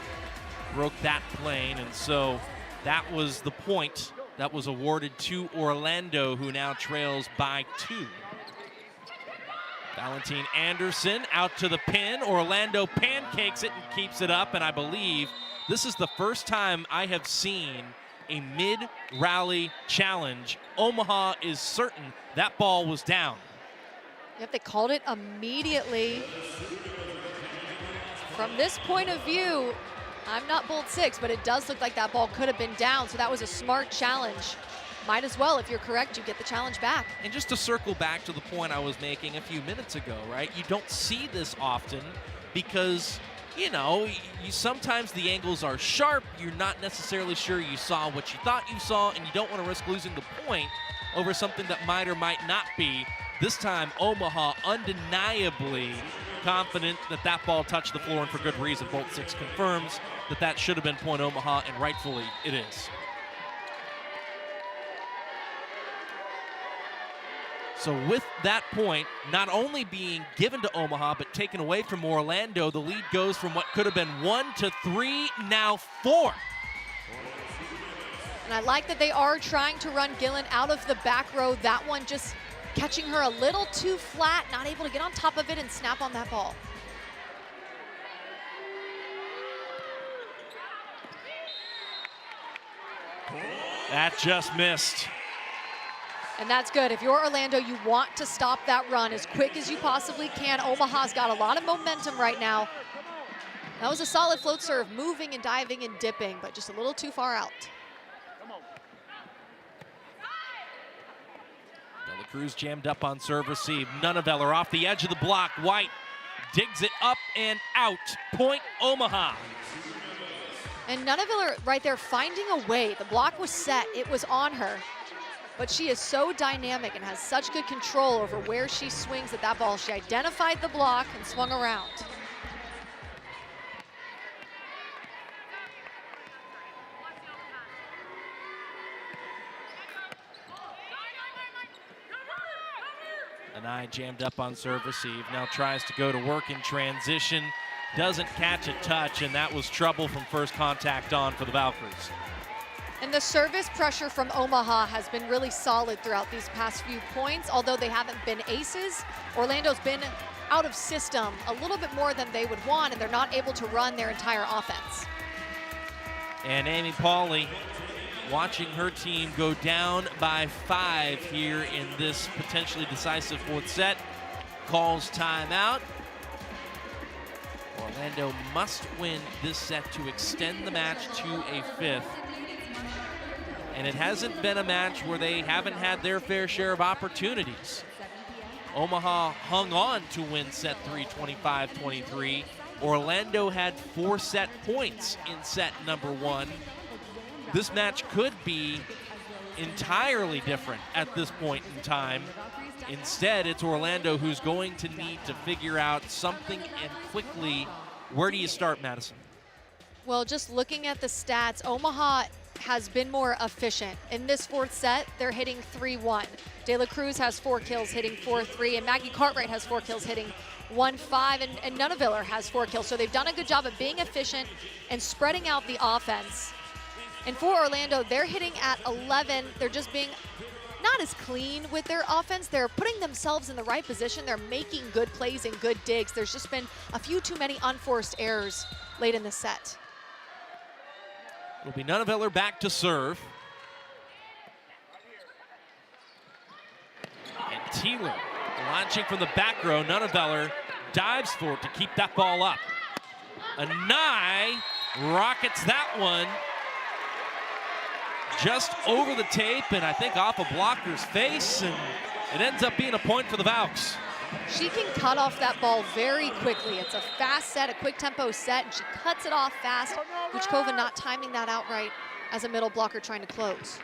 Speaker 1: broke that plane, and so that was the point that was awarded to Orlando, who now trails by 2. Valentine Anderson out to the pin. Orlando pancakes it and keeps it up, and I believe this is the first time I have seen a mid-rally challenge. Omaha is certain that ball was down.
Speaker 9: Yep, they called it immediately. From this point of view, I'm not Bolt 6, but it does look like that ball could have been down, so that was a smart challenge. Might as well, if you're correct, you get the challenge back.
Speaker 1: And just to circle back to the point I was making a few minutes ago, right? You don't see this often because, you know, sometimes the angles are sharp. You're not necessarily sure you saw what you thought you saw, and you don't want to risk losing the point over something that might or might not be. This time, Omaha undeniably confident that that ball touched the floor, and for good reason. Bolt 6 confirms that that should have been point Omaha, and rightfully it is. So with that point not only being given to Omaha, but taken away from Orlando, the lead goes from what could have been 1 to 3, now 4.
Speaker 9: And I like that they are trying to run Gillen out of the back row. That one just catching her a little too flat, not able to get on top of it and snap on that ball.
Speaker 1: That just missed.
Speaker 9: And that's good. If you're Orlando, you want to stop that run as quick as you possibly can. Omaha's got a lot of momentum right now. That was a solid float serve, moving and diving and dipping, but just a little too far out.
Speaker 1: Dela Cruz jammed up on serve receive. Nunneveller off the edge of the block. White digs it up and out. Point Omaha.
Speaker 9: And Nunneveller right there finding a way. The block was set. It was on her. But she is so dynamic and has such good control over where she swings at that ball. She identified the block and swung around.
Speaker 1: Anai jammed up on serve receive. Now tries to go to work in transition. Doesn't catch a touch, and that was trouble from first contact on for the Valkyries.
Speaker 9: And the service pressure from Omaha has been really solid throughout these past few points. Although they haven't been aces, Orlando's been out of system a little bit more than they would want, and they're not able to run their entire offense.
Speaker 1: And Amy Pauley watching her team go down by 5 here in this potentially decisive 4th set. Calls timeout. Orlando must win this set to extend the match to a 5th. And it hasn't been a match where they haven't had their fair share of opportunities. Omaha hung on to win set 3, 25-23. Orlando had 4 set points in set number 1. This match could be entirely different at this point in time. Instead, it's Orlando who's going to need to figure out something, and quickly. Where do you start, Madison?
Speaker 9: Well, just looking at the stats, Omaha has been more efficient. In this 4th set, they're hitting 3-1. De La Cruz has 4 kills, hitting 4-3, and Maggie Cartwright has 4 kills, hitting 1-5, and Nunaviller has 4 kills. So they've done a good job of being efficient and spreading out the offense. And for Orlando, they're hitting at 11. They're just being not as clean with their offense. They're putting themselves in the right position. They're making good plays and good digs. There's just been a few too many unforced errors late in the set.
Speaker 1: It'll be Nunaviller back to serve. And Thielen launching from the back row. Nunaviller dives for it to keep that ball up. Anai rockets that one just over the tape, and I think off a blocker's face, and it ends up being a point for the Valks.
Speaker 9: She can cut off that ball very quickly. It's a fast set, a quick tempo set, and she cuts it off fast. Vuchkova not timing that out right as a middle blocker trying to close.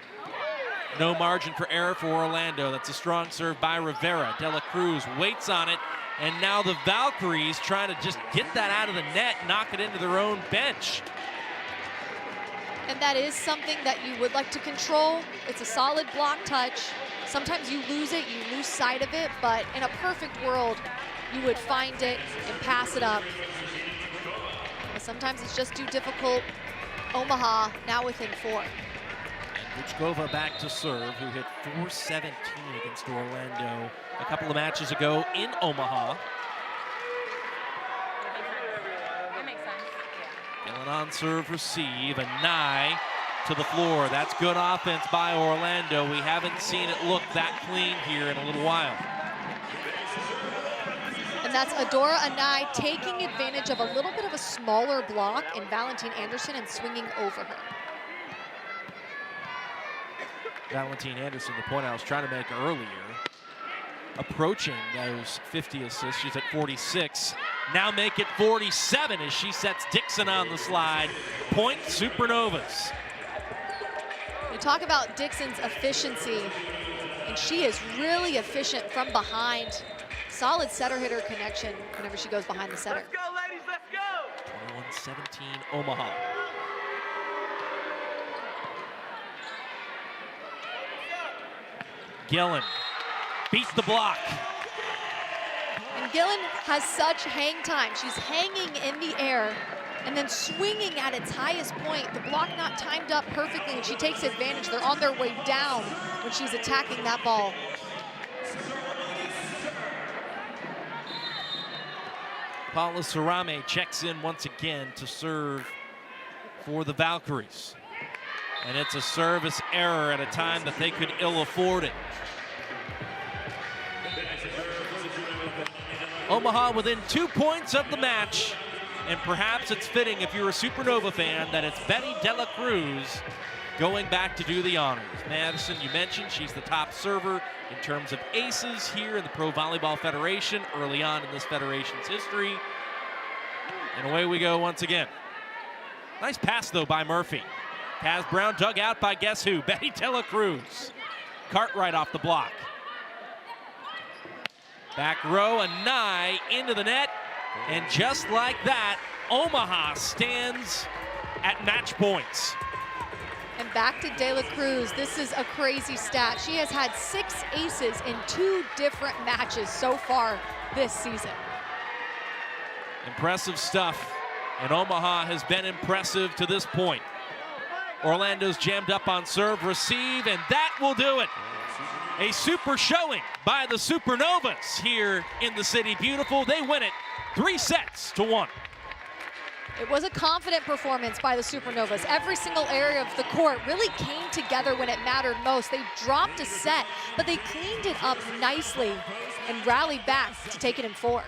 Speaker 1: No margin for error for Orlando. That's a strong serve by Rivera. De La Cruz waits on it, and now the Valkyries trying to just get that out of the net, knock it into their own bench.
Speaker 9: And that is something that you would like to control. It's a solid block touch. Sometimes you lose it, you lose sight of it, but in a perfect world, you would find it and pass it up. But sometimes it's just too difficult. Omaha now within 4.
Speaker 1: And Vuchkova back to serve, who hit 417 against Orlando a couple of matches ago in Omaha. Gillen on serve, receive, and Nye to the floor. That's good offense by Orlando. We haven't seen it look that clean here in a little while.
Speaker 9: And that's Adora Anai taking advantage of a little bit of a smaller block in Valentine Anderson and swinging over her.
Speaker 1: Valentine Anderson, the point I was trying to make earlier, approaching those 50 assists. She's at 46. Now make it 47 as she sets Dixon on the slide. Point Supernovas.
Speaker 9: You talk about Dixon's efficiency, and she is really efficient from behind. Solid setter-hitter connection whenever she goes behind the setter.
Speaker 15: Let's go, ladies, let's go!
Speaker 1: 21-17 Omaha. Gillen beats the block.
Speaker 9: And Gillen has such hang time. She's hanging in the air and then swinging at its highest point. The block not timed up perfectly, and she takes advantage. They're on their way down when she's attacking that ball.
Speaker 1: Paula Sarame checks in once again to serve for the Valkyries. And it's a service error at a time that they could ill afford it. Omaha within 2 points of the match, and perhaps it's fitting if you're a Supernova fan that it's Betty De La Cruz going back to do the honors. Madison, you mentioned she's the top server in terms of aces here in the Pro Volleyball Federation early on in this federation's history. And away we go once again. Nice pass, though, by Murphy. Kaz Brown dug out by guess who? Betty De La Cruz. Cartwright off the block. Back row, Anai into the net. And just like that, Omaha stands at match points.
Speaker 9: And back to De La Cruz. This is a crazy stat. She has had 6 aces in 2 different matches so far this season.
Speaker 1: Impressive stuff. And Omaha has been impressive to this point. Orlando's jammed up on serve, receive, and that will do it. A super showing by the Supernovas here in the City Beautiful. They win it 3-1.
Speaker 9: It was a confident performance by the Supernovas. Every single area of the court really came together when it mattered most. They dropped a set, but they cleaned it up nicely and rallied back to take it in 4.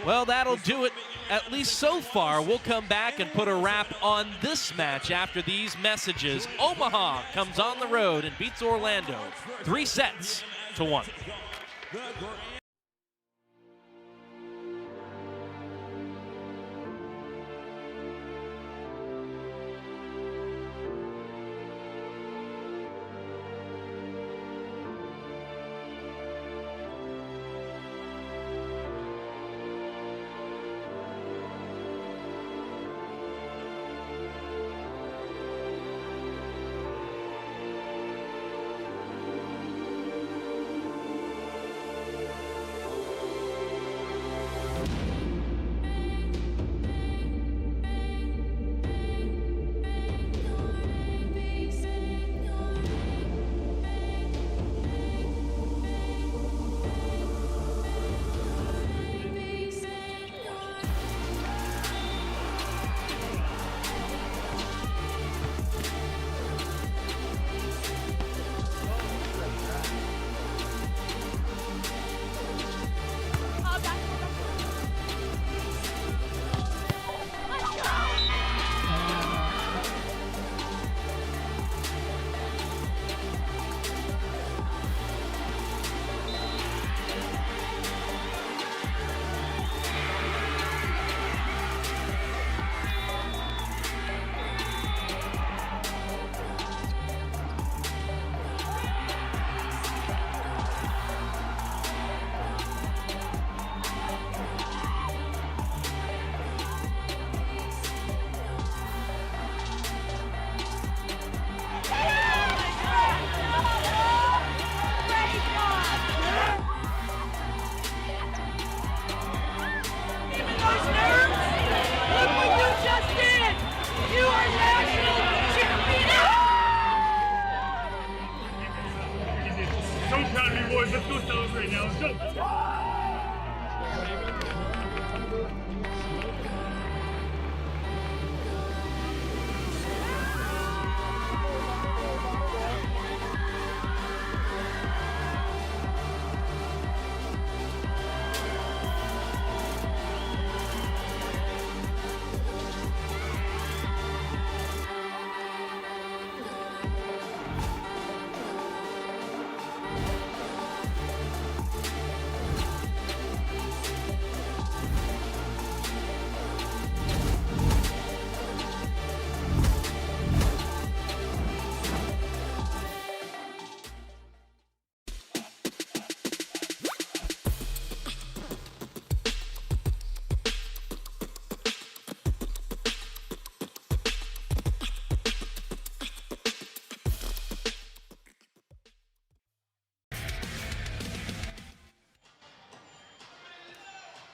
Speaker 1: Well, that'll do it, at least so far. We'll come back and put a wrap on this match after these messages. Omaha comes on the road and beats Orlando 3-1.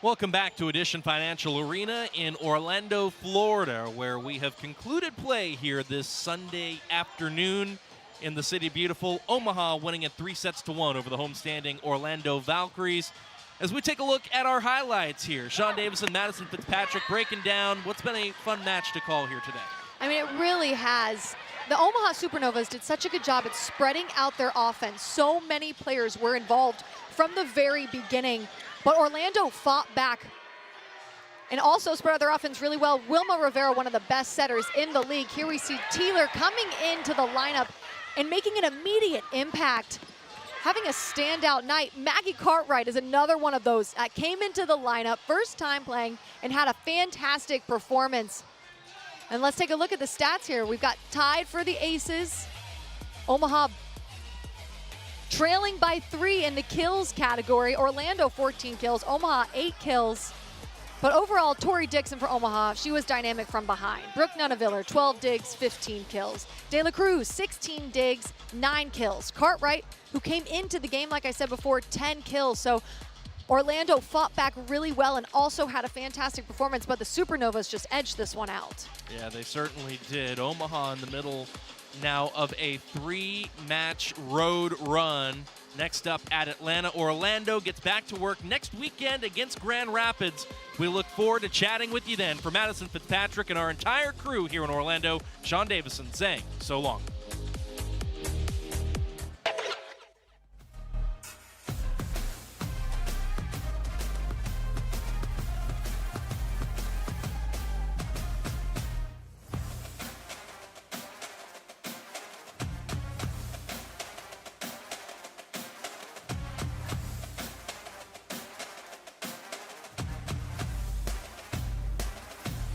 Speaker 1: Welcome back to Edition Financial Arena in Orlando, Florida, where we have concluded play here this Sunday afternoon in the City of Beautiful. Omaha winning at 3-1 over the homestanding Orlando Valkyries. As we take a look at our highlights here, Sean Davison, Madison Fitzpatrick breaking down what's been a fun match to call here today.
Speaker 9: I mean, it really has. The Omaha Supernovas did such a good job at spreading out their offense. So many players were involved from the very beginning, but Orlando fought back and also spread out their offense really well. Wilma Rivera, one of the best setters in the league. Here we see Teeler coming into the lineup and making an immediate impact, having a standout night. Maggie Cartwright is another one of those that came into the lineup, first time playing, and had a fantastic performance. And let's take a look at the stats here. We've got tied for the aces. Omaha trailing by 3 in the kills category. Orlando 14 kills, Omaha 8 kills. But overall, Tori Dixon for Omaha, she was dynamic from behind. Brooke Nunaviller, 12 digs, 15 kills. De La Cruz, 16 digs, 9 kills. Cartwright, who came into the game, like I said before, 10 kills. So Orlando fought back really well and also had a fantastic performance, but the Supernovas just edged this one out.
Speaker 1: Yeah, they certainly did. Omaha in the middle now of a 3-match road run. Next up at Atlanta, Orlando gets back to work next weekend against Grand Rapids. We look forward to chatting with you then. For Madison Fitzpatrick and our entire crew here in Orlando, Sean Davison saying so long.